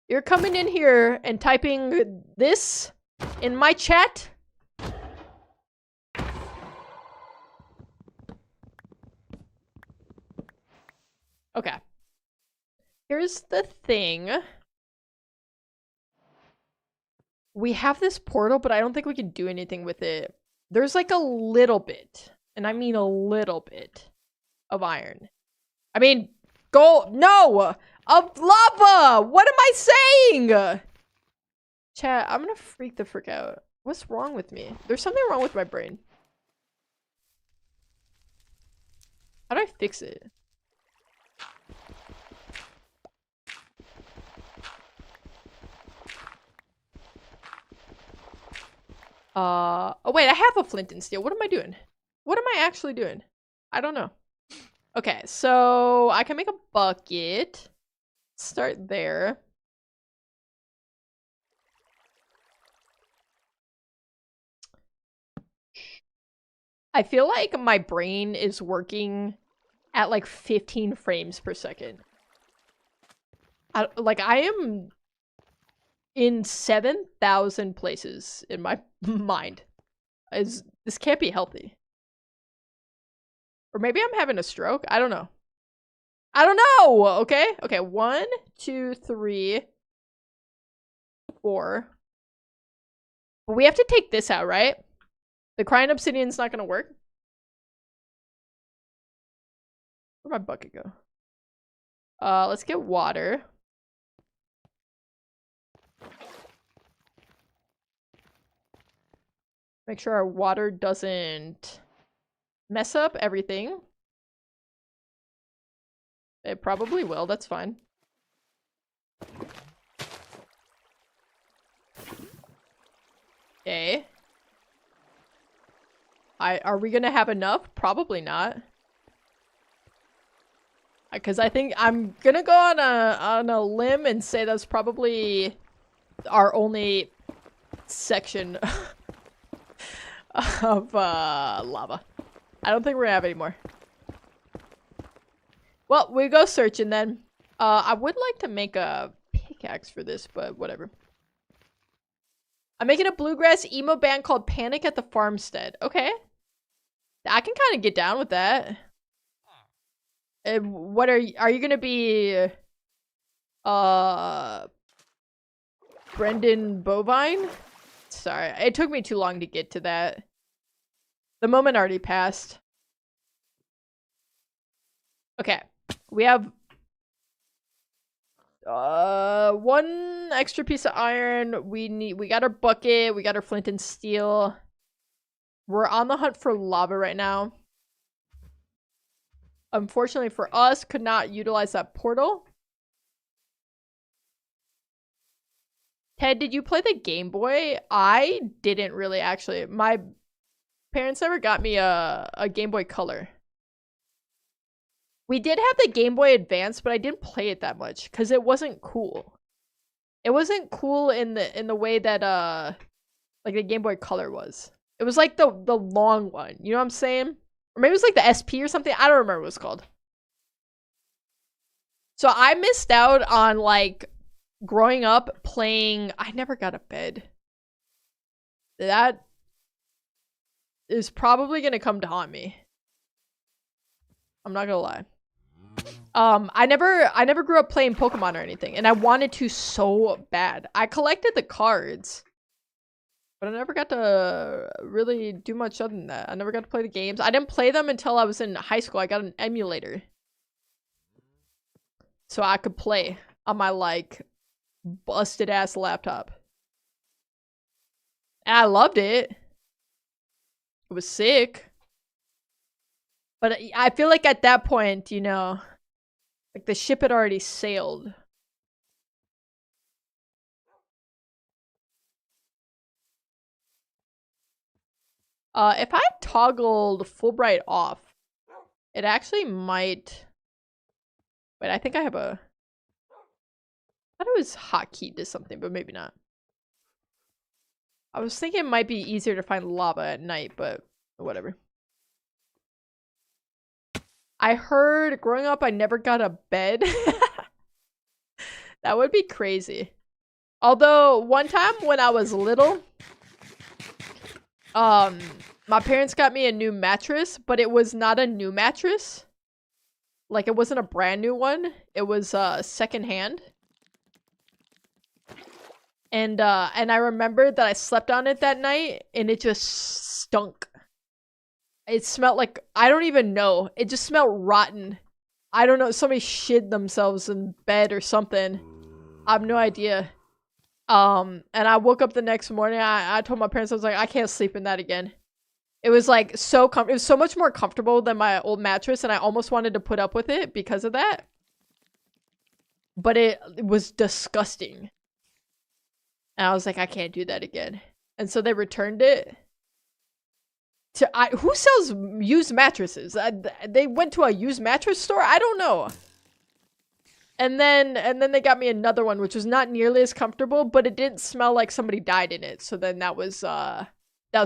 You're coming in here and typing this in my chat? Okay. Here's the thing. We have this portal, but I don't think we can do anything with it. There's like a little bit, and I mean a little bit, of iron. I mean, gold. No! Of lava! What am I saying? Chat, I'm gonna freak the frick out. What's wrong with me? There's something wrong with my brain. How do I fix it? Oh wait, I have a flint and steel. What am I doing? What am I actually doing? I don't know. Okay, so I can make a bucket. Start there. I feel like my brain is working at like 15 frames per second. I am in 7,000 places in my mind. This can't be healthy. Or maybe I'm having a stroke. I don't know. I don't know! Okay? Okay, 1, 2, 3, 4. But we have to take this out, right? The crying obsidian's not gonna work. Where'd my bucket go? Let's get water. Make sure our water doesn't mess up everything. It probably will, that's fine. Okay. Are we gonna have enough? Probably not. Because I think I'm gonna go on a limb and say that's probably our only section of lava. I don't think we're gonna have any more. Well, we go searching then. I would like to make a pickaxe for this, but whatever. I'm making a bluegrass emo band called Panic at the Farmstead. Okay. I can kind of get down with that. What are you gonna be, Brendan Bovine? Sorry, it took me too long to get to that. The moment already passed. Okay, we have one extra piece of iron. We got our bucket, we got our flint and steel. We're on the hunt for lava right now. Unfortunately for us, could not utilize that portal. Ted, did you play the Game Boy? I didn't really, actually. My parents never got me a Game Boy Color. We did have the Game Boy Advance, but I didn't play it that much because it wasn't cool. It wasn't cool in the way that like the Game Boy Color was. It was like the long one. You know what I'm saying? Or maybe it was like the SP or something. I don't remember what it was called. So I missed out on, like, growing up playing. I never got a bed. That is probably gonna come to haunt me. I'm not gonna lie. I never grew up playing Pokemon or anything, and I wanted to so bad. I collected the cards, but I never got to really do much other than that. I never got to play the games. I didn't play them until I was in high school. I got an emulator, so I could play on my, like, busted ass laptop. And I loved it. It was sick. But I feel like at that point, you know, like the ship had already sailed. If I toggled Fulbright off, it actually might... Wait, I think I have a... I thought it was hotkeyed to something, but maybe not. I was thinking it might be easier to find lava at night, but whatever. I heard growing up I never got a bed. That would be crazy. Although, one time when I was little, my parents got me a new mattress, but it was not a new mattress. Like, it wasn't a brand new one. It was secondhand. And I remember that I slept on it that night, and it just stunk. It smelled like, I don't even know. It just smelled rotten. I don't know. Somebody shit themselves in bed or something. I have no idea. And I woke up the next morning. I told my parents, I was like, I can't sleep in that again. It was like it was so much more comfortable than my old mattress, and I almost wanted to put up with it because of that. But it was disgusting. And I was like, I can't do that again. And so they returned it. Who sells used mattresses? They went to a used mattress store? I don't know. And then they got me another one, which was not nearly as comfortable, but it didn't smell like somebody died in it. So then that was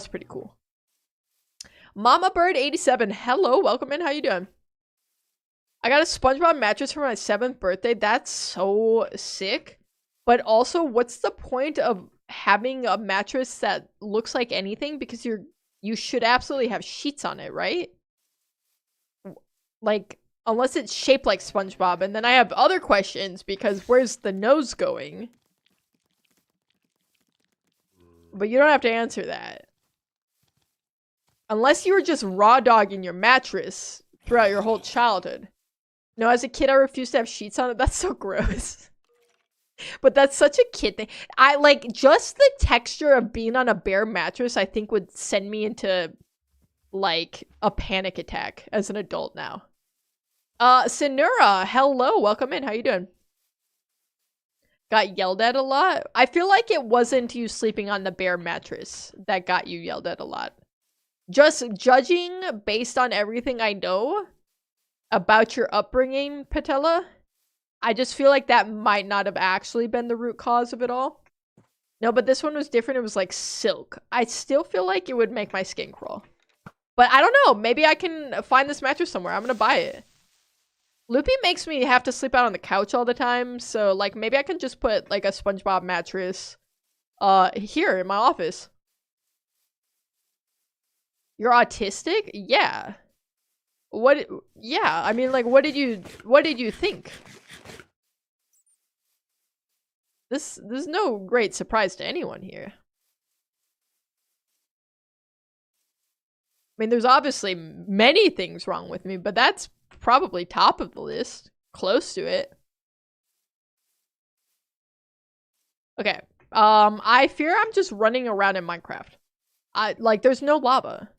pretty cool. Mama Bird 87, hello, welcome in. How you doing? I got a SpongeBob mattress for my 7th birthday. That's so sick. But also, what's the point of having a mattress that looks like anything? Because you should absolutely have sheets on it, right? Like, unless it's shaped like SpongeBob. And then I have other questions, because where's the nose going? But you don't have to answer that. Unless you were just raw dogging your mattress throughout your whole childhood. No, as a kid, I refused to have sheets on it. That's so gross. But that's such a kid thing. I like just the texture of being on a bare mattress, I think would send me into like a panic attack as an adult now. Sinura, hello, welcome in. How you doing? Got yelled at a lot? I feel like it wasn't you sleeping on the bare mattress that got you yelled at a lot. Just judging based on everything I know about your upbringing, Patella, I just feel like that might not have actually been the root cause of it all. No, but this one was different. It was like silk. I still feel like it would make my skin crawl. But I don't know. Maybe I can find this mattress somewhere. I'm gonna buy it. Loopy makes me have to sleep out on the couch all the time, so like maybe I can just put like a SpongeBob mattress here in my office. You're autistic? Yeah. What? Yeah, I mean, like, what did you think? There's no great surprise to anyone here. I mean, there's obviously many things wrong with me, but that's probably top of the list. Close to it. Okay. I fear I'm just running around in Minecraft. There's no lava.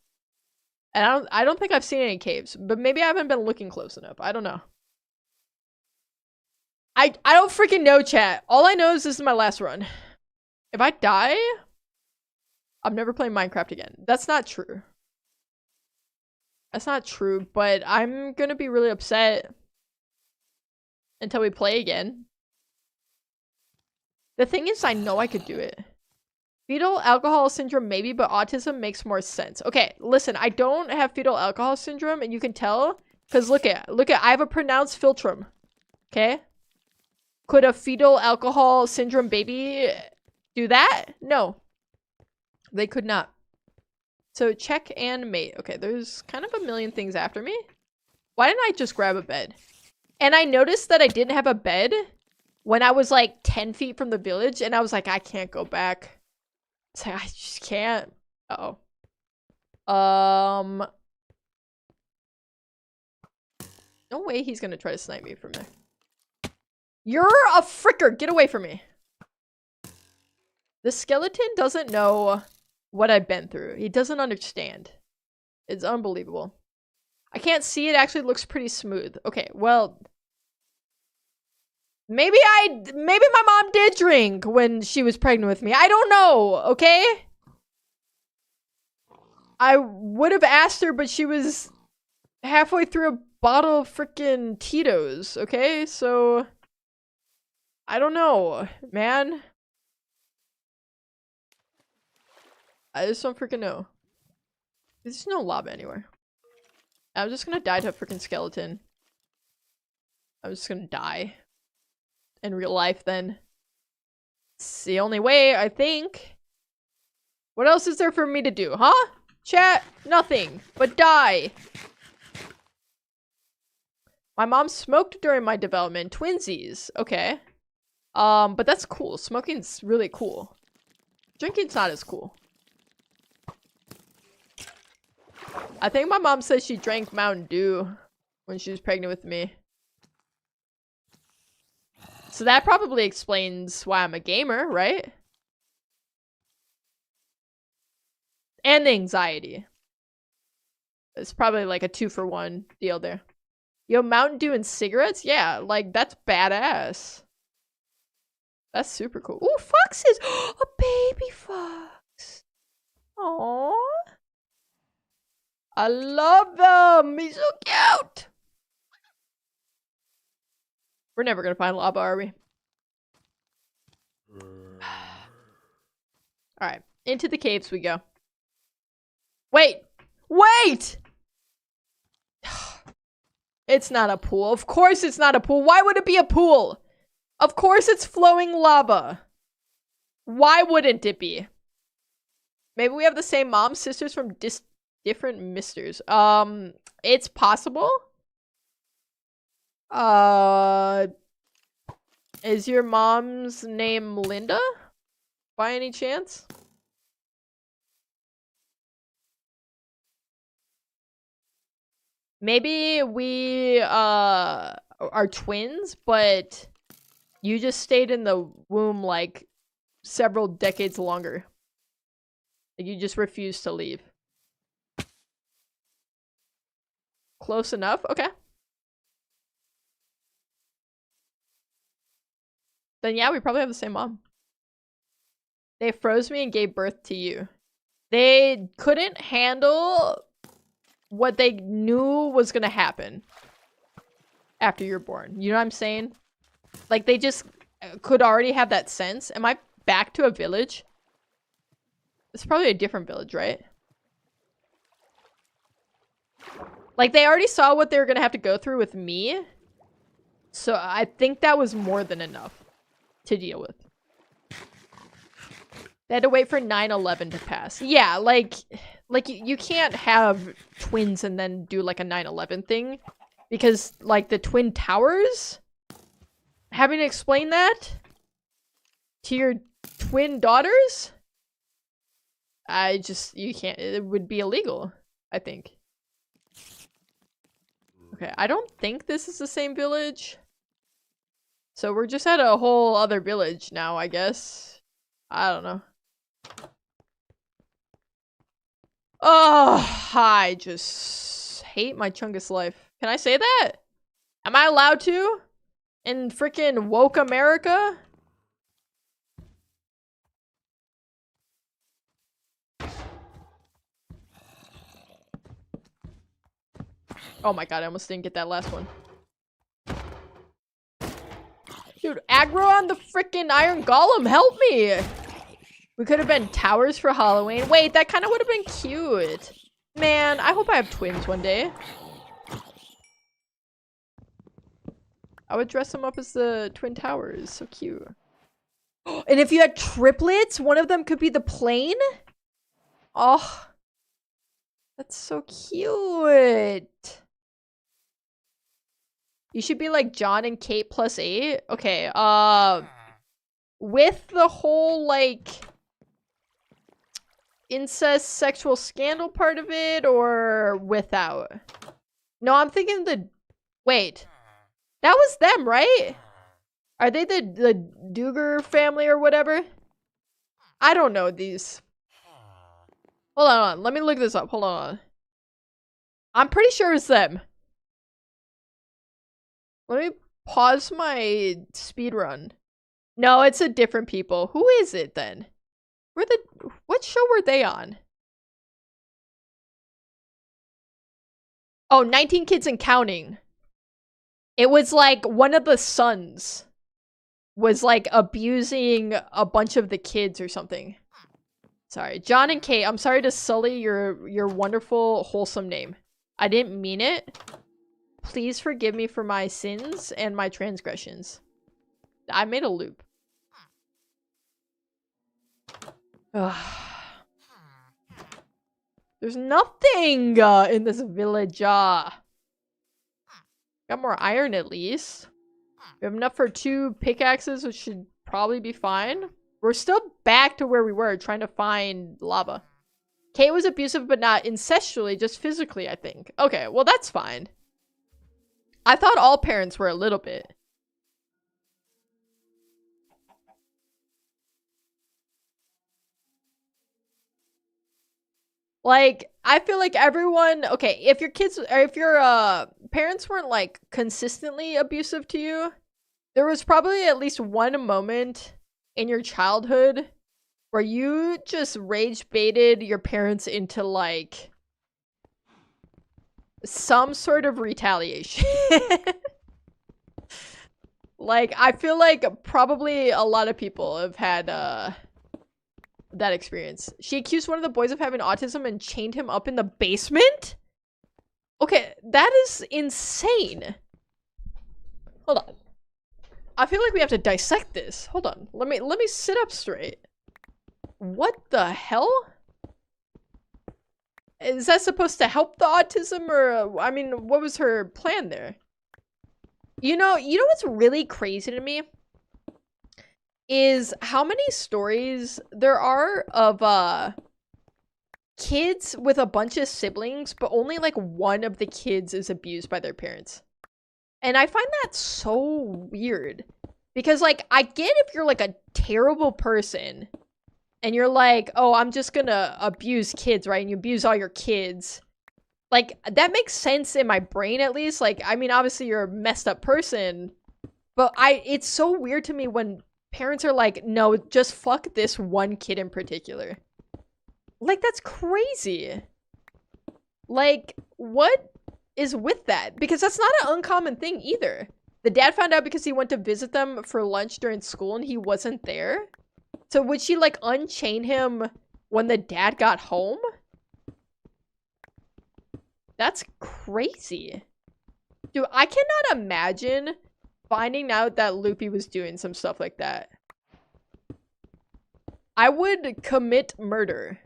And I don't think I've seen any caves, but maybe I haven't been looking close enough. I don't know. I don't freaking know, chat. All I know is this is my last run. If I die, I'm never playing Minecraft again. That's not true. That's not true, but I'm gonna be really upset until we play again. The thing is, I know I could do it. Fetal alcohol syndrome, maybe, but autism makes more sense. Okay, listen, I don't have fetal alcohol syndrome, and you can tell, because look at, I have a pronounced philtrum. Okay? Could a fetal alcohol syndrome baby do that? No. They could not. So check and mate. Okay, there's kind of a million things after me. Why didn't I just grab a bed? And I noticed that I didn't have a bed when I was like 10 feet from the village, and I was like, I can't go back. It's like, I just can't. Uh-oh. No way he's gonna try to snipe me from there. You're a fricker! Get away from me! The skeleton doesn't know what I've been through. He doesn't understand. It's unbelievable. I can't see it. Actually looks pretty smooth. Okay, well... Maybe my mom did drink when she was pregnant with me. I don't know, okay? I would have asked her, but she was halfway through a bottle of freaking Tito's, okay? So... I don't know, man. I just don't freaking know. There's no lava anywhere. I'm just gonna die to a freaking skeleton. I'm just gonna die. In real life, then. It's the only way, I think. What else is there for me to do, huh? Chat? Nothing. But die. My mom smoked during my development. Twinsies. Okay. But that's cool. Smoking's really cool. Drinking's not as cool. I think my mom said she drank Mountain Dew when she was pregnant with me. So that probably explains why I'm a gamer, right? And the anxiety. It's probably like a 2-for-1 deal there. Yo, Mountain Dew and cigarettes? Yeah, like that's badass. That's super cool. Ooh, foxes! A baby fox! Aww. I love them! He's so cute! We're never gonna find lava, are we? Alright, into the caves we go. Wait! Wait! It's not a pool. Of course it's not a pool. Why would it be a pool? Of course it's flowing lava. Why wouldn't it be? Maybe we have the same mom, sisters from different misters. It's possible. Is your mom's name Linda? By any chance? Maybe we, are twins, but you just stayed in the womb, like, several decades longer. Like, you just refused to leave. Close enough? Okay. Then yeah, we probably have the same mom. They froze me and gave birth to you. They couldn't handle what they knew was gonna happen after you're born. You know what I'm saying? Like, they just could already have that sense. Am I back to a village? It's probably a different village, right? Like, they already saw what they were gonna have to go through with me. So I think that was more than enough to deal with. They had to wait for 9/11 to pass. Yeah, like you can't have twins and then do like a 9/11 thing. Because, like, the Twin Towers? Having to explain that? To your twin daughters? You can't, it would be illegal, I think. Okay, I don't think this is the same village. So we're just at a whole other village now, I guess. I don't know. Oh, I just hate my Chungus life. Can I say that? Am I allowed to? In freaking woke America? Oh my god, I almost didn't get that last one. Dude, aggro on the freaking Iron Golem, help me! We could have been towers for Halloween. Wait, that kind of would have been cute. Man, I hope I have twins one day. I would dress them up as the Twin Towers. So cute. And if you had triplets, one of them could be the plane? Oh. That's so cute. You should be like John and Kate plus 8. Okay, with the whole, like, incest sexual scandal part of it, or without? No, I'm thinking wait. That was them, right? Are they the Duger family or whatever? I don't know these. Hold on. Let me look this up. Hold on. I'm pretty sure it's them. Let me pause my speedrun. No, it's a different people. Who is it then? What show were they on? Oh, 19 Kids and Counting. It was like one of the sons was like abusing a bunch of the kids or something. Sorry, John and Kate, I'm sorry to sully your wonderful, wholesome name. I didn't mean it. Please forgive me for my sins and my transgressions. I made a loop. Ugh. There's nothing in this village. Got more iron at least. We have enough for 2 pickaxes, which should probably be fine. We're still back to where we were, trying to find lava. Kate was abusive, but not incestually, just physically, I think. Okay, well, that's fine. I thought all parents were a little bit. Like, I feel like everyone, okay, if your kids, or if your parents weren't like consistently abusive to you, there was probably at least one moment in your childhood where you just rage baited your parents into like some sort of retaliation. Like, I feel like probably a lot of people have had that experience. She accused one of the boys of having autism and chained him up in the basement? Okay, that is insane. Hold on. I feel like we have to dissect this. Hold on. Let me sit up straight. What the hell? Is that supposed to help the autism, or I mean, what was her plan there? You know what's really crazy to me? Is how many stories there are of kids with a bunch of siblings, but only like one of the kids is abused by their parents. And I find that so weird. Because, like, I get if you're like a terrible person and you're like, oh, I'm just gonna abuse kids, right? And you abuse all your kids. Like, that makes sense in my brain, at least. Like, I mean, obviously you're a messed up person, but it's so weird to me when parents are like, no, just fuck this one kid in particular. Like, that's crazy. Like, what is with that? Because that's not an uncommon thing either. The dad found out because he went to visit them for lunch during school and he wasn't there. So would she, like, unchain him when the dad got home? That's crazy. Dude, I cannot imagine finding out that Loopy was doing some stuff like that, I would commit murder.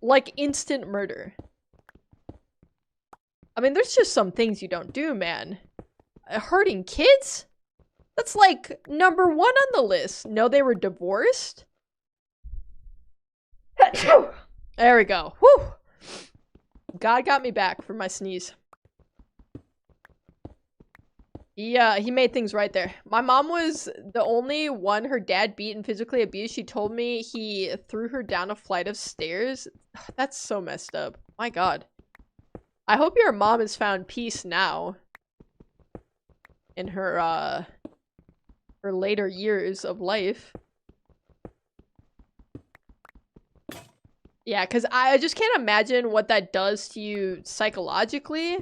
Like instant murder. I mean, there's just some things you don't do, man. Hurting kids? That's like number 1 on the list. No, they were divorced? There we go. Whew. God got me back for my sneeze. He made things right there. My mom was the only one her dad beat and physically abused. She told me he threw her down a flight of stairs. That's so messed up. My God. I hope your mom has found peace now. In her later years of life. Yeah, because I just can't imagine what that does to you psychologically.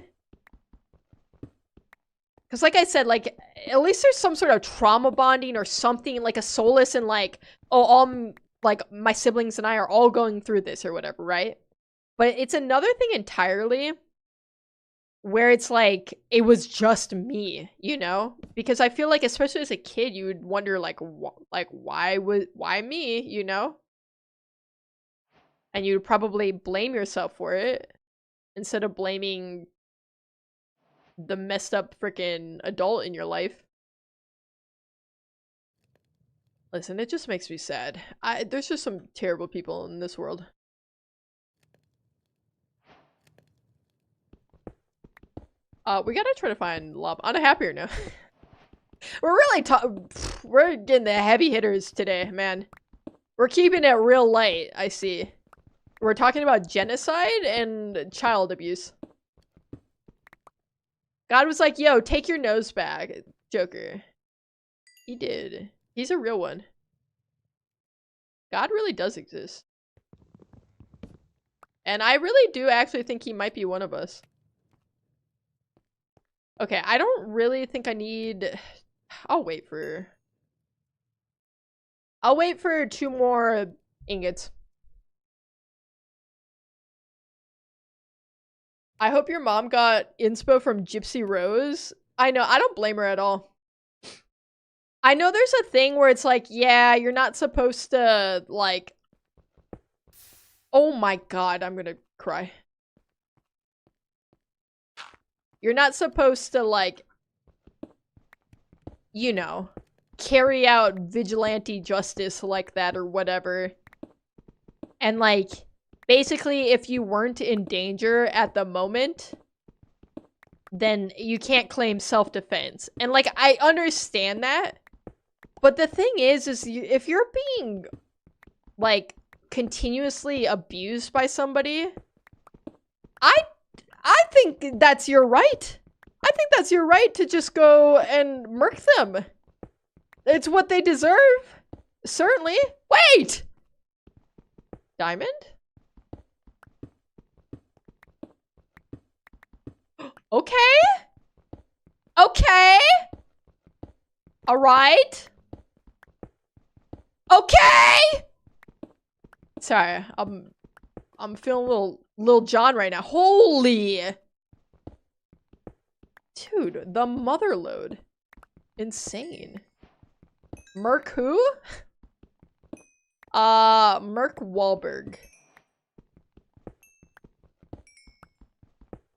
Because like I said, like, at least there's some sort of trauma bonding or something, like a solace in like, oh, like, my siblings and I are all going through this or whatever, right? But it's another thing entirely where it's like, it was just me, you know? Because I feel like, especially as a kid, you would wonder, like, why me, you know? And you'd probably blame yourself for it instead of blaming the messed up freaking adult in your life. Listen, it just makes me sad. There's just some terrible people in this world. We gotta try to find lava. On a happier note. We're getting the heavy hitters today, man. We're keeping it real light, I see. We're talking about genocide and child abuse. God was like, yo, take your nose back, Joker. He did. He's a real one. God really does exist. And I really do actually think he might be one of us. Okay, I don't really think I need... I'll wait for 2 more ingots. I hope your mom got inspo from Gypsy Rose. I know, I don't blame her at all. I know there's a thing where it's like, yeah, you're not supposed to, like... Oh my God, I'm gonna cry. You're not supposed to, like... You know, carry out vigilante justice like that or whatever. And, like... Basically, if you weren't in danger at the moment, then you can't claim self-defense. And, like, I understand that. But the thing is if you're being, like, continuously abused by somebody, I think that's your right. I think that's your right to just go and murk them. It's what they deserve. Certainly. Wait! Diamond? Okay. Okay. All right. Okay. Sorry, I'm feeling a little John right now. Holy. Dude, the mother load. Insane. Merc who? Merc Wahlberg.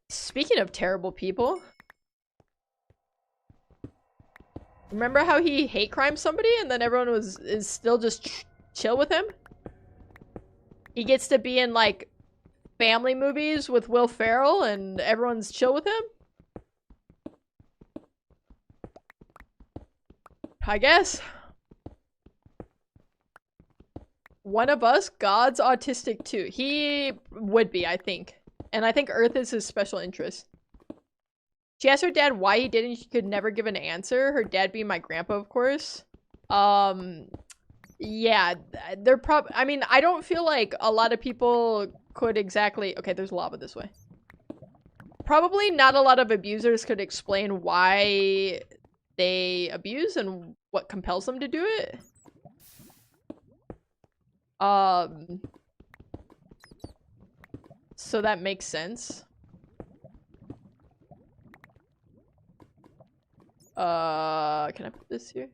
Speaking of terrible people, remember how he hate crimed somebody and then everyone is still just chill with him? He gets to be in, like, family movies with Will Ferrell and everyone's chill with him? I guess. One of us, God's autistic too. He would be, I think. And I think Earth is his special interest. She asked her dad why he didn't. She could never give an answer. Her dad being my grandpa, of course. Yeah, they're I mean, I don't feel like a lot of people could exactly... Okay, there's lava this way. Probably not a lot of abusers could explain why they abuse and what compels them to do it. So that makes sense. Can I put this here?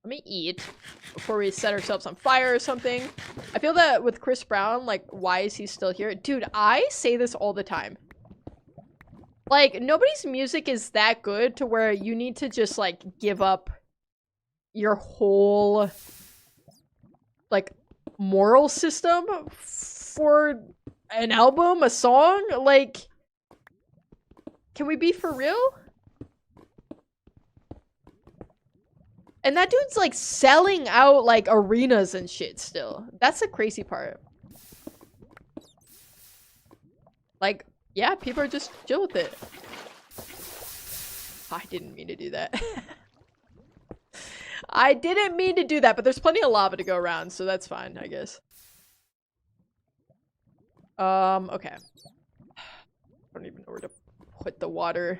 Let me eat before we set ourselves on fire or something. I feel that with Chris Brown, like, why is he still here? Dude, I say this all the time. Like, nobody's music is that good to where you need to just, like, give up your whole, like, moral system for an album, a song. Like, can we be for real? And that dude's like selling out like arenas and shit still. That's the crazy part. Like, yeah, people are just chill with it. I didn't mean to do that. I didn't mean to do that, but there's plenty of lava to go around, so that's fine, I guess. Okay. I don't even know where to put the water.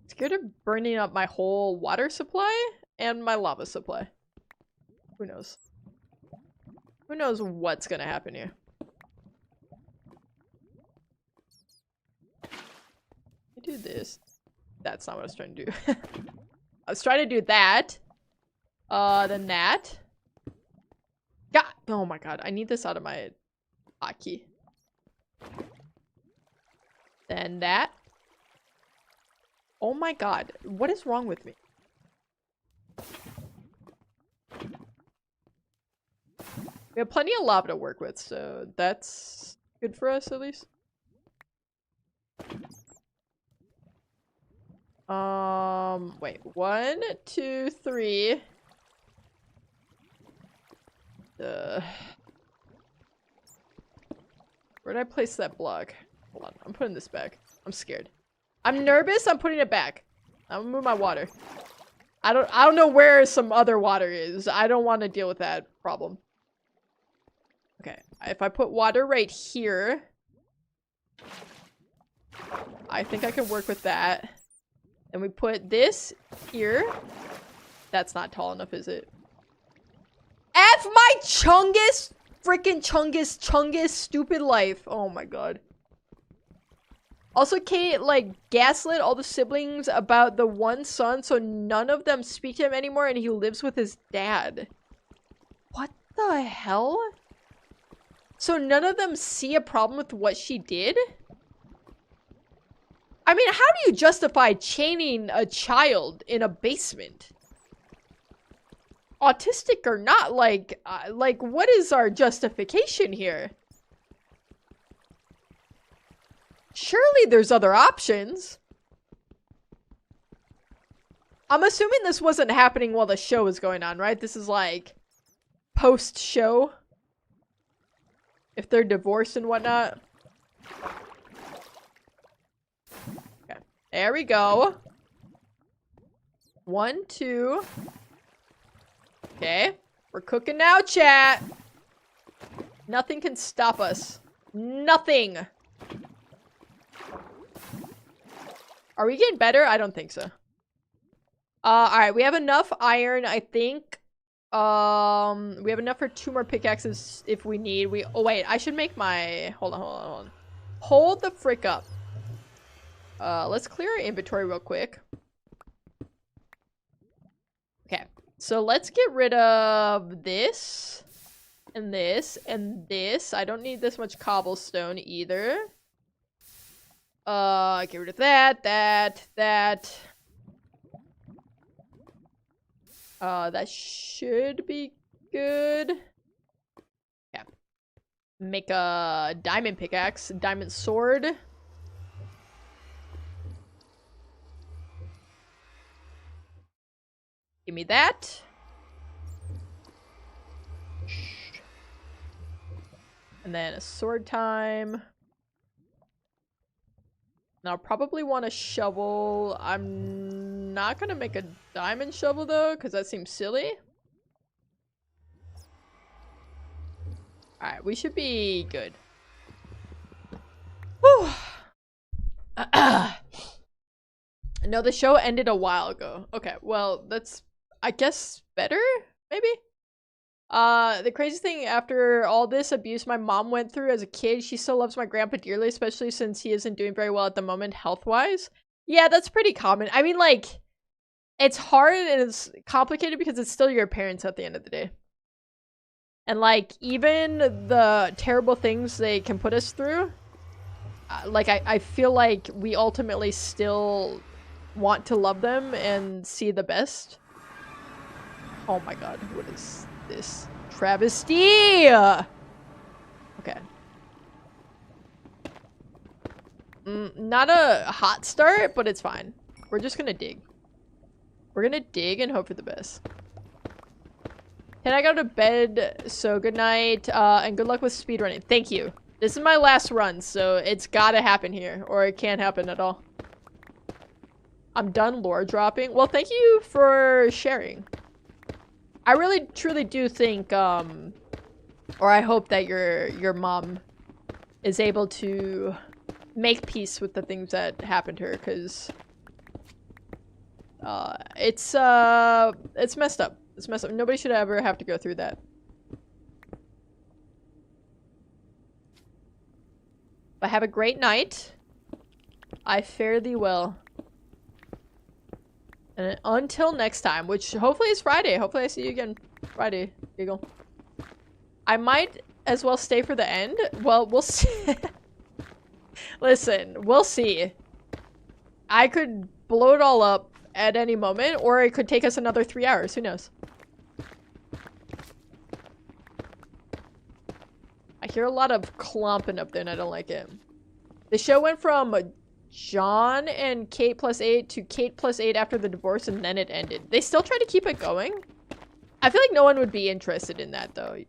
Scared of burning up my whole water supply and my lava supply. Who knows? Who knows what's gonna happen here? I do this. That's not what I was trying to do. I was trying to do that. Then that. God, oh my god, I need this out of my hotkey. Then that. Oh my god, what is wrong with me? We have plenty of lava to work with, so that's good for us at least. Wait, 1, 2, 3. Where did I place that block? Hold on, I'm putting this back. I'm scared. I'm nervous, I'm putting it back. I'm gonna move my water. I don't know where some other water is. I don't want to deal with that problem. Okay, if I put water right here, I think I can work with that. And we put this here. That's not tall enough, is it? F my Chungus! Freaking Chungus stupid life. Oh my god. Also, Kate, like, gaslit all the siblings about the one son, so none of them speak to him anymore, and he lives with his dad. What the hell? So none of them see a problem with what she did? I mean, how do you justify chaining a child in a basement? Autistic or not, like, what is our justification here? Surely there's other options. I'm assuming this wasn't happening while the show was going on, right? This is like post-show. If they're divorced and whatnot. Okay, there we go. 1, 2. Okay, we're cooking now, chat. Nothing can stop us. Nothing. Are we getting better? I don't think so. Alright, we have enough iron, I think. We have enough for 2 more pickaxes if we need. Oh wait, I should make my... Hold on. Hold the frick up. Let's clear our inventory real quick. Okay, so let's get rid of this. And this, and this. I don't need this much cobblestone either. Get rid of that. That should be good. Yeah. Make a diamond pickaxe, diamond sword. Give me that. And then a sword time. Now, I'll probably want a shovel. I'm not gonna make a diamond shovel though, because that seems silly. Alright, we should be good. Whew. No, the show ended a while ago. Okay, well, that's, I guess, better, maybe? The crazy thing, after all this abuse my mom went through as a kid, she still loves my grandpa dearly, especially since he isn't doing very well at the moment health-wise. Yeah, that's pretty common. I mean, like, it's hard and it's complicated because it's still your parents at the end of the day. And, like, even the terrible things they can put us through, like, I feel like we ultimately still want to love them and see the best. Oh my god, what is this travesty? Okay. Not a hot start, but it's fine. We're just gonna dig. We're gonna dig and hope for the best. Can I go to bed? So good night, and good luck with speedrunning. Thank you. This is my last run, so it's gotta happen here, or it can't happen at all. I'm done lore dropping. Well, thank you for sharing. I really, truly do think, or I hope that your mom is able to make peace with the things that happened to her, because it's messed up. It's messed up. Nobody should ever have to go through that. But have a great night. I fare thee well. And until next time, which hopefully is Friday. Hopefully I see you again Friday, Giggle. I might as well stay for the end. Well, we'll see. Listen, we'll see. I could blow it all up at any moment, or it could take us another 3 hours. Who knows? I hear a lot of clomping up there and I don't like it. The show went from John and Kate +8 to Kate +8 after the divorce, and then it ended. They still try to keep it going? I feel like no one would be interested in that, though.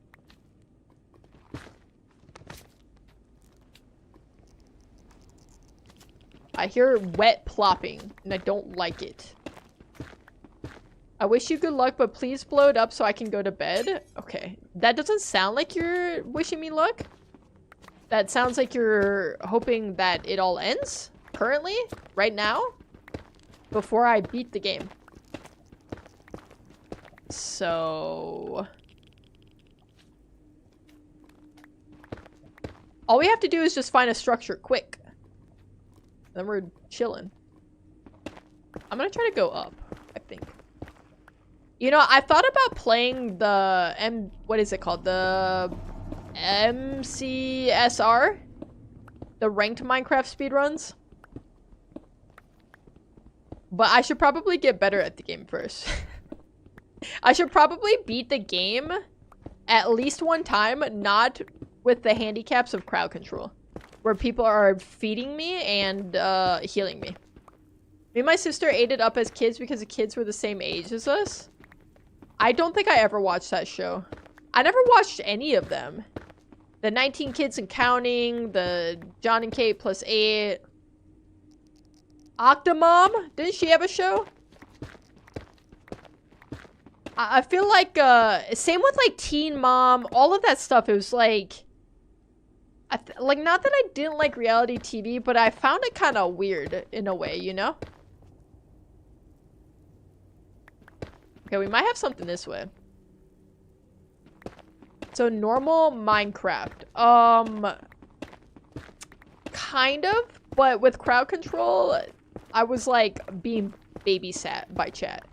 I hear wet plopping, and I don't like it. I wish you good luck, but please blow it up so I can go to bed. Okay. That doesn't sound like you're wishing me luck. That sounds like you're hoping that it all ends. Currently, right now, before I beat the game. So all we have to do is just find a structure quick. Then we're chilling. I'm gonna try to go up, I think. You know, I thought about playing the what is it called? The MCSR? The ranked Minecraft speedruns. But I should probably get better at the game first. I should probably beat the game at least one time, not with the handicaps of crowd control, where people are feeding me and healing me. Me and my sister ate it up as kids because the kids were the same age as us. I don't think I ever watched that show. I never watched any of them. The 19 Kids and Counting, the John and Kate +8. Octomom? Didn't she have a show? I feel like, same with like Teen Mom, all of that stuff. It was like, like, not that I didn't like reality TV, but I found it kind of weird in a way, you know? Okay, we might have something this way. So normal Minecraft. Kind of, but with crowd control, I was like being babysat by chat.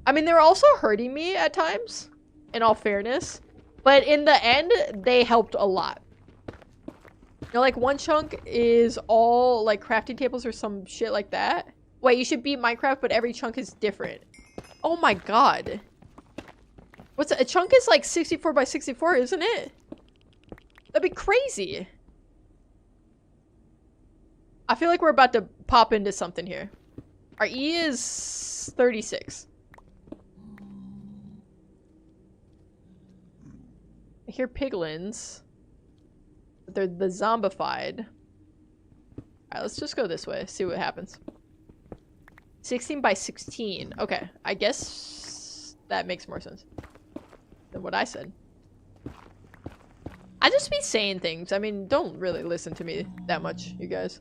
I mean, they were also hurting me at times, in all fairness, but in the end, they helped a lot. You know, like one chunk is all like crafting tables or some shit like that. Wait, you should beat Minecraft, but every chunk is different. Oh my god. What's a chunk is like 64 by 64, isn't it? That'd be crazy. I feel like we're about to pop into something here. Our E is 36. I hear piglins. But they're the zombified. Alright, let's just go this way, see what happens. 16 by 16. Okay, I guess that makes more sense than what I said. I just be saying things. I mean, don't really listen to me that much, you guys.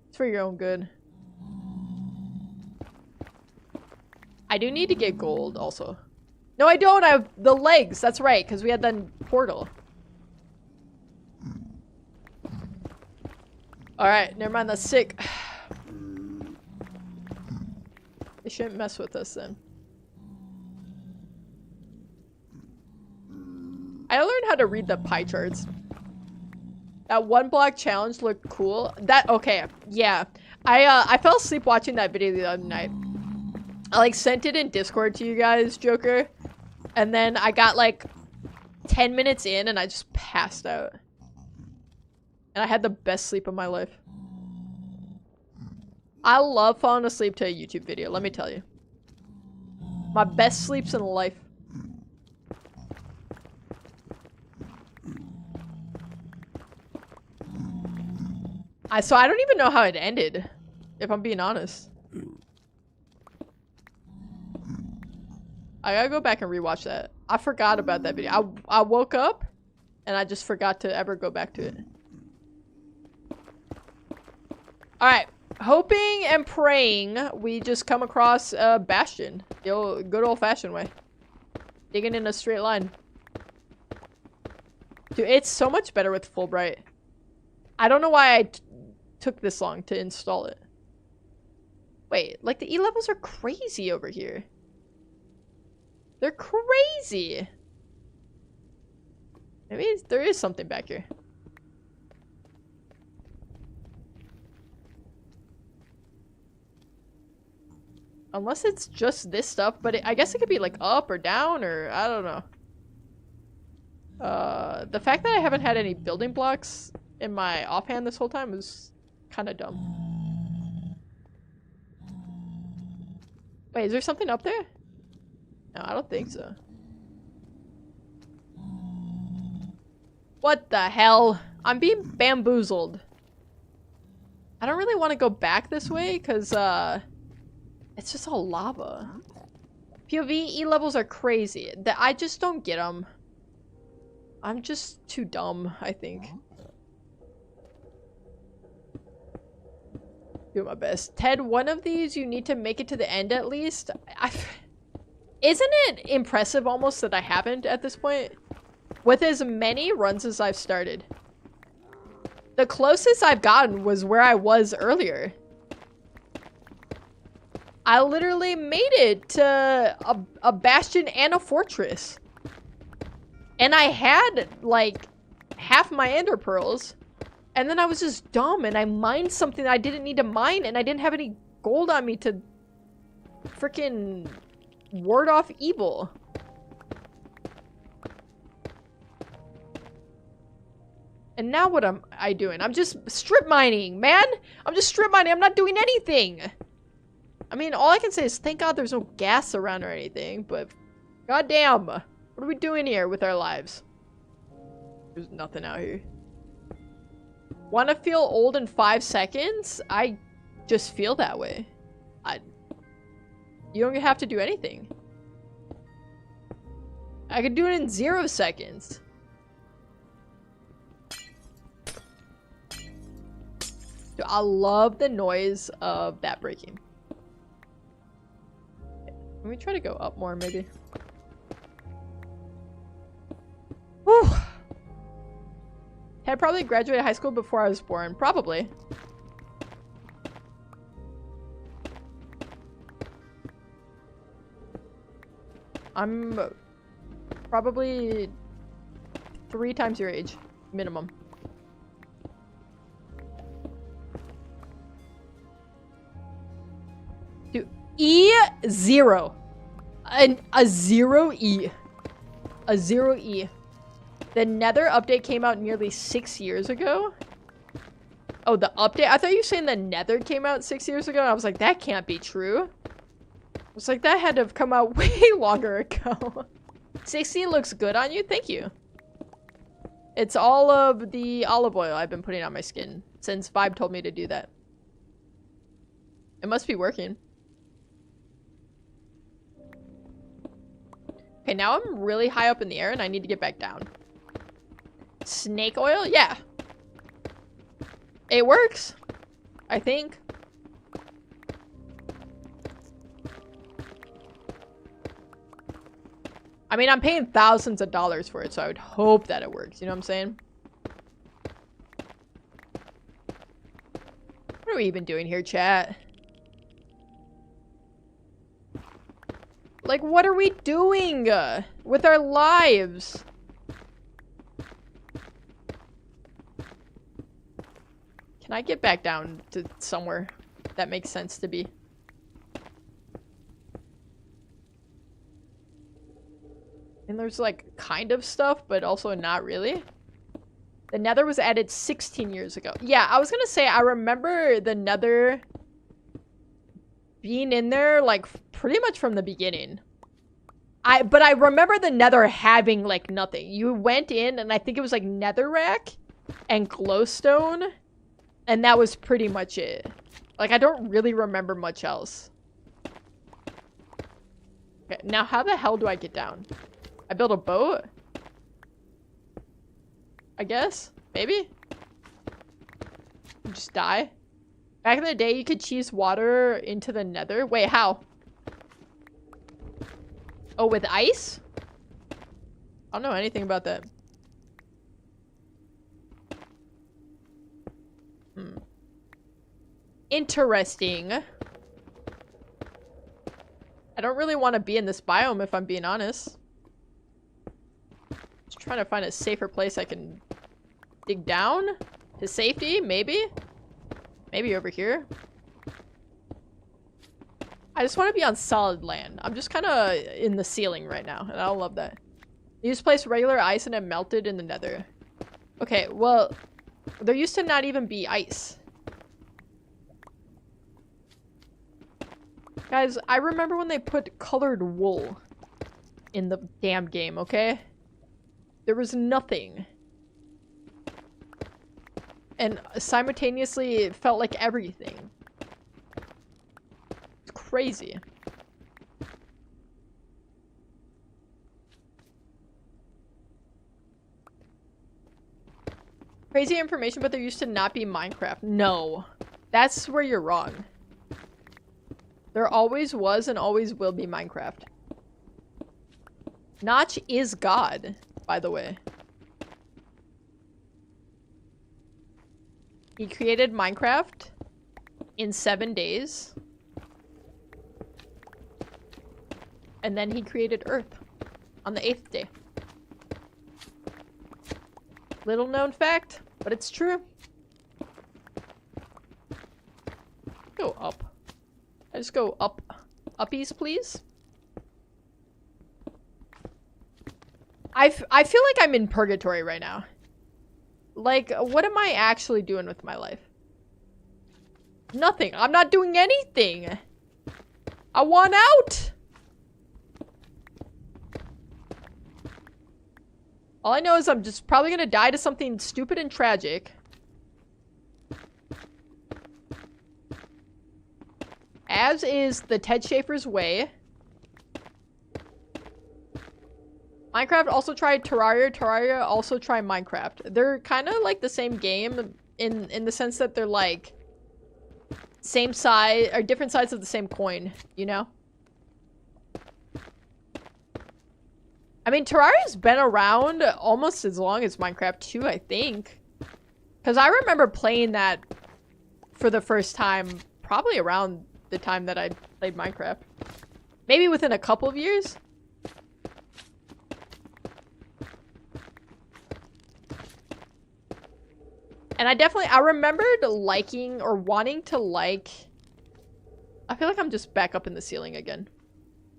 It's for your own good. I do need to get gold also. No, I don't. I have the legs. That's right, because we had that portal. Alright, never mind. That's sick. They shouldn't mess with us then. I learned how to read the pie charts. That 1 block challenge looked cool. Okay, yeah. I fell asleep watching that video the other night. I like sent it in Discord to you guys, Joker. And then I got like 10 minutes in and I just passed out. And I had the best sleep of my life. I love falling asleep to a YouTube video, let me tell you. My best sleeps in life. So I don't even know how it ended, if I'm being honest. I gotta go back and rewatch that. I forgot about that video. I woke up and I just forgot to ever go back to it. Alright. Hoping and praying we just come across a bastion. The good old-fashioned way. Digging in a straight line. Dude, it's so much better with Fulbright. I don't know why I took this long to install it. Wait, like the E levels are crazy over here. They're crazy. Maybe there is something back here. Unless it's just this stuff, but I guess it could be like up or down or I don't know. The fact that I haven't had any building blocks in my offhand this whole time is kind of dumb. Wait, is there something up there? No, I don't think so. What the hell? I'm being bamboozled. I don't really want to go back this way because it's just all lava. POV E levels are crazy. I just don't get them. I'm just too dumb, I think. Do my best. Ted, one of these you need to make it to the end at least. Isn't it impressive almost that I haven't at this point? With as many runs as I've started. The closest I've gotten was where I was earlier. I literally made it to a bastion and a fortress. And I had, like, half my ender pearls. And then I was just dumb and I mined something I didn't need to mine and I didn't have any gold on me to freaking ward off evil. And now what am I doing? I'm just strip mining, man! I'm just strip mining, I'm not doing anything! I mean, all I can say is thank God there's no gas around or anything, but goddamn, what are we doing here with our lives? There's nothing out here. Want to feel old in 5 seconds? I just feel that way. You don't have to do anything. I could do it in 0 seconds. Dude, I love the noise of that breaking. Let me try to go up more, maybe. Whew. Had probably graduated high school before I was born. Probably. I'm probably 3 times your age. Minimum. Dude, E0. A 0 E. A 0 E. The Nether update came out nearly 6 years ago? Oh, the update? I thought you were saying the Nether came out 6 years ago. I was like, that can't be true. I was like, that had to have come out way longer ago. 16 looks good on you? Thank you. It's all of the olive oil I've been putting on my skin since Vibe told me to do that. It must be working. Okay, now I'm really high up in the air and I need to get back down. Snake oil? Yeah. It works. I think. I mean, I'm paying thousands of dollars for it, so I would hope that it works. You know what I'm saying? What are we even doing here, chat? Like, what are we doing with our lives? Can I get back down to somewhere that makes sense to be? And there's like kind of stuff, but also not really. The Nether was added 16 years ago. Yeah, I was gonna say, I remember the Nether being in there like pretty much from the beginning. But I remember the Nether having like nothing. You went in and I think it was like netherrack and glowstone. And that was pretty much it. Like, I don't really remember much else. Okay, now how the hell do I get down? I build a boat? I guess? Maybe? Just die? Back in the day, you could cheese water into the Nether. Wait, how? Oh, with ice? I don't know anything about that. Interesting. I don't really want to be in this biome if I'm being honest. Just trying to find a safer place I can dig down to safety, maybe? Maybe over here. I just want to be on solid land. I'm just kind of in the ceiling right now, and I don't love that. You just place regular ice and it melted in the Nether. Okay, well, there used to not even be ice. Guys, I remember when they put colored wool in the damn game, okay? There was nothing. And simultaneously, it felt like everything. It's crazy. Crazy information, but there used to not be Minecraft. No. That's where you're wrong. There always was and always will be Minecraft. Notch is God, by the way. He created Minecraft in 7 days. And then he created Earth on the 8th day. Little known fact, but it's true. Go up. I just go up. Uppies, please. I feel like I'm in purgatory right now. Like, what am I actually doing with my life? Nothing. I'm not doing anything. I want out. All I know is I'm just probably gonna die to something stupid and tragic. As is the Ted Schafer's way. Minecraft also tried Terraria. Terraria also tried Minecraft. They're kind of like the same game in the sense that they're like same side or different sides of the same coin, you know? I mean, Terraria's been around almost as long as Minecraft too, I think. Because I remember playing that for the first time probably around the time that I played Minecraft. Maybe within a couple of years. And I remembered liking or wanting to like... I feel like I'm just back up in the ceiling again.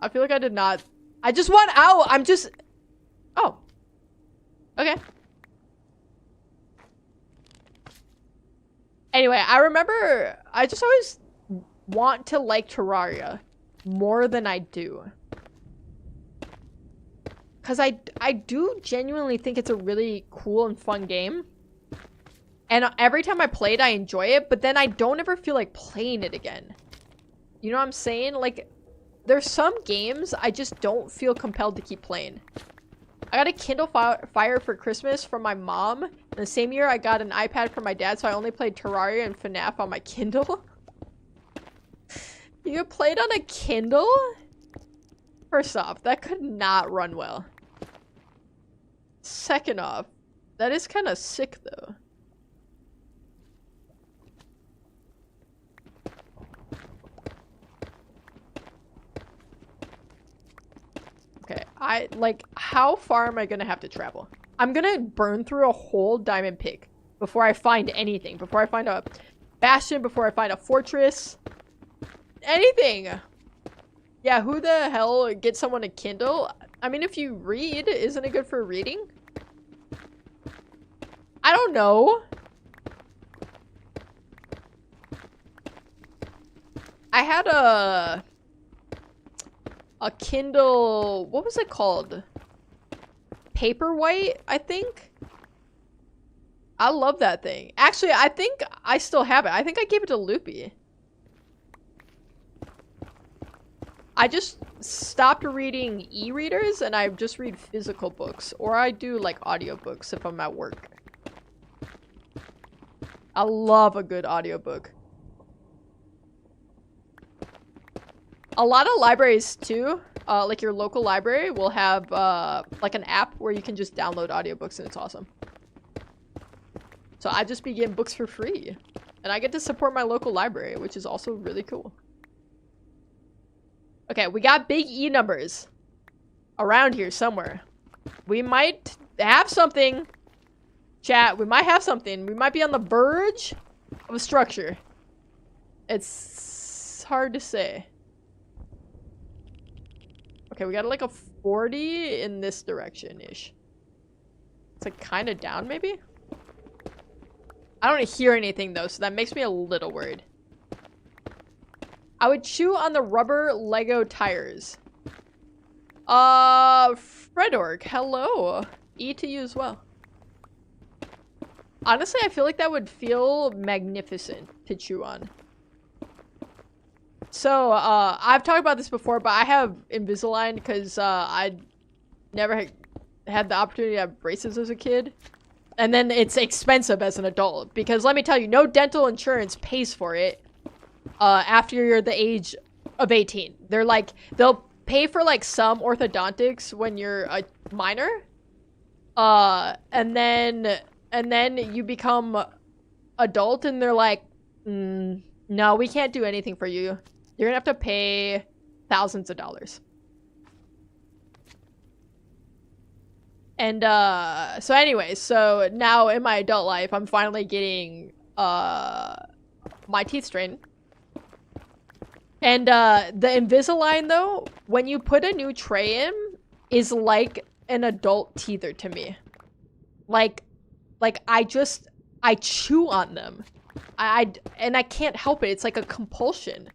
I feel like I did not... I just want out! I'm just... Oh. Okay. Anyway, I remember... I just always want to like Terraria more than I do. Because I do genuinely think it's a really cool and fun game. And every time I play it, I enjoy it, but then I don't ever feel like playing it again. You know what I'm saying? Like, there's some games I just don't feel compelled to keep playing. I got a Kindle Fire for Christmas from my mom. And the same year, I got an iPad from my dad, so I only played Terraria and FNAF on my Kindle. You played on a Kindle? First off, that could not run well. Second off, that is kind of sick though. Okay, how far am I gonna have to travel? I'm gonna burn through a whole diamond pick before I find anything. Before I find a bastion, before I find a fortress. Anything! Yeah, who the hell gets someone a Kindle? I mean, if you read, isn't it good for reading? I don't know. I had a Kindle, what was it called? Paperwhite, I think? I love that thing. Actually, I think I still have it. I think I gave it to Loopy. I just stopped reading e-readers and I just read physical books. Or I do like audiobooks if I'm at work. I love a good audiobook. A lot of libraries too, like your local library will have like an app where you can just download audiobooks and it's awesome. So I just be getting books for free. And I get to support my local library, which is also really cool. Okay, we got big E numbers around here somewhere. We might have something. Chat, we might have something. We might be on the verge of a structure. It's hard to say. Okay, we got like a 40 in this direction-ish. It's like kind of down, maybe? I don't hear anything though, so that makes me a little worried. I would chew on the rubber Lego tires. Fredorg, hello. E to you as well. Honestly, I feel like that would feel magnificent to chew on. So, I've talked about this before, but I have Invisalign because I never had the opportunity to have braces as a kid. And then it's expensive as an adult because let me tell you, no dental insurance pays for it after you're the age of 18. They're like, they'll pay for like some orthodontics when you're a minor. And then you become adult and they're like, no, we can't do anything for you. You're gonna have to pay thousands of dollars. And, so anyway, so now in my adult life, I'm finally getting, my teeth straightened. And, the Invisalign, though, when you put a new tray in, is like an adult teether to me. Like, I chew on them. And I can't help it. It's like a compulsion.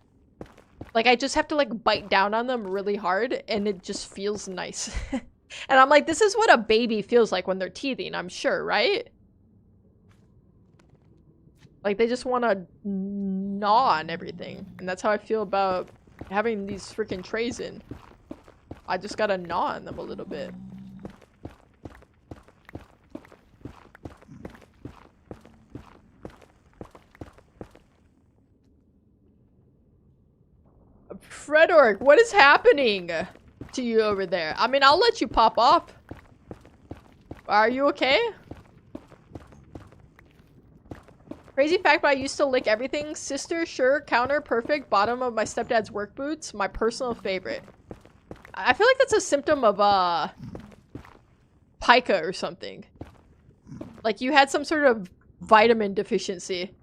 Like, I just have to, like, bite down on them really hard, and it just feels nice. And I'm like, this is what a baby feels like when they're teething, I'm sure, right? Like, they just want to gnaw on everything. And that's how I feel about having these freaking trays in. I just gotta gnaw on them a little bit. Fredorg, what is happening to you over there? I mean, I'll let you pop off. Are you okay? Crazy fact, but I used to lick everything. Sister, sure, counter, perfect, bottom of my stepdad's work boots. My personal favorite. I feel like that's a symptom of, pica or something. Like, you had some sort of vitamin deficiency.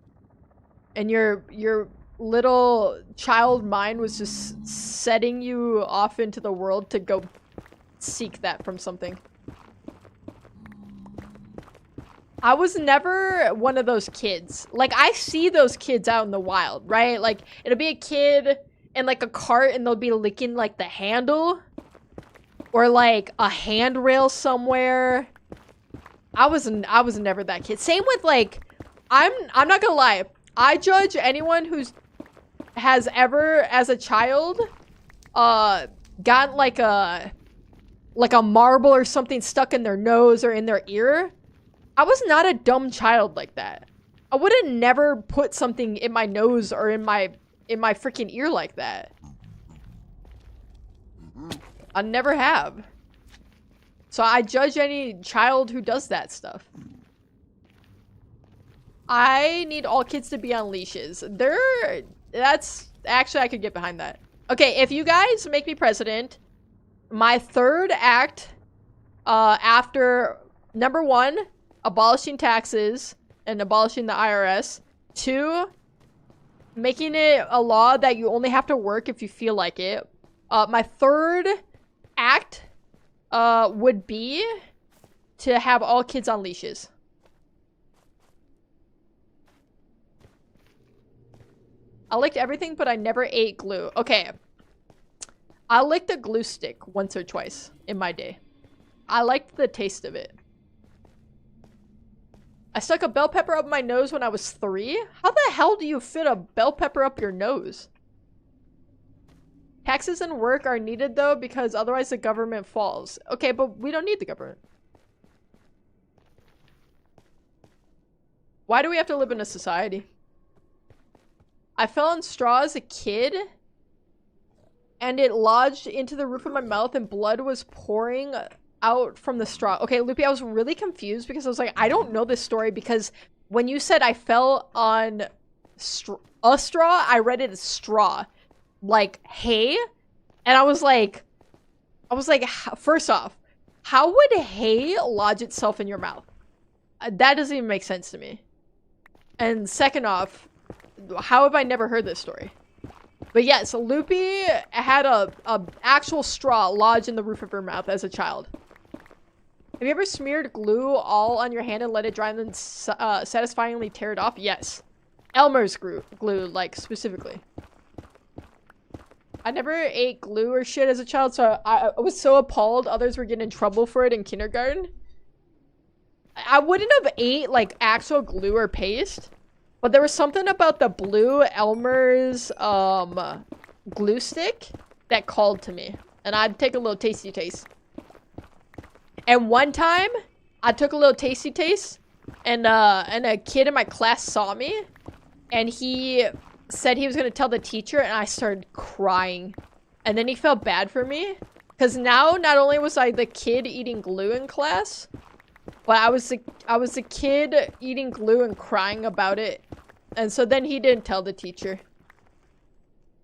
And your little child mind was just setting you off into the world to go seek that from something. I was never one of those kids. Like, I see those kids out in the wild, right? Like, it'll be a kid in, like, a cart and they'll be licking, like, the handle. Or, like, a handrail somewhere. I was never that kid. Same with, like, I'm not gonna lie. I judge anyone has ever, as a child, gotten, like a marble or something stuck in their nose or in their ear. I was not a dumb child like that. I would have never put something in my nose or in my freaking ear like that. I never have. So I judge any child who does that stuff. I need all kids to be on leashes. That's actually, I could get behind that. Okay, if you guys make me president, my third act, after number 1, abolishing taxes and abolishing the IRS. 2, making it a law that you only have to work if you feel like it. My third act would be to have all kids on leashes. I licked everything, but I never ate glue. Okay. I licked a glue stick once or twice in my day. I liked the taste of it. I stuck a bell pepper up my nose when I was 3? How the hell do you fit a bell pepper up your nose? Taxes and work are needed though, because otherwise the government falls. Okay, but we don't need the government. Why do we have to live in a society? I fell on straw as a kid, and it lodged into the roof of my mouth, and blood was pouring out from the straw. Okay, Loopy, I was really confused because I was like, I don't know this story, because when you said I fell on a straw, I read it as straw. Like, hay? And I was like, first off, how would hay lodge itself in your mouth? That doesn't even make sense to me. And second off, how have I never heard this story? But yes, so Loopy had a actual straw lodged in the roof of her mouth as a child. Have you ever smeared glue all on your hand and let it dry and then satisfyingly tear it off? Yes. Elmer's glue, like, specifically. I never ate glue or shit as a child, so I was so appalled others were getting in trouble for it in kindergarten. I wouldn't have ate, like, actual glue or paste. But there was something about the blue Elmer's glue stick that called to me. And I'd take a little tasty taste. And one time, I took a little tasty taste. And a kid in my class saw me. And he said he was going to tell the teacher. And I started crying. And then he felt bad for me. Because now, not only was I the kid eating glue in class, but I was the kid eating glue and crying about it. And so then he didn't tell the teacher.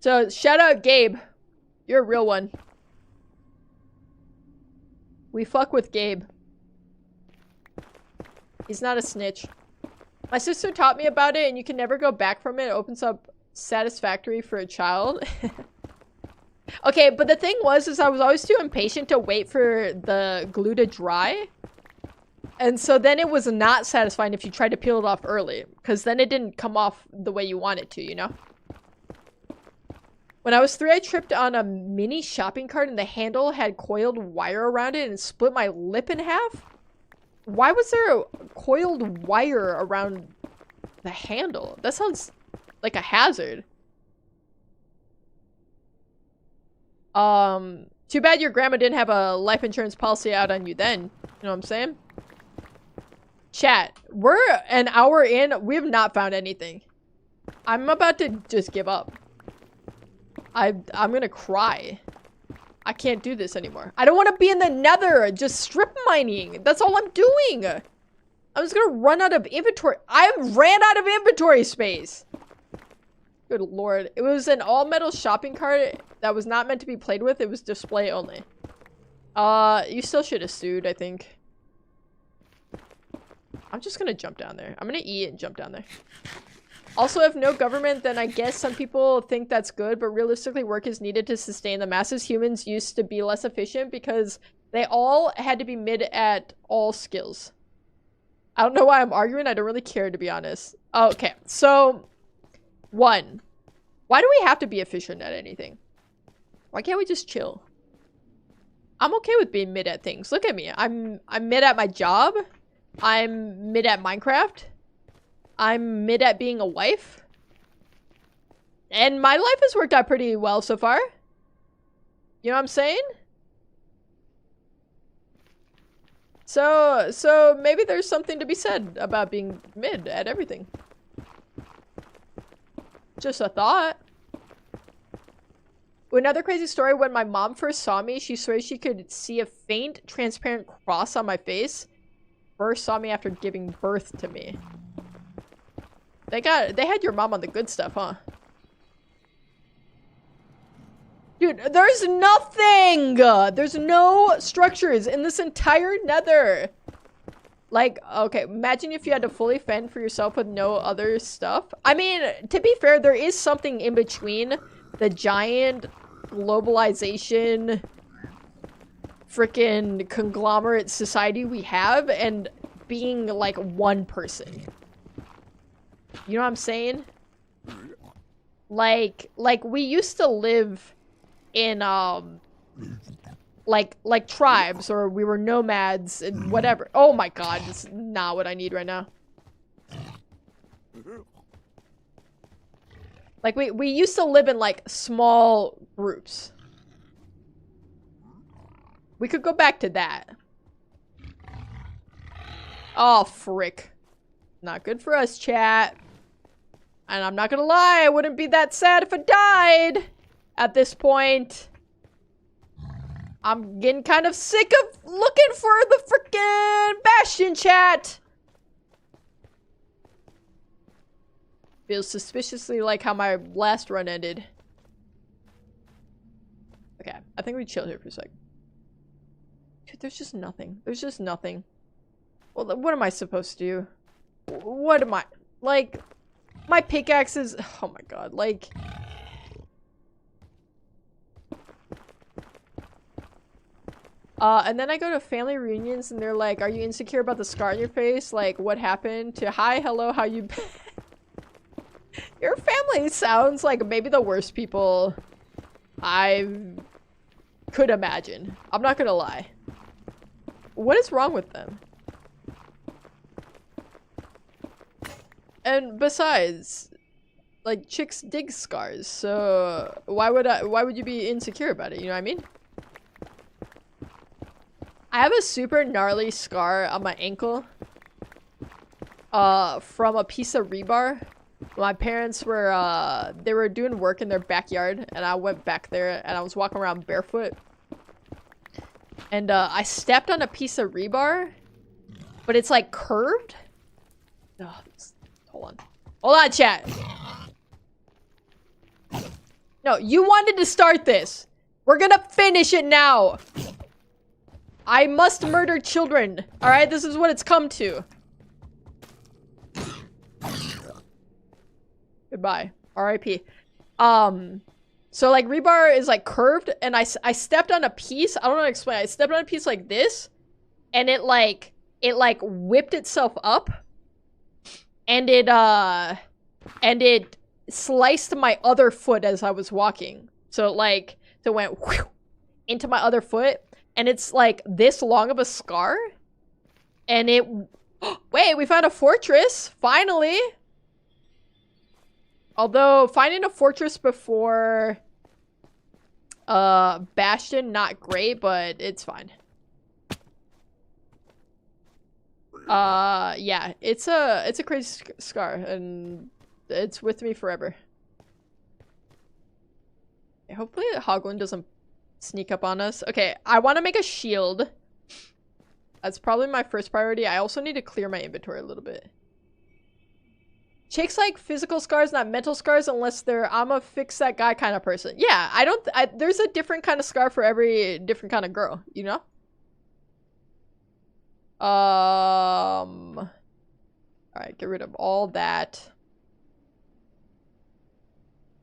So shout out Gabe. You're a real one. We fuck with Gabe. He's not a snitch. My sister taught me about it, and you can never go back from it. It opens up satisfactory for a child. Okay, but the thing was I was always too impatient to wait for the glue to dry. And so then it was not satisfying if you tried to peel it off early, because then it didn't come off the way you want it to, you know? When I was 3, I tripped on a mini shopping cart and the handle had coiled wire around it and split my lip in half. Why was there a coiled wire around the handle? That sounds like a hazard. Too bad your grandma didn't have a life insurance policy out on you then. You know what I'm saying? Chat, we're an hour in. We have not found anything. I'm about to just give up. I'm gonna cry. I can't do this anymore. I don't want to be in the nether just strip mining. That's all I'm doing. I'm just gonna run out of inventory. I ran out of inventory space. Good lord. It was an all-metal shopping cart that was not meant to be played with. It was display only. You still should have sued, I think. I'm just gonna jump down there. I'm gonna eat and jump down there. Also, if no government, then I guess some people think that's good, but realistically work is needed to sustain the masses. Humans used to be less efficient because they all had to be mid at all skills. I don't know why I'm arguing. I don't really care, to be honest. Okay, so 1. Why do we have to be efficient at anything? Why can't we just chill? I'm okay with being mid at things. Look at me. I'm mid at my job. I'm mid at Minecraft. I'm mid at being a wife. And my life has worked out pretty well so far. You know what I'm saying? So maybe there's something to be said about being mid at everything. Just a thought. Another crazy story, when my mom first saw me, she swears she could see a faint, transparent cross on my face. First saw me after giving birth to me. They had your mom on the good stuff, huh? Dude, there's nothing! There's no structures in this entire nether. Like, okay, imagine if you had to fully fend for yourself with no other stuff. I mean, to be fair, there is something in between the giant globalization freaking conglomerate society we have and being like one person. You know what I'm saying? Like we used to live in like tribes, or we were nomads and whatever. Oh my god, this is not what I need right now. Like we used to live in like small groups. We could go back to that. Oh frick. Not good for us, chat. And I'm not gonna lie, I wouldn't be that sad if I died at this point. I'm getting kind of sick of looking for the frickin' Bastion, chat. Feels suspiciously like how my last run ended. Okay, I think we chill here for a sec. Dude, there's just nothing. There's just nothing. Well, what am I supposed to do? What am I... Like, my pickaxe is... Oh my god, like... and then I go to family reunions and they're like, are you insecure about the scar on your face? Like, what happened? To hi, hello, how you been? Your family sounds like maybe the worst people I could imagine. I'm not gonna lie. What is wrong with them? And besides, like, chicks dig scars, so why would you be insecure about it? You know what I mean? I have a super gnarly scar on my ankle from a piece of rebar. My parents were they were doing work in their backyard, and I went back there and I was walking around barefoot. And I stepped on a piece of rebar, but it's like curved. Oh, hold on, chat. No, you wanted to start this. We're gonna finish it now. I must murder children. All right, this is what it's come to. Goodbye. R.I.P. So like rebar is like curved, and I stepped on a piece. I don't know how to explain. I stepped on a piece like this, and it whipped itself up, and it sliced my other foot as I was walking. So it went whew, into my other foot, and it's like this long of a scar, and it. Wait, we found a fortress finally. Although, finding a fortress before Bastion, not great, but it's fine. Yeah, it's a crazy scar, and it's with me forever. Hopefully Hoglin doesn't sneak up on us. Okay, I want to make a shield. That's probably my first priority. I also need to clear my inventory a little bit. Chicks like physical scars, not mental scars, unless they're I'm a fix that guy kind of person. Yeah, there's a different kind of scar for every different kind of girl, you know? Alright, get rid of all that.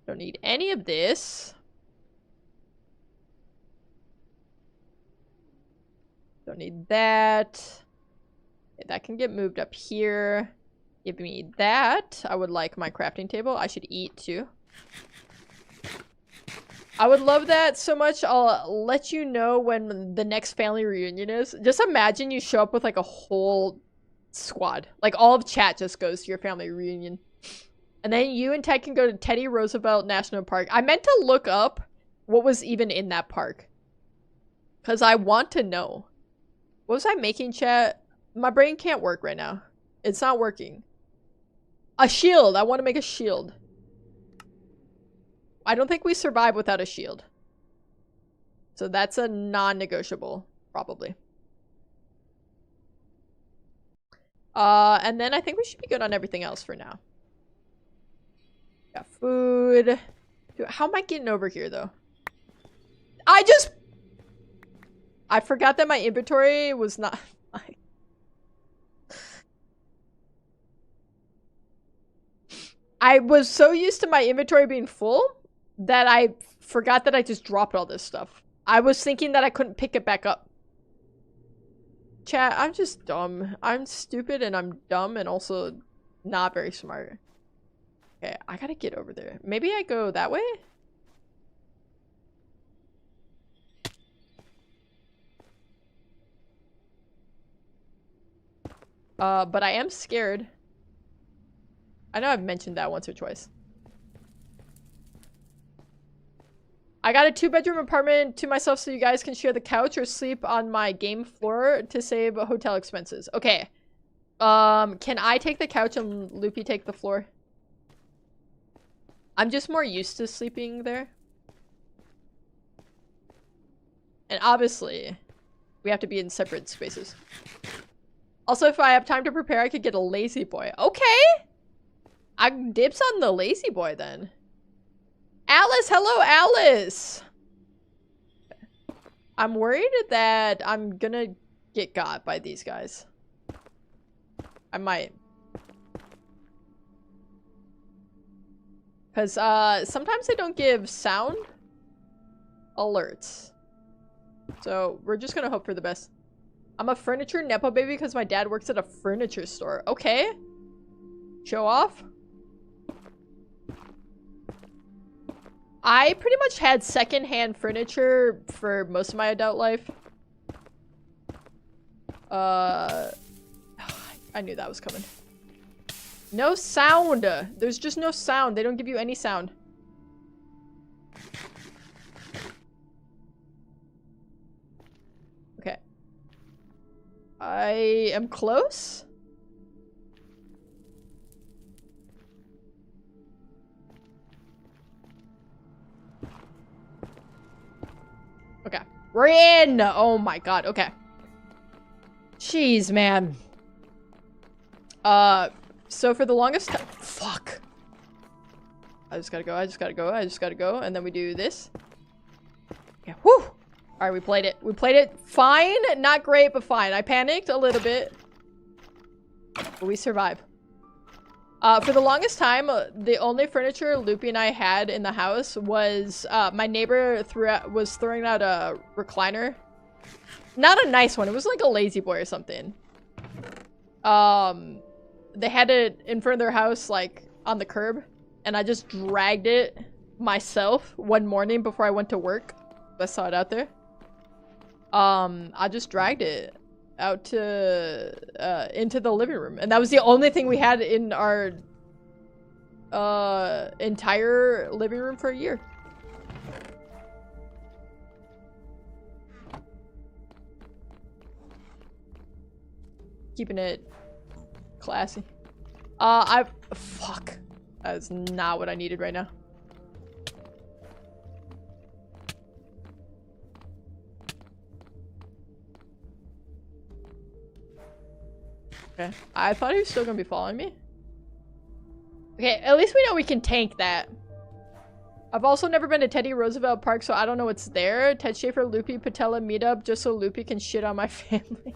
Don't need any of this. Don't need that. Okay, that can get moved up here. Give me that. I would like my crafting table. I should eat too. I would love that so much. I'll let you know when the next family reunion is. Just imagine you show up with like a whole squad. Like all of chat just goes to your family reunion. And then you and Ted can go to Teddy Roosevelt National Park. I meant to look up what was even in that park, because I want to know. What was I making, chat? My brain can't work right now. It's not working. A shield. I want to make a shield. I don't think we survive without a shield. So that's a non-negotiable, probably. And then I think we should be good on everything else for now. Got food. How am I getting over here, though? I forgot that my inventory was not... I was so used to my inventory being full that I forgot that I just dropped all this stuff. I was thinking that I couldn't pick it back up. Chat, I'm just dumb. I'm stupid and I'm dumb and also not very smart. Okay, I gotta get over there. Maybe I go that way? But I am scared. I know I've mentioned that once or twice. I got a 2-bedroom apartment to myself so you guys can share the couch or sleep on my game floor to save hotel expenses. Okay. Can I take the couch and Loopy take the floor? I'm just more used to sleeping there. And obviously, we have to be in separate spaces. Also, if I have time to prepare, I could get a lazy boy. Okay! I dips on the lazy boy then. Alice! Hello, Alice! I'm worried that I'm gonna get got by these guys. I might. Because, sometimes they don't give sound alerts. So, we're just gonna hope for the best. I'm a furniture nepo baby because my dad works at a furniture store. Okay. Show off. I pretty much had secondhand furniture for most of my adult life. I knew that was coming. No sound! There's just no sound. They don't give you any sound. Okay. I am close. Okay. We're in! Oh my god, okay. Jeez, man. So for the longest time- Fuck. I just gotta go, I just gotta go, I just gotta go, and then we do this. Yeah, whew! Alright, we played it. We played it fine, not great, but fine. I panicked a little bit. But we survive. For the longest time, the only furniture Loopy and I had in the house was, my neighbor was throwing out a recliner. Not a nice one, it was like a lazy boy or something. They had it in front of their house, like, on the curb. And I just dragged it myself one morning before I went to work. I saw it out there. I just dragged it out to, into the living room. And that was the only thing we had in our, entire living room for a year. Keeping it classy. Fuck. That is not what I needed right now. Okay. I thought he was still gonna be following me. Okay, at least we know we can tank that. I've also never been to Teddy Roosevelt Park, so I don't know what's there. Ted Schaefer, Loopy, Patella meetup, just so Loopy can shit on my family.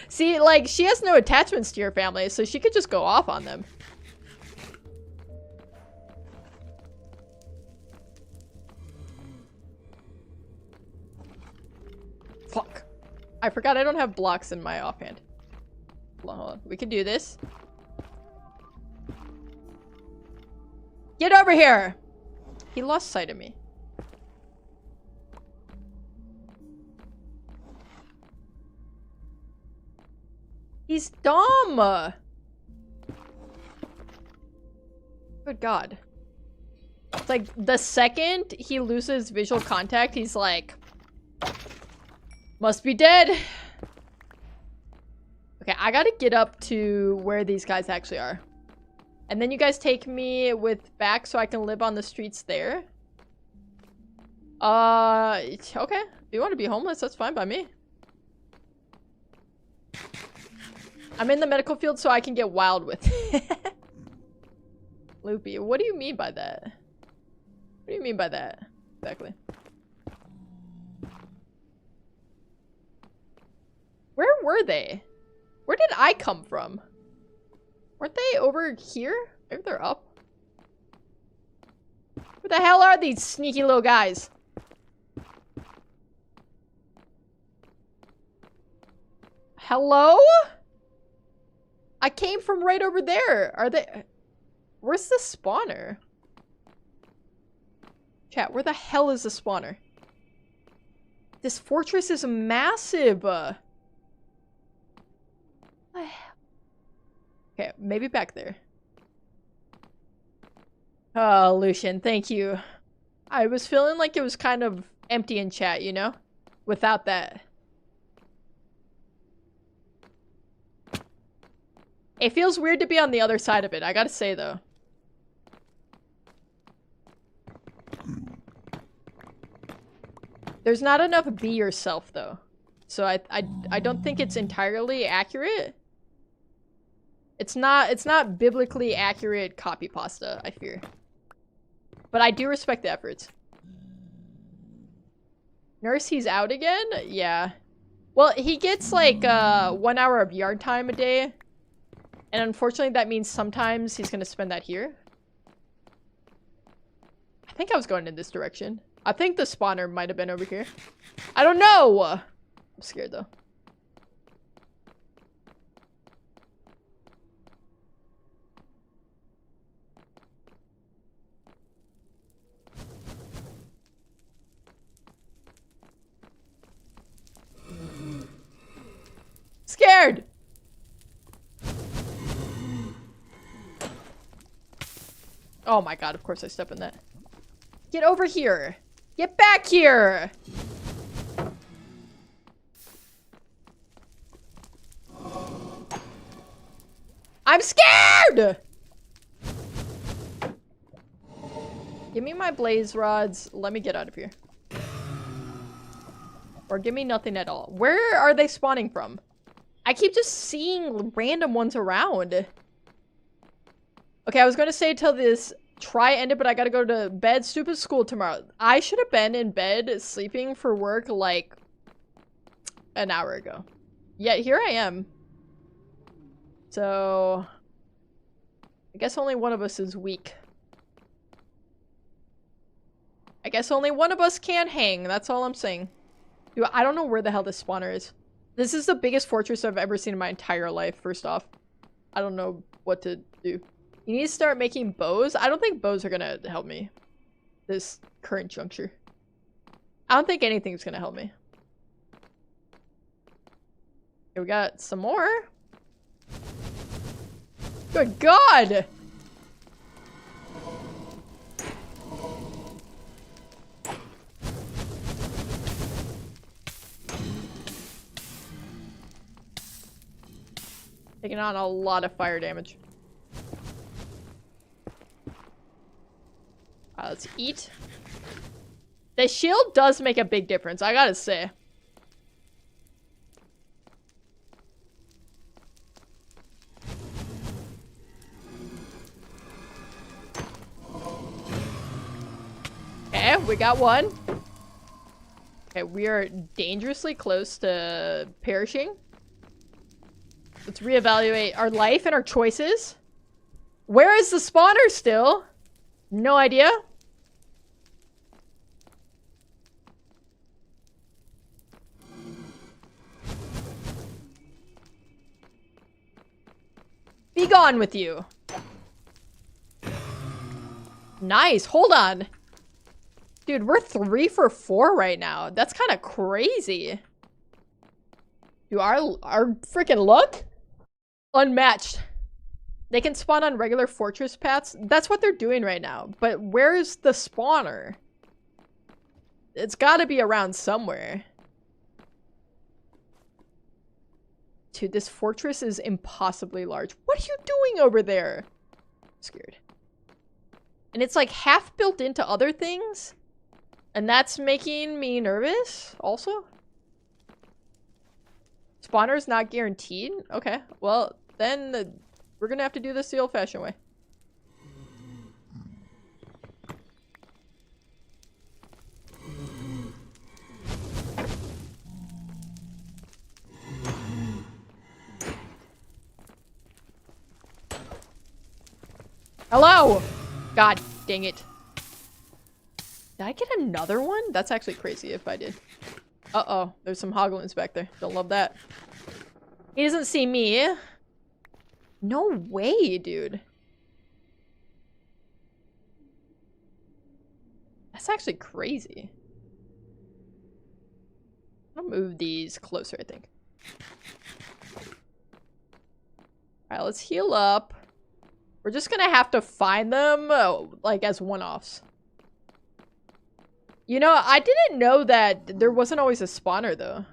See, like, she has no attachments to your family, so she could just go off on them. Fuck. I forgot I don't have blocks in my offhand. Hold on. We can do this. Get over here! He lost sight of me. He's dumb! Good god. It's like, the second he loses visual contact, he's like... Must be dead! Okay, I gotta get up to where these guys actually are. And then you guys take me with back so I can live on the streets there. Okay. If you want to be homeless, that's fine by me. I'm in the medical field so I can get wild with it. Loopy, what do you mean by that? What do you mean by that? Exactly. Where were they? Where did I come from? Weren't they over here? Maybe they're up. Where the hell are these sneaky little guys? Hello? I came from right over there. Are they... Where's the spawner? Chat, where the hell is the spawner? This fortress is massive. Okay, maybe back there. Oh, Lucian, thank you. I was feeling like it was kind of empty in chat, you know? Without that. It feels weird to be on the other side of it, I gotta say, though. There's not enough be yourself, though. So I don't think it's entirely accurate. It's not biblically accurate copy pasta, I fear. But I do respect the efforts. Nurse, he's out again? Yeah. Well, he gets like 1 hour of yard time a day. And unfortunately that means sometimes he's gonna spend that here. I think I was going in this direction. I think the spawner might have been over here. I don't know! I'm scared though. Scared! Oh my god, of course I step in that. Get over here! Get back here! I'm scared! Give me my blaze rods. Let me get out of here. Or give me nothing at all. Where are they spawning from? I keep just seeing random ones around. Okay, I was gonna say till this try ended, but I gotta go to bed. Stupid school tomorrow. I should have been in bed sleeping for work like an hour ago. Yet here I am. So I guess only one of us is weak. I guess only one of us can hang. That's all I'm saying. Dude, I don't know where the hell this spawner is. This is the biggest fortress I've ever seen in my entire life, first off. I don't know what to do. You need to start making bows. I don't think bows are gonna help me. This current juncture. I don't think anything's gonna help me. Okay, we got some more. Good God! Taking on a lot of fire damage. Let's eat. The shield does make a big difference, I gotta say. Okay, we got one. Okay, we are dangerously close to perishing. Let's reevaluate our life and our choices. Where is the spawner still? No idea. Be gone with you. Nice. Hold on. Dude, we're 3 for 4 right now. That's kind of crazy. Dude, our freaking luck? Unmatched. They can spawn on regular fortress paths. That's what they're doing right now. But where's the spawner? It's gotta be around somewhere. Dude, this fortress is impossibly large. What are you doing over there? I'm scared. And it's like half built into other things. And that's making me nervous, also? Spawner's not guaranteed? Okay, well, then we're gonna have to do this the old-fashioned way. Hello! God dang it. Did I get another one? That's actually crazy if I did. Uh-oh, there's some hoglins back there. Don't love that. He doesn't see me. No way, dude. That's actually crazy. I'll move these closer, I think. Alright, let's heal up. We're just gonna have to find them, like, as one-offs. You know, I didn't know that there wasn't always a spawner, though.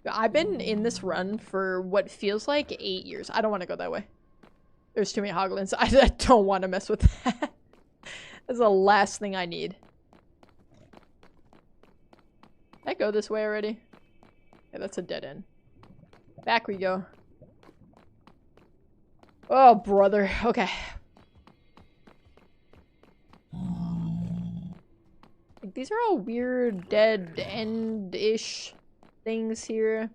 I've been in this run for what feels like 8 years. I don't want to go that way. There's too many hoglins. I don't want to mess with that. That's the last thing I need. Did I go this way already? Yeah, that's a dead end. Back we go. Oh, brother. Okay. Like, these are all weird dead end-ish things here.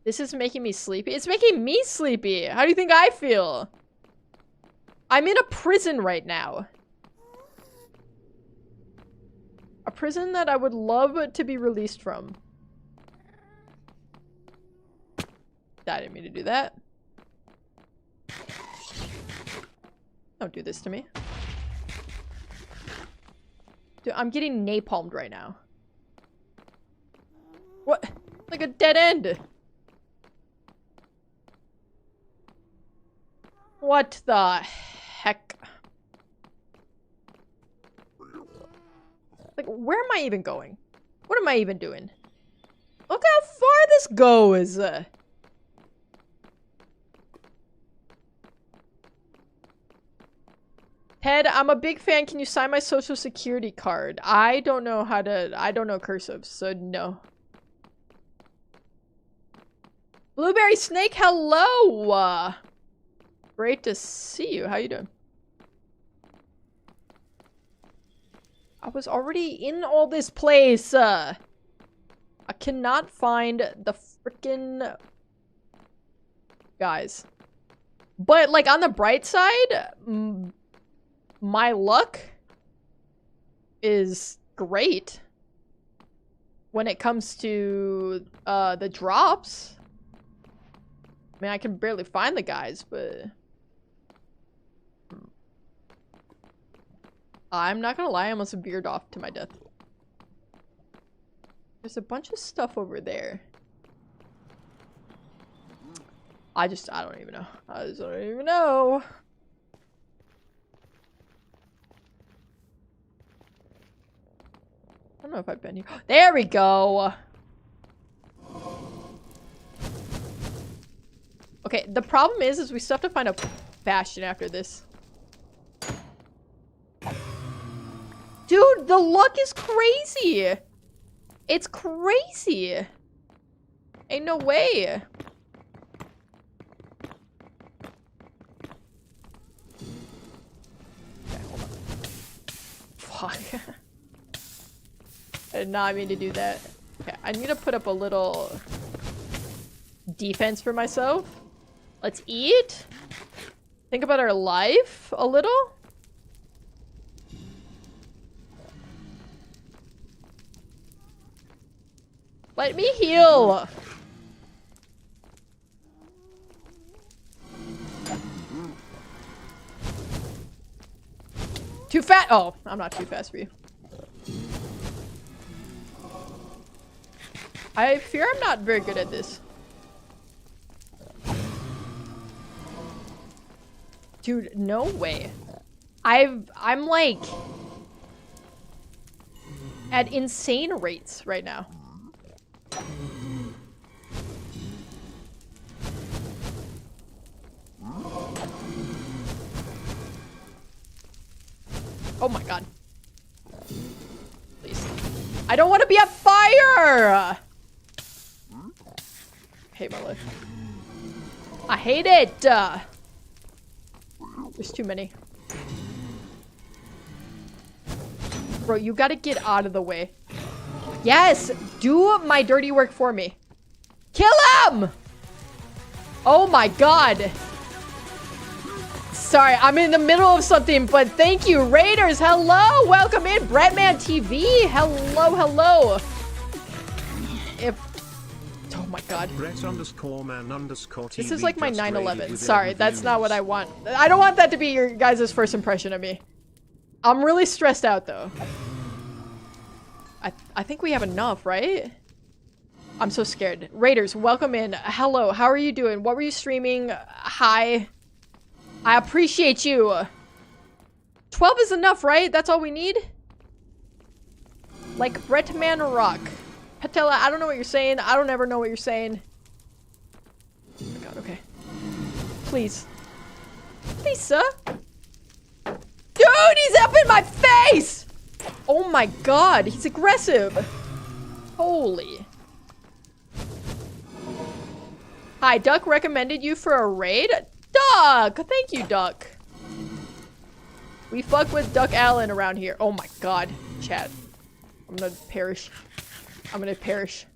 This is making me sleepy. It's making me sleepy. How do you think I feel? I'm in a prison right now. A prison that I would love to be released from. I didn't mean to do that. Don't do this to me. Dude, I'm getting napalmed right now. What? Like a dead end. What the heck? Like, where am I even going? What am I even doing? Look how far this goes! Ted, I'm a big fan. Can you sign my social security card? I don't know how to... I don't know cursive, so no. Blueberry Snake, hello! Great to see you. How you doing? I was already in all this place. I cannot find the frickin' guys. But, like, on the bright side, my luck is great when it comes to the drops. I mean, I can barely find the guys, but I'm not gonna lie, I almost veered off to my death. There's a bunch of stuff over there. I don't even know. I just don't even know. I don't know if I've been here. There we go! Okay, the problem is we still have to find a bastion after this. Dude, the luck is crazy! It's crazy! Ain't no way! Okay, hold on. Fuck. I did not mean to do that. Okay, I need to put up a little defense for myself. Let's eat. Think about our life a little. Let me heal. Too fat. Oh, I'm not too fast for you. I fear I'm not very good at this. Dude, no way. I'm like at insane rates right now. hate my life. I hate it! There's too many. Bro, you gotta get out of the way. Yes! Do my dirty work for me. Kill him! Oh my god. Sorry, I'm in the middle of something, but thank you, Raiders. Hello, welcome in, Breadman TV. Hello, hello. Oh my god. This is like my 9/11. Sorry, that's not what I want. I don't want that to be your guys' first impression of me. I'm really stressed out though. I think we have enough, right? I'm so scared. Raiders, welcome in. Hello, how are you doing? What were you streaming? Hi. I appreciate you. 12 is enough, right? That's all we need? Like Brettman Rock. Patella, I don't know what you're saying. I don't ever know what you're saying. Oh my god, okay. Please. Please, sir. Dude, he's up in my face! Oh my god, he's aggressive. Holy. Hi, Duck recommended you for a raid? Duck! Thank you, Duck. We fuck with Duck Allen around here. Oh my god, chat. I'm gonna perish. I'm gonna perish.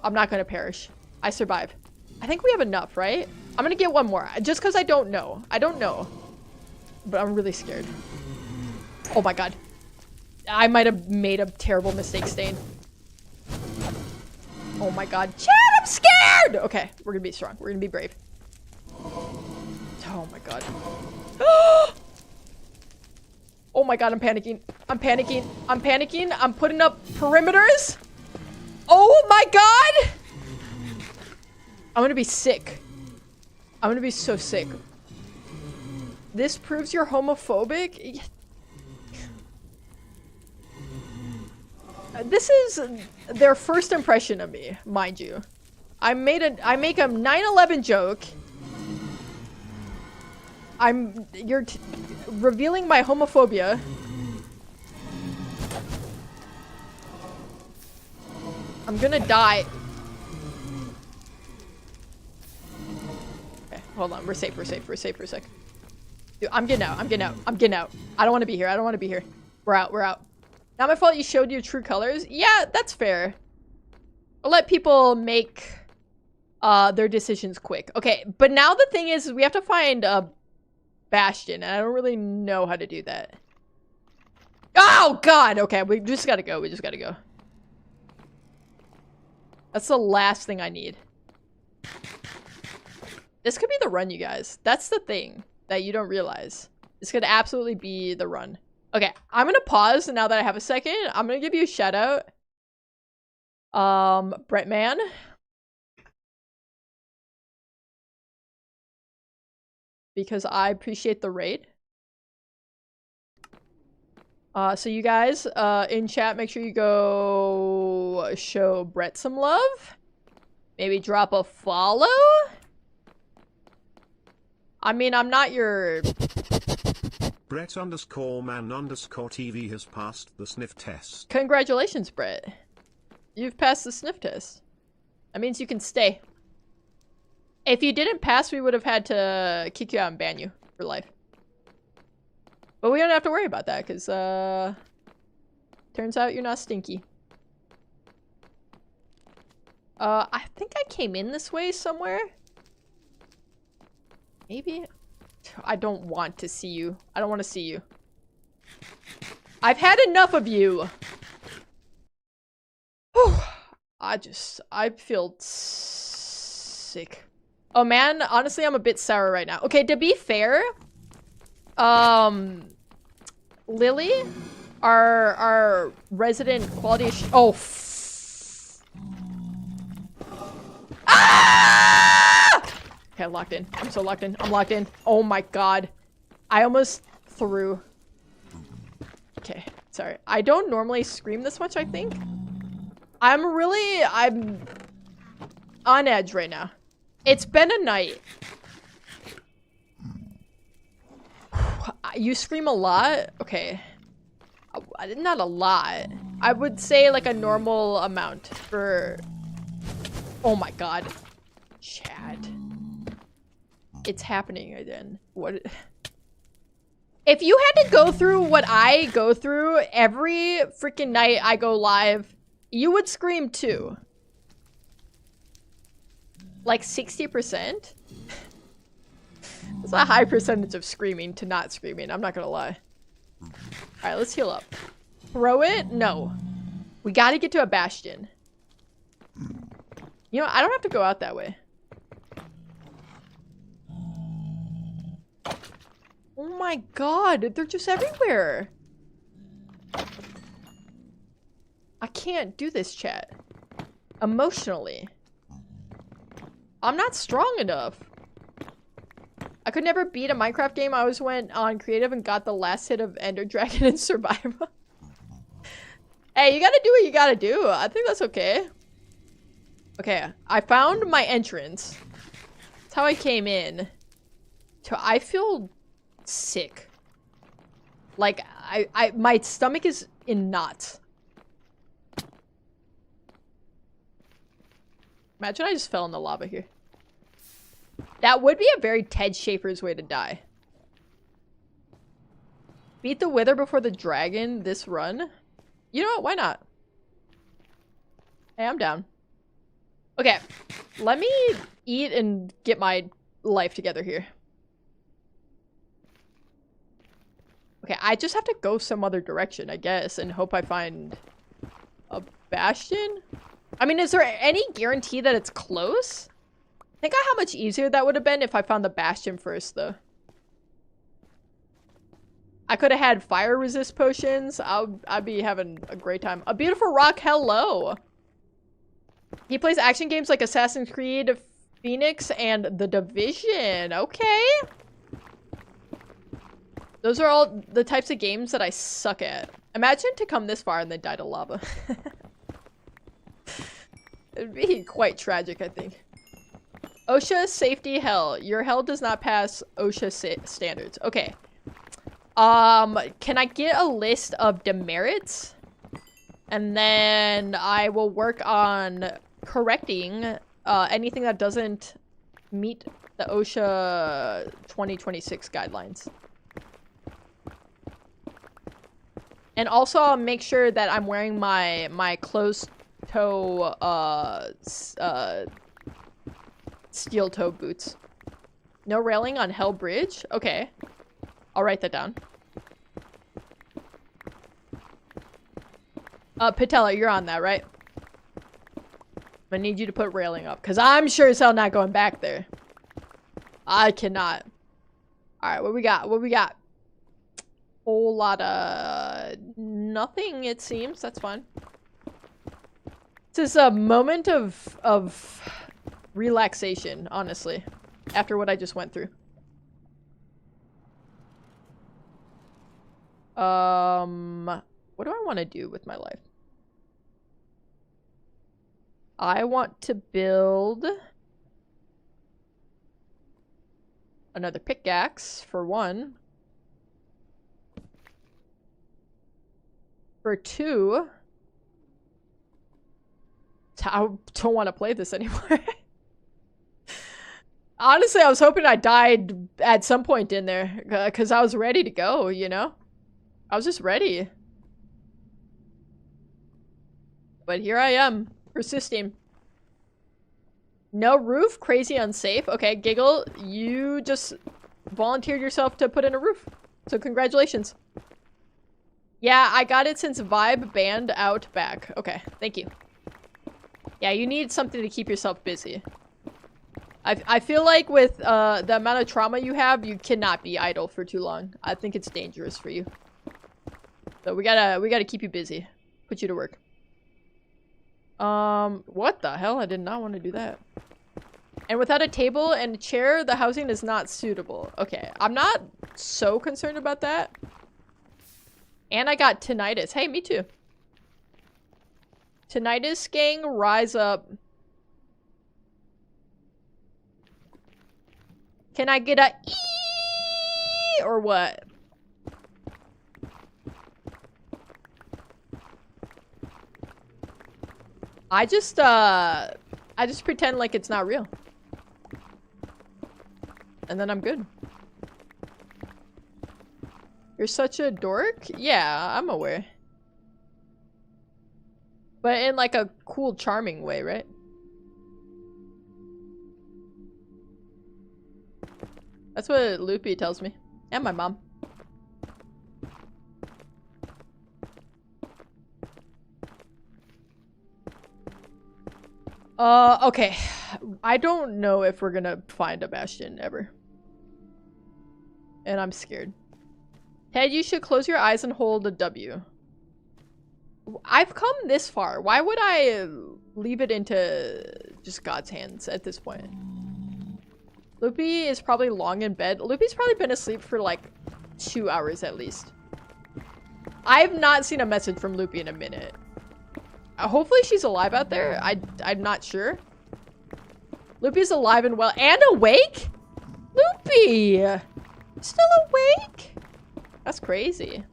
I'm not gonna perish. I survive. I think we have enough, right? I'm gonna get one more. Just because I don't know. I don't know. But I'm really scared. Oh my god. I might have made a terrible mistake, Stain. Oh my god. Chat, I'm scared! Okay, we're gonna be strong. We're gonna be brave. Oh my god. Oh my god, I'm panicking. I'm panicking. I'm panicking. I'm putting up perimeters. Oh my god! I'm gonna be sick. I'm gonna be so sick. This proves you're homophobic? This is their first impression of me, mind you. I make a 9/11 joke. You're revealing my homophobia. I'm gonna die. Okay, hold on. We're safe. We're safe. We're safe for a sec. Dude, I'm getting out. I'm getting out. I'm getting out. I don't want to be here. I don't want to be here. We're out. We're out. Not my fault you showed your true colors. Yeah, that's fair. I'll let people make their decisions quick. Okay, but now the thing is we have to find a Bastion, and I don't really know how to do that. Oh god! Okay, we just gotta go. We just gotta go. That's the last thing I need. This could be the run, you guys. That's the thing that you don't realize. This could absolutely be the run. Okay, I'm gonna pause now that I have a second. I'm gonna give you a shout out. Brettman. Because I appreciate the raid. So you guys, in chat, make sure you go show Brett some love. Maybe drop a follow. I mean, I'm not your... Brett_man_TV has passed the sniff test. Congratulations, Brett. You've passed the sniff test. That means you can stay. If you didn't pass, we would have had to kick you out and ban you for life. But we don't have to worry about that, because, turns out you're not stinky. I think I came in this way somewhere. Maybe? I don't want to see you. I don't want to see you. I've had enough of you. Whew. I feel sick. Oh man, honestly, I'm a bit sour right now. Okay, to be fair, Lily, our resident quality ah! Okay, locked in. I'm so locked in. I'm locked in. Oh my god. I almost threw. Okay, sorry. I don't normally scream this much, I think. I'm on edge right now. It's been a night. You scream a lot? Okay. Not a lot. I would say like a normal amount for... Oh my god. Chad. It's happening again. What? If you had to go through what I go through every freaking night I go live, you would scream too. Like 60%? That's a high percentage of screaming to not screaming, I'm not gonna lie. Alright, let's heal up. Throw it? No. We gotta get to a bastion. You know, I don't have to go out that way. Oh my god, they're just everywhere. I can't do this, chat. Emotionally. I'm not strong enough. I could never beat a Minecraft game. I always went on creative and got the last hit of Ender Dragon in survival. Hey, you gotta do what you gotta do. I think that's okay. Okay, I found my entrance. That's how I came in. So I feel sick. Like, my stomach is in knots. Imagine I just fell in the lava here. That would be a very Ted Schafer's way to die. Beat the Wither before the dragon this run? You know what? Why not? Hey, I'm down. Okay, let me eat and get my life together here. Okay, I just have to go some other direction, I guess, and hope I find a bastion? I mean, is there any guarantee that it's close? Think of how much easier that would have been if I found the bastion first, though. I could have had fire resist potions. I'd be having a great time. A beautiful rock, hello! He plays action games like Assassin's Creed, Phoenix, and The Division. Okay. Those are all the types of games that I suck at. Imagine to come this far and then die to lava. It'd be quite tragic, I think. OSHA safety hell. Your hell does not pass OSHA standards. Okay. Can I get a list of demerits? And then I will work on correcting anything that doesn't meet the OSHA 2026 guidelines. And also I'll make sure that I'm wearing my closed toe steel toe boots. No railing on Hell Bridge? Okay. I'll write that down. Patella, you're on that, right? I need you to put railing up, because I'm sure as hell not going back there. I cannot. Alright, what we got? What we got? Whole lot of nothing, it seems. That's fine. This is a moment of relaxation, honestly, after what I just went through. What do I want to do with my life? I want to build another pickaxe, for one. For two, I don't want to play this anymore. Honestly, I was hoping I died at some point in there, because I was ready to go, you know? I was just ready. But here I am, persisting. No roof? Crazy unsafe? Okay, Giggle, you just volunteered yourself to put in a roof. So congratulations. Yeah, I got it since Vibe banned out back. Okay, thank you. Yeah, you need something to keep yourself busy. I feel like with the amount of trauma you have, you cannot be idle for too long. I think it's dangerous for you. So we gotta keep you busy. Put you to work. What the hell? I did not want to do that. And without a table and a chair, the housing is not suitable. Okay, I'm not so concerned about that. And I got tinnitus. Hey, me too. Tinnitus gang, rise up. Can I get a ee or what? I just pretend like it's not real. And then I'm good. You're such a dork? Yeah, I'm aware. But in like a cool, charming way, right? That's what Loopy tells me. And my mom. Okay. I don't know if we're gonna find a bastion ever. And I'm scared. Ted, you should close your eyes and hold a W. I've come this far. Why would I leave it into just God's hands at this point? Loopy is probably long in bed. Loopy's probably been asleep for like 2 hours at least. I've not seen a message from Loopy in a minute. Hopefully she's alive out there. I'm not sure. Loopy's alive and well and awake? Loopy! Still awake? That's crazy.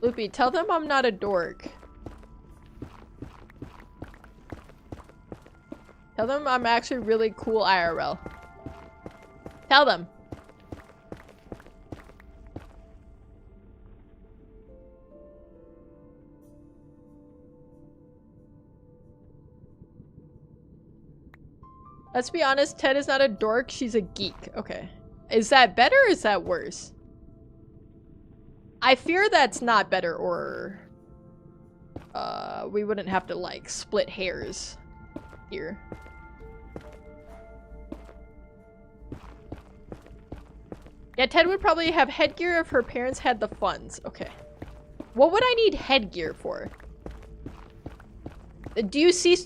Loopy, tell them I'm not a dork. Tell them I'm actually really cool IRL. Tell them. Let's be honest, Ted is not a dork, she's a geek. Okay. Is that better or is that worse? I fear that's not better, or we wouldn't have to like split hairs here. Yeah, Ted would probably have headgear if her parents had the funds. Okay. What would I need headgear for? Do you see